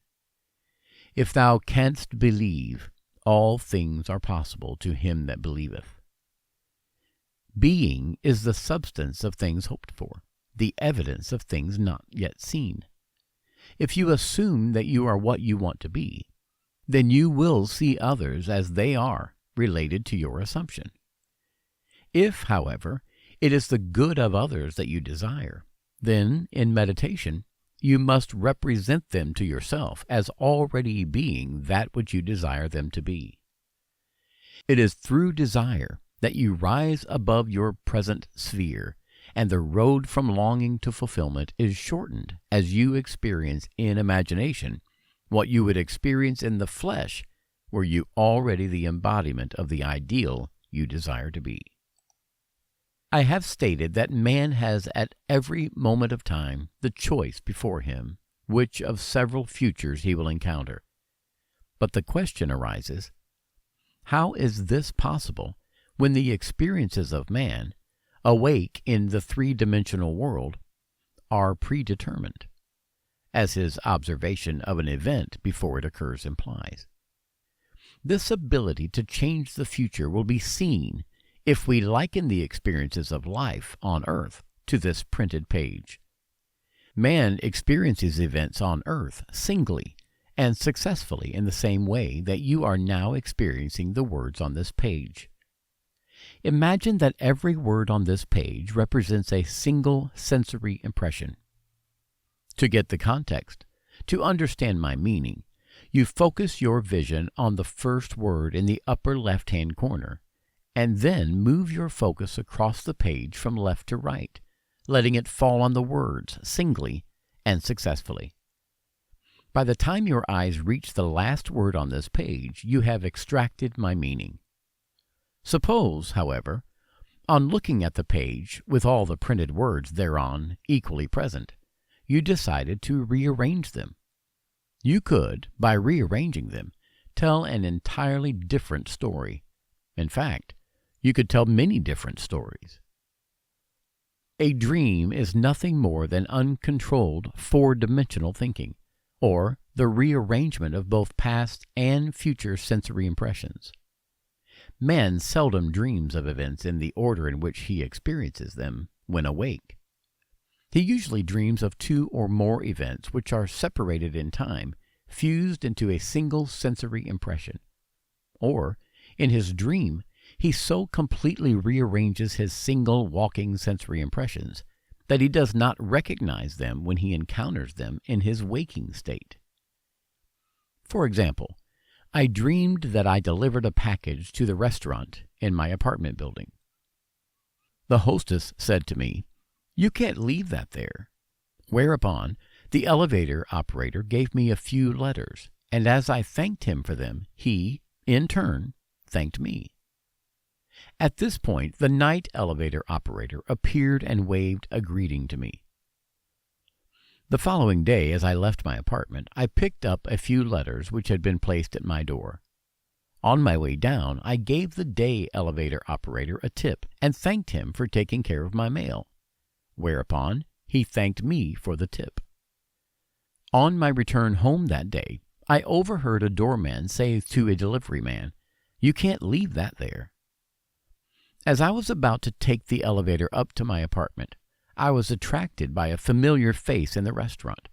If thou canst believe, all things are possible to him that believeth. Being is the substance of things hoped for, the evidence of things not yet seen. If you assume that you are what you want to be, then you will see others as they are, related to your assumption. If, however, it is the good of others that you desire, then, in meditation, you must represent them to yourself as already being that which you desire them to be. It is through desire that you rise above your present sphere, and the road from longing to fulfillment is shortened as you experience in imagination what you would experience in the flesh were you already the embodiment of the ideal you desire to be. I have stated that man has at every moment of time the choice before him which of several futures he will encounter. But the question arises, how is this possible when the experiences of man, awake in the three-dimensional world, are predetermined, as his observation of an event before it occurs implies? This ability to change the future will be seen if we liken the experiences of life on earth to this printed page. Man experiences events on earth singly and successfully in the same way that you are now experiencing the words on this page. Imagine that every word on this page represents a single sensory impression. To get the context, to understand my meaning, you focus your vision on the first word in the upper left-hand corner, and then move your focus across the page from left to right, letting it fall on the words singly and successfully. By the time your eyes reach the last word on this page, you have extracted my meaning. Suppose, however, on looking at the page with all the printed words thereon equally present, you decided to rearrange them. You could, by rearranging them, tell an entirely different story. In fact, you could tell many different stories. A dream is nothing more than uncontrolled four-dimensional thinking, or the rearrangement of both past and future sensory impressions. Man seldom dreams of events in the order in which he experiences them when awake. He usually dreams of two or more events which are separated in time, fused into a single sensory impression. Or, in his dream, he so completely rearranges his single walking sensory impressions that he does not recognize them when he encounters them in his waking state. For example, I dreamed that I delivered a package to the restaurant in my apartment building. The hostess said to me, "You can't leave that there." Whereupon, the elevator operator gave me a few letters, and as I thanked him for them, he, in turn, thanked me. At this point, the night elevator operator appeared and waved a greeting to me. The following day, as I left my apartment, I picked up a few letters which had been placed at my door. On my way down, I gave the day elevator operator a tip and thanked him for taking care of my mail, whereupon he thanked me for the tip. On my return home that day, I overheard a doorman say to a delivery man, "You can't leave that there." As I was about to take the elevator up to my apartment, I was attracted by a familiar face in the restaurant,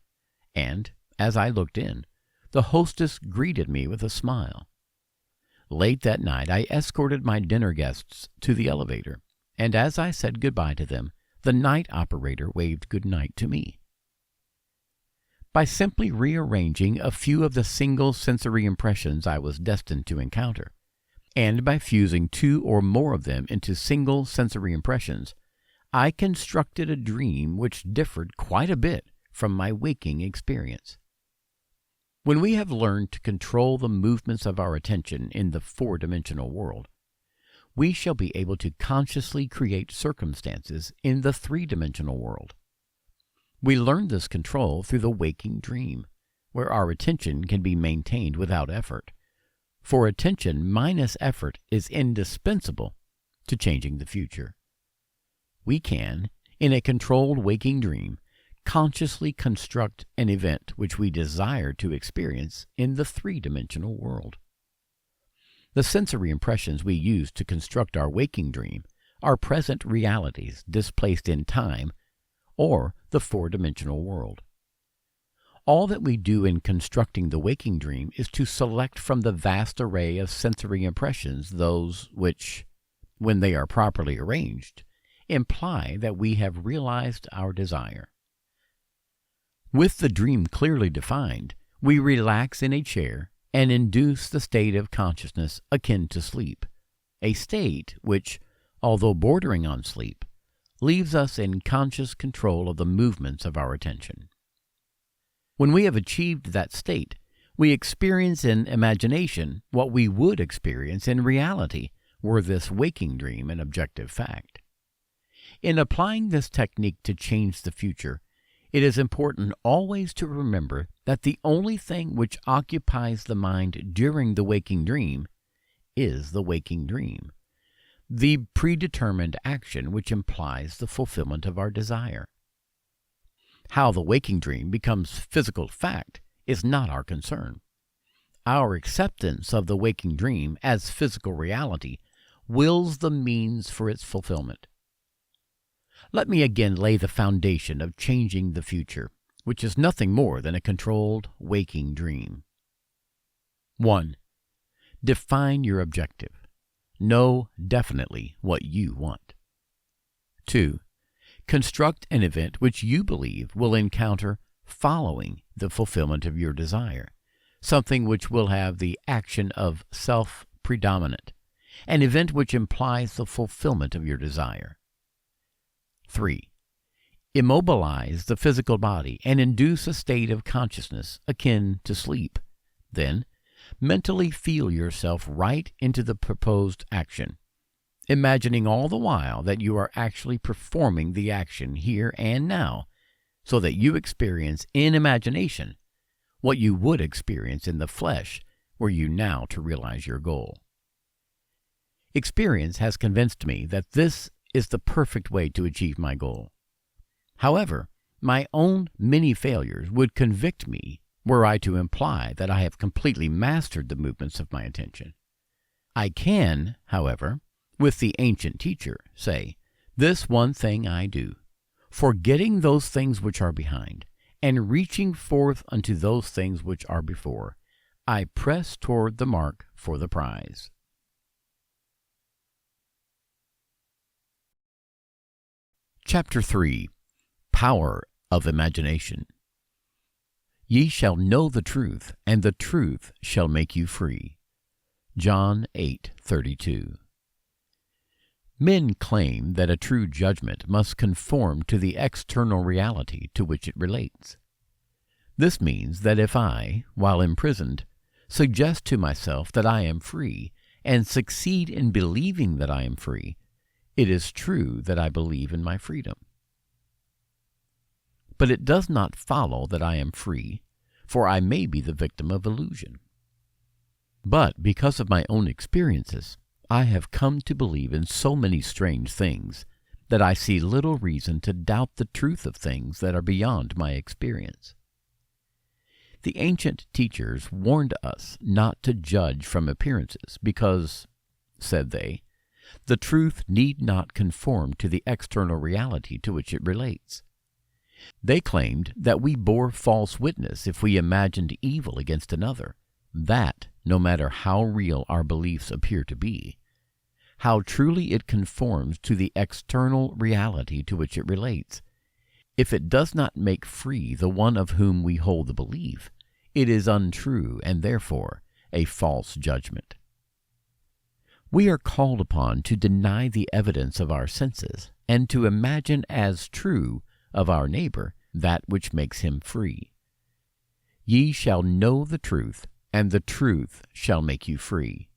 and, as I looked in, the hostess greeted me with a smile. Late that night, I escorted my dinner guests to the elevator, and as I said goodbye to them, the night operator waved good night to me. By simply rearranging a few of the single sensory impressions I was destined to encounter, and by fusing two or more of them into single sensory impressions, I constructed a dream which differed quite a bit from my waking experience. When we have learned to control the movements of our attention in the four-dimensional world, we shall be able to consciously create circumstances in the three-dimensional world. We learn this control through the waking dream, where our attention can be maintained without effort, for attention minus effort is indispensable to changing the future. We can, in a controlled waking dream, consciously construct an event which we desire to experience in the three-dimensional world. The sensory impressions we use to construct our waking dream are present realities displaced in time or the four-dimensional world. All that we do in constructing the waking dream is to select from the vast array of sensory impressions those which, when they are properly arranged, imply that we have realized our desire. With the dream clearly defined, we relax in a chair and induce the state of consciousness akin to sleep, a state which, although bordering on sleep, leaves us in conscious control of the movements of our attention. When we have achieved that state, we experience in imagination what we would experience in reality were this waking dream an objective fact. In applying this technique to change the future, it is important always to remember that the only thing which occupies the mind during the waking dream is the waking dream, the predetermined action which implies the fulfillment of our desire. How the waking dream becomes physical fact is not our concern. Our acceptance of the waking dream as physical reality wills the means for its fulfillment. Let me again lay the foundation of changing the future, which is nothing more than a controlled waking dream. 1. Define your objective. Know definitely what you want. 2. Construct an event which you believe will encounter following the fulfillment of your desire, something which will have the action of self-predominant, an event which implies the fulfillment of your desire. 3. Immobilize the physical body and induce a state of consciousness akin to sleep. Then, mentally feel yourself right into the proposed action, imagining all the while that you are actually performing the action here and now, so that you experience in imagination what you would experience in the flesh were you now to realize your goal. Experience has convinced me that this is the perfect way to achieve my goal. However, my own many failures would convict me were I to imply that I have completely mastered the movements of my attention. I can, however, with the ancient teacher, say, "This one thing I do, forgetting those things which are behind, and reaching forth unto those things which are before, I press toward the mark for the prize." Chapter 3. Power of Imagination. Ye shall know the truth, and the truth shall make you free. John 8:32. Men claim that a true judgment must conform to the external reality to which it relates. This means that if I, while imprisoned, suggest to myself that I am free, and succeed in believing that I am free, it is true that I believe in my freedom. But it does not follow that I am free, for I may be the victim of illusion. But because of my own experiences, I have come to believe in so many strange things that I see little reason to doubt the truth of things that are beyond my experience. The ancient teachers warned us not to judge from appearances because, said they, The truth need not conform to the external reality to which it relates. They claimed that we bore false witness if we imagined evil against another, that, no matter how real our beliefs appear to be, how truly it conforms to the external reality to which it relates, if it does not make free the one of whom we hold the belief, it is untrue and therefore a false judgment. We are called upon to deny the evidence of our senses and to imagine as true of our neighbor that which makes him free. Ye shall know the truth, and the truth shall make you free.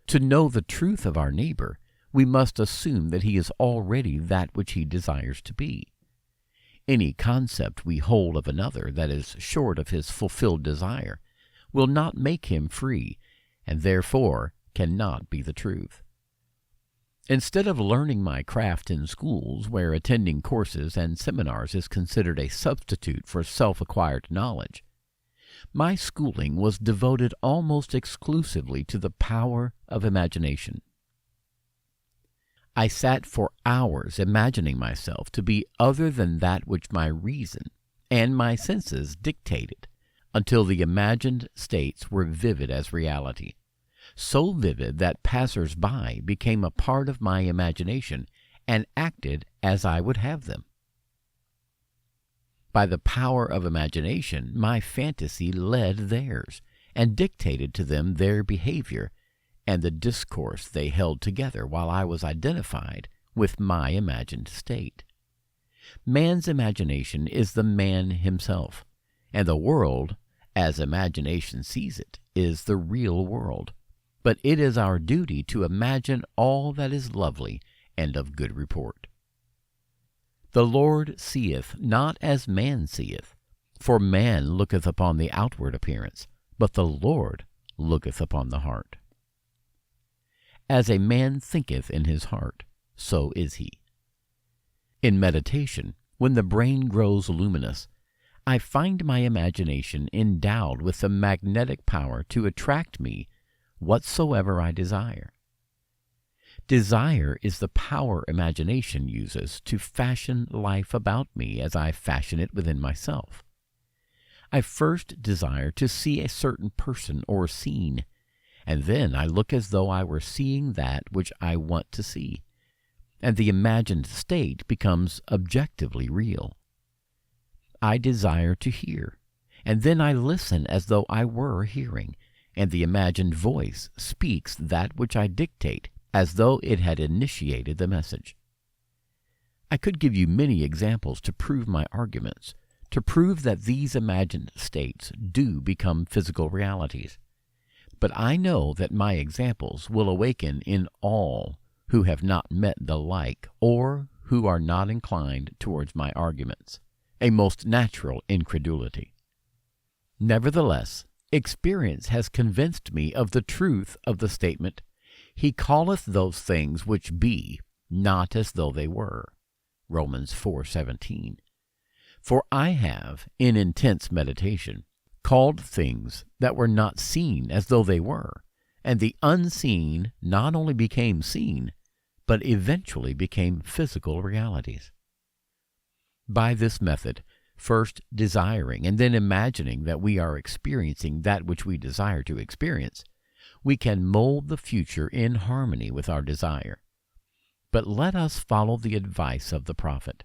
To know the truth of our neighbor, we must assume that he is already that which he desires to be. Any concept we hold of another that is short of his fulfilled desire will not make him free, and therefore cannot be the truth. Instead of learning my craft in schools where attending courses and seminars is considered a substitute for self-acquired knowledge, my schooling was devoted almost exclusively to the power of imagination. I sat for hours imagining myself to be other than that which my reason and my senses dictated, until the imagined states were vivid as reality, so vivid that passers-by became a part of my imagination and acted as I would have them. By the power of imagination, my fantasy led theirs and dictated to them their behavior and the discourse they held together while I was identified with my imagined state. Man's imagination is the man himself, and the world, as imagination sees it, is the real world. But it is our duty to imagine all that is lovely and of good report. The Lord seeth not as man seeth, for man looketh upon the outward appearance, but the Lord looketh upon the heart. As a man thinketh in his heart, so is he. In meditation, when the brain grows luminous, I find my imagination endowed with the magnetic power to attract me whatsoever I desire. Desire is the power imagination uses to fashion life about me as I fashion it within myself. I first desire to see a certain person or scene, and then I look as though I were seeing that which I want to see, and the imagined state becomes objectively real. I desire to hear, and then I listen as though I were hearing, and the imagined voice speaks that which I dictate as though it had initiated the message. I could give you many examples to prove my arguments, to prove that these imagined states do become physical realities. But I know that my examples will awaken in all who have not met the like or who are not inclined towards my arguments a most natural incredulity. Nevertheless, experience has convinced me of the truth of the statement, He calleth those things which be not as though they were. Romans 4:17. For I have, in intense meditation, called things that were not seen as though they were, and the unseen not only became seen, but eventually became physical realities. By this method, first desiring and then imagining that we are experiencing that which we desire to experience, we can mold the future in harmony with our desire. But let us follow the advice of the prophet,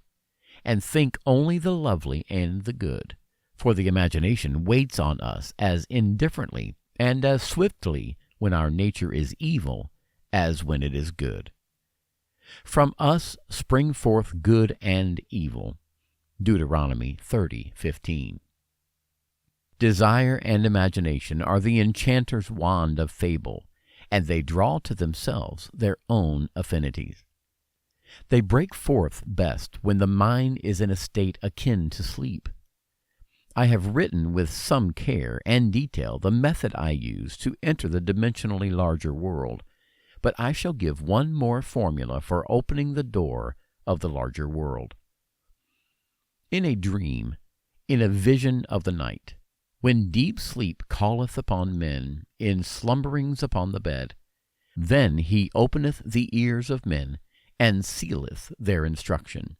and think only the lovely and the good, for the imagination waits on us as indifferently and as swiftly when our nature is evil as when it is good. From us spring forth good and evil. Deuteronomy 30:15. Desire and imagination are the enchanter's wand of fable, and they draw to themselves their own affinities. They break forth best when the mind is in a state akin to sleep. I have written with some care and detail the method I use to enter the dimensionally larger world, but I shall give one more formula for opening the door of the larger world. In a dream, in a vision of the night, when deep sleep calleth upon men in slumberings upon the bed, Then he openeth the ears of men, and sealeth their instruction.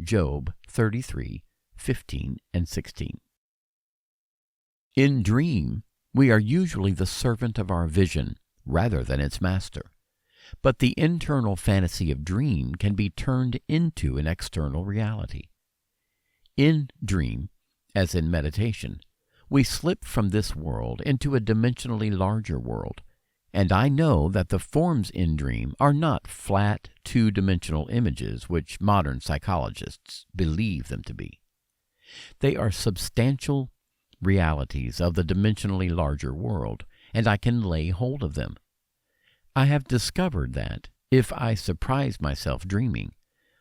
Job 33:15 and 16. In dream, we are usually the servant of our vision rather than its master. But the internal fantasy of dream can be turned into an external reality. In dream, as in meditation, we slip from this world into a dimensionally larger world, and I know that the forms in dream are not flat, two-dimensional images which modern psychologists believe them to be. They are substantial realities of the dimensionally larger world, and I can lay hold of them. I have discovered that, if I surprise myself dreaming,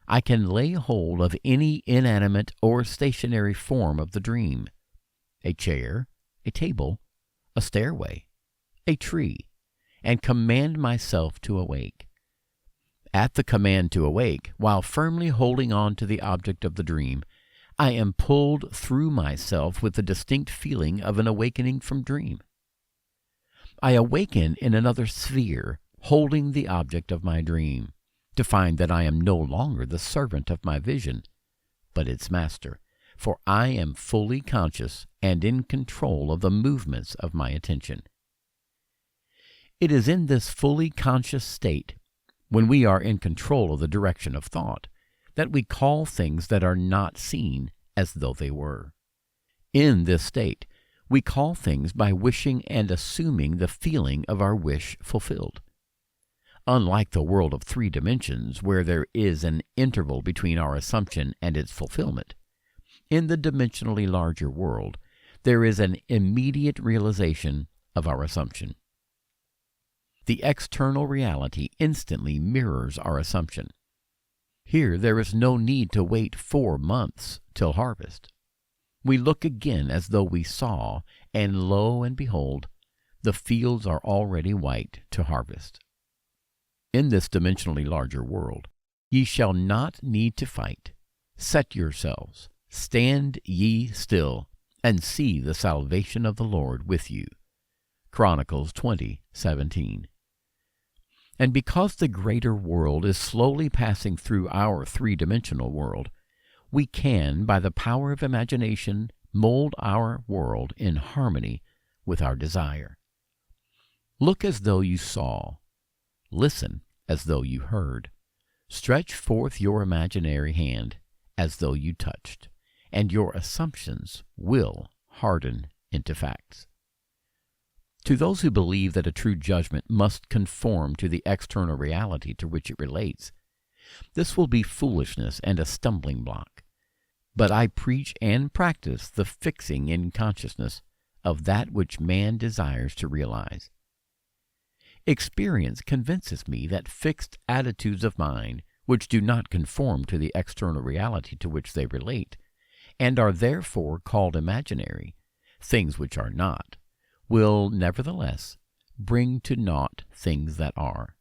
I can lay hold of any inanimate or stationary form of the dream: a chair, a table, a stairway, a tree, and command myself to awake. At the command to awake, while firmly holding on to the object of the dream, I am pulled through myself with the distinct feeling of an awakening from dream. I awaken in another sphere, holding the object of my dream, to find that I am no longer the servant of my vision, but its master, for I am fully conscious and in control of the movements of my attention. It is in this fully conscious state, when we are in control of the direction of thought, that we call things that are not seen as though they were. In this state, we call things by wishing and assuming the feeling of our wish fulfilled. Unlike the world of 3 dimensions, where there is an interval between our assumption and its fulfillment, in the dimensionally larger world, there is an immediate realization of our assumption. The external reality instantly mirrors our assumption. Here there is no need to wait 4 months till harvest. We look again as though we saw, and lo and behold, the fields are already white to harvest. In this dimensionally larger world, ye shall not need to fight. Set yourselves, stand ye still, and see the salvation of the Lord with you. Chronicles 20:17. And because the greater world is slowly passing through our 3-dimensional world, we can, by the power of imagination, mold our world in harmony with our desire. Look as though you saw. Listen as though you heard. Stretch forth your imaginary hand as though you touched, and your assumptions will harden into facts. To those who believe that a true judgment must conform to the external reality to which it relates, this will be foolishness and a stumbling block. But I preach and practice the fixing in consciousness of that which man desires to realize. Experience convinces me that fixed attitudes of mind, which do not conform to the external reality to which they relate, and are therefore called imaginary, things which are not, will nevertheless bring to naught things that are.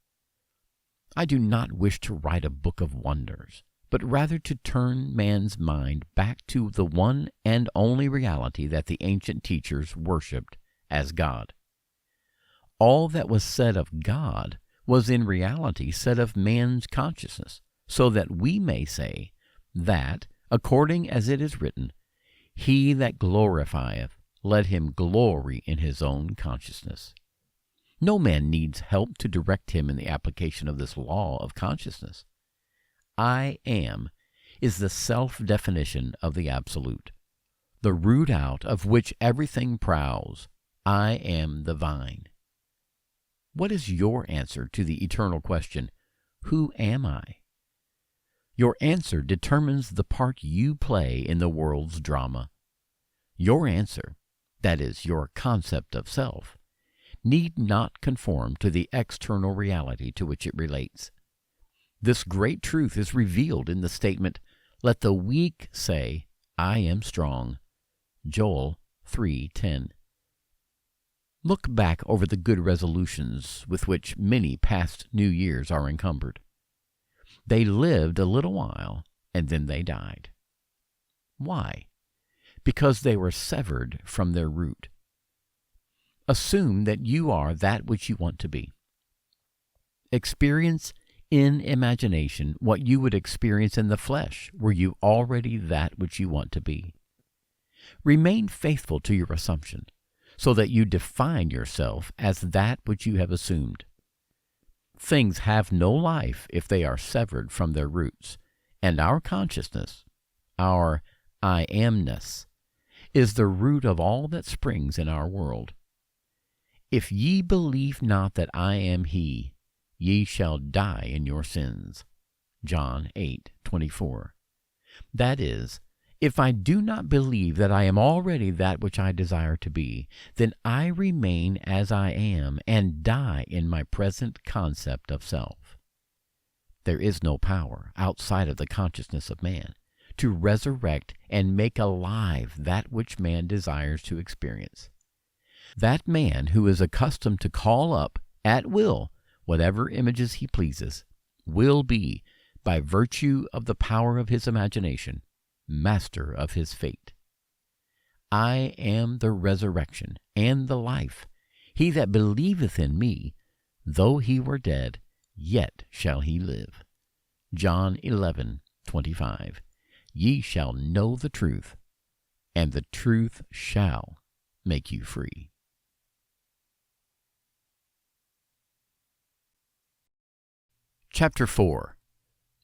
I do not wish to write a book of wonders, but rather to turn man's mind back to the one and only reality that the ancient teachers worshipped as God. All that was said of God was in reality said of man's consciousness, so that we may say that, according as it is written, He that glorifieth, let him glory in his own consciousness. No man needs help to direct him in the application of this law of consciousness. I am is the self-definition of the Absolute, the root out of which everything prowls. I am the vine. What is your answer to the eternal question, who am I? Your answer determines the part you play in the world's drama. Your answer, that is, your concept of self, need not conform to the external reality to which it relates. This great truth is revealed in the statement, "Let the weak say, I am strong." Joel 3:10. Look back over the good resolutions with which many past New Years are encumbered. They lived a little while, and then they died. Why? Because they were severed from their root. Assume that you are that which you want to be. Experience in imagination what you would experience in the flesh, were you already that which you want to be. Remain faithful to your assumption, so that you define yourself as that which you have assumed. Things have no life if they are severed from their roots, and our consciousness, our I amness, is the root of all that springs in our world. If ye believe not that I am he, ye shall die in your sins. John 8:24. That is, if I do not believe that I am already that which I desire to be, then I remain as I am and die in my present concept of self. There is no power outside of the consciousness of man to resurrect and make alive that which man desires to experience. That man who is accustomed to call up, at will, whatever images he pleases, will be, by virtue of the power of his imagination, master of his fate. I am the resurrection and the life. He that believeth in me, though he were dead, yet shall he live. John 11:25. Ye shall know the truth, and the truth shall make you free. Chapter 4.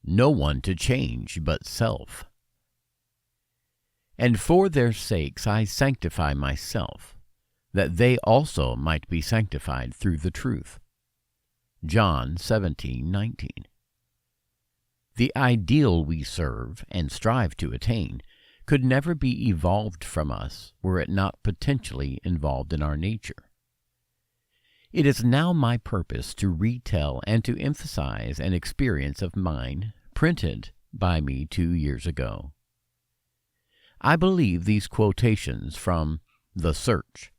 No one to change but self. And for their sakes I sanctify myself, that they also might be sanctified through the truth. John 17:19. The ideal we serve and strive to attain could never be evolved from us were it not potentially involved in our nature. It is now my purpose to retell and to emphasize an experience of mine printed by me 2 years ago. I believe these quotations from The Search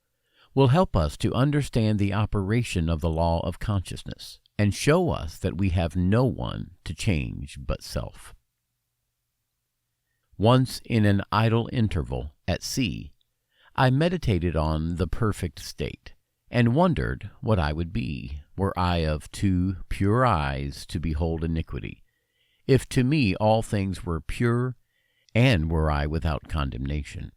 will help us to understand the operation of the law of consciousness and show us that we have no one to change but self. Once in an idle interval at sea, I meditated on the perfect state, and wondered what I would be, were I of too pure eyes to behold iniquity, if to me all things were pure, and were I without condemnation.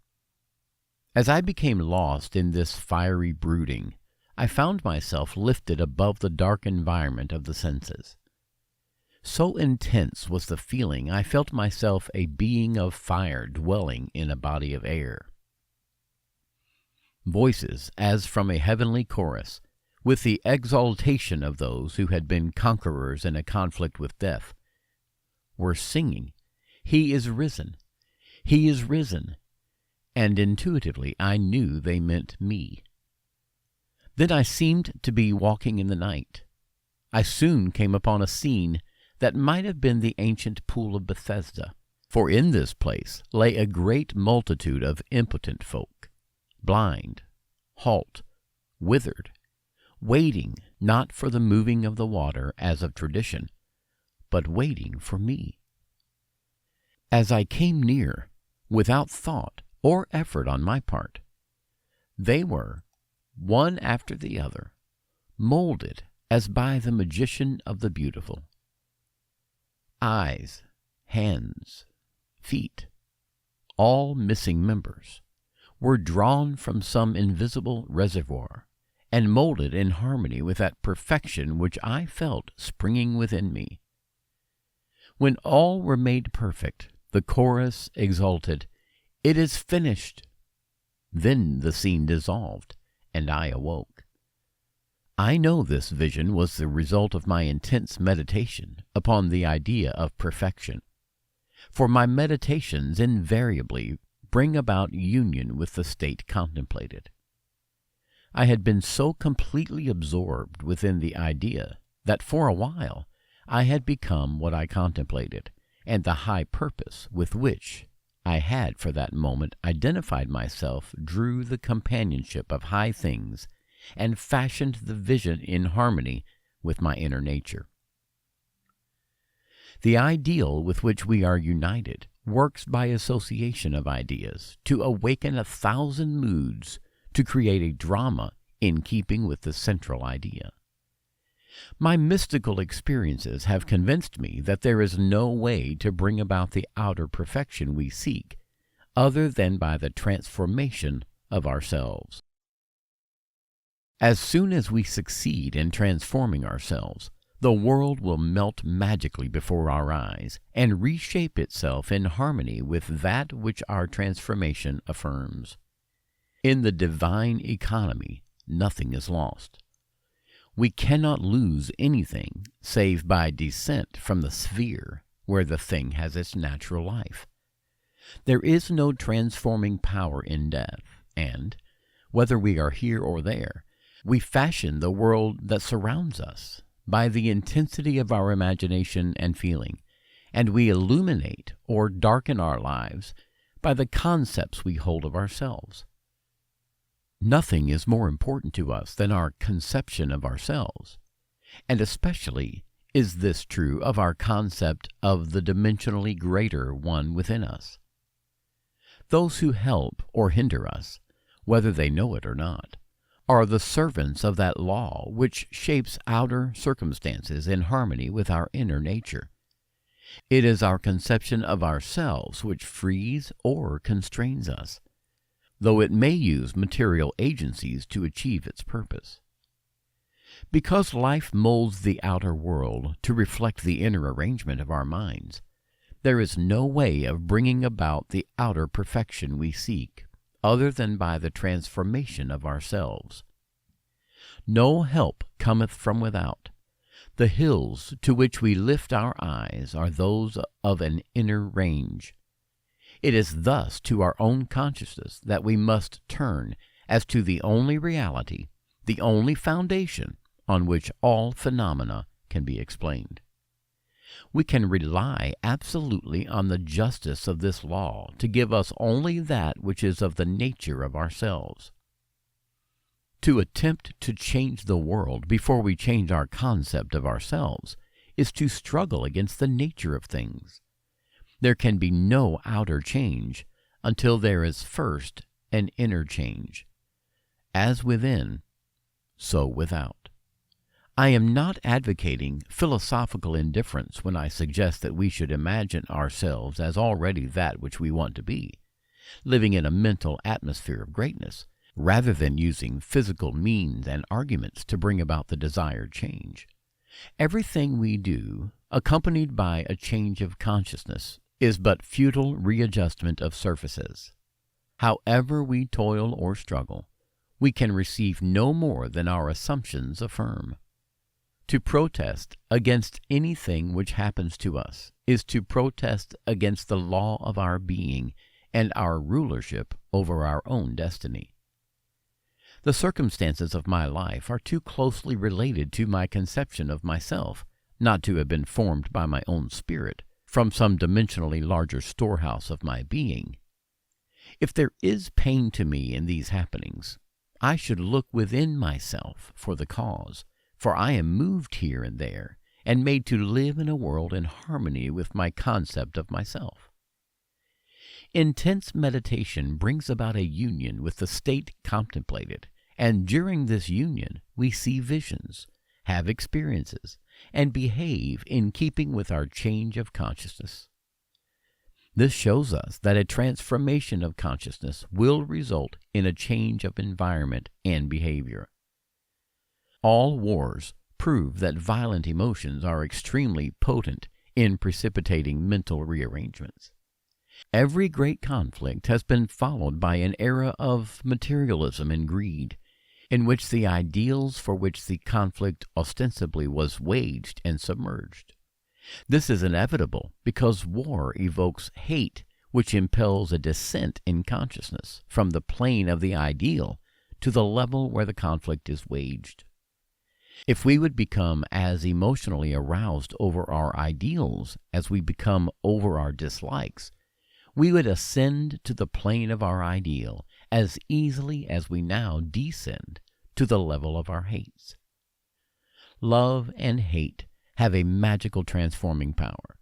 As I became lost in this fiery brooding, I found myself lifted above the dark environment of the senses. So intense was the feeling, I felt myself a being of fire dwelling in a body of air. Voices, as from a heavenly chorus, with the exaltation of those who had been conquerors in a conflict with death, were singing, "He is risen! He is risen!" And intuitively I knew they meant me. Then I seemed to be walking in the night. I soon came upon a scene that might have been the ancient pool of Bethesda, for in this place lay a great multitude of impotent folk, blind, halt, withered, waiting not for the moving of the water as of tradition, but waiting for me. As I came near, without thought or effort on my part, they were, one after the other, molded as by the magician of the beautiful. Eyes, hands, feet, all missing members, were drawn from some invisible reservoir, and molded in harmony with that perfection which I felt springing within me. When all were made perfect, the chorus exulted, "It is finished!" Then the scene dissolved, and I awoke. I know this vision was the result of my intense meditation upon the idea of perfection, for my meditations invariably bring about union with the state contemplated. I had been so completely absorbed within the idea that for a while I had become what I contemplated, and the high purpose with which I had for that moment identified myself drew the companionship of high things and fashioned the vision in harmony with my inner nature. The ideal with which we are united works by association of ideas to awaken 1,000 moods to create a drama in keeping with the central idea. My mystical experiences have convinced me that there is no way to bring about the outer perfection we seek other than by the transformation of ourselves. As soon as we succeed in transforming ourselves, the world will melt magically before our eyes and reshape itself in harmony with that which our transformation affirms. In the divine economy, nothing is lost. We cannot lose anything save by descent from the sphere where the thing has its natural life. There is no transforming power in death, and, whether we are here or there, we fashion the world that surrounds us by the intensity of our imagination and feeling, and we illuminate or darken our lives by the concepts we hold of ourselves. Nothing is more important to us than our conception of ourselves, and especially is this true of our concept of the dimensionally greater one within us. Those who help or hinder us, whether they know it or not, are the servants of that law which shapes outer circumstances in harmony with our inner nature. It is our conception of ourselves which frees or constrains us, though it may use material agencies to achieve its purpose. Because life molds the outer world to reflect the inner arrangement of our minds, there is no way of bringing about the outer perfection we seek other than by the transformation of ourselves. No help cometh from without. The hills to which we lift our eyes are those of an inner range. It is thus to our own consciousness that we must turn as to the only reality, the only foundation on which all phenomena can be explained. We can rely absolutely on the justice of this law to give us only that which is of the nature of ourselves. To attempt to change the world before we change our concept of ourselves is to struggle against the nature of things. There can be no outer change until there is first an inner change. As within, so without. I am not advocating philosophical indifference when I suggest that we should imagine ourselves as already that which we want to be, living in a mental atmosphere of greatness, rather than using physical means and arguments to bring about the desired change. Everything we do, accompanied by a change of consciousness, is but futile readjustment of surfaces. However we toil or struggle, we can receive no more than our assumptions affirm. To protest against anything which happens to us is to protest against the law of our being and our rulership over our own destiny. The circumstances of my life are too closely related to my conception of myself not to have been formed by my own spirit from some dimensionally larger storehouse of my being. If there is pain to me in these happenings, I should look within myself for the cause, for I am moved here and there, and made to live in a world in harmony with my concept of myself. Intense meditation brings about a union with the state contemplated, and during this union we see visions, have experiences, and behave in keeping with our change of consciousness. This shows us that a transformation of consciousness will result in a change of environment and behavior. All wars prove that violent emotions are extremely potent in precipitating mental rearrangements. Every great conflict has been followed by an era of materialism and greed, in which the ideals for which the conflict ostensibly was waged and submerged. This is inevitable because war evokes hate, which impels a descent in consciousness from the plane of the ideal to the level where the conflict is waged. If we would become as emotionally aroused over our ideals as we become over our dislikes, we would ascend to the plane of our ideal as easily as we now descend to the level of our hates. Love and hate have a magical transforming power,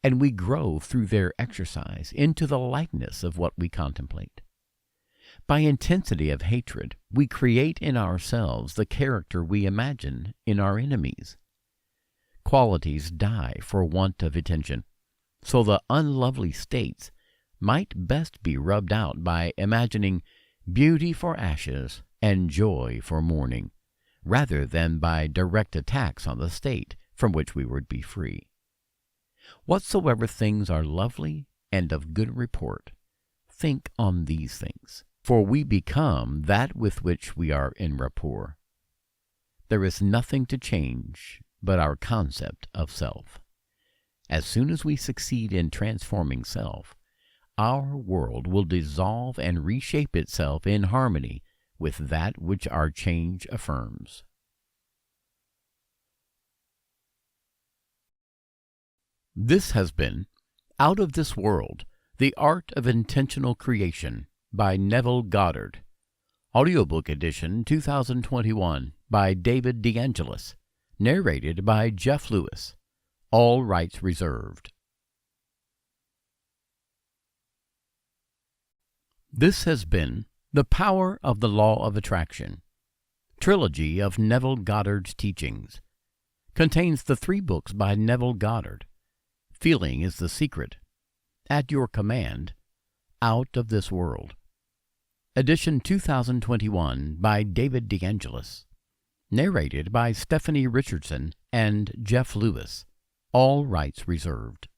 and we grow through their exercise into the likeness of what we contemplate. By intensity of hatred, we create in ourselves the character we imagine in our enemies. qualities die for want of attention, so the unlovely states might best be rubbed out by imagining beauty for ashes and joy for mourning, rather than by direct attacks on the state from which we would be free. Whatsoever things are lovely and of good report, think on these things, for we become that with which we are in rapport. There is nothing to change but our concept of self. As soon as we succeed in transforming self, our world will dissolve and reshape itself in harmony with that which our change affirms. This has been Out of This World, The Art of Intentional Creation by Neville Goddard. Audiobook edition 2021 by David DeAngelis. Narrated by Jeff Lewis. All rights reserved. This has been The Power of the Law of Attraction, trilogy of Neville Goddard's teachings. Contains the 3 books by Neville Goddard. Feeling is the Secret, At Your Command, Out of This World. Edition 2021 by David DeAngelis. Narrated by Stephanie Richardson and Jeff Lewis. All rights reserved.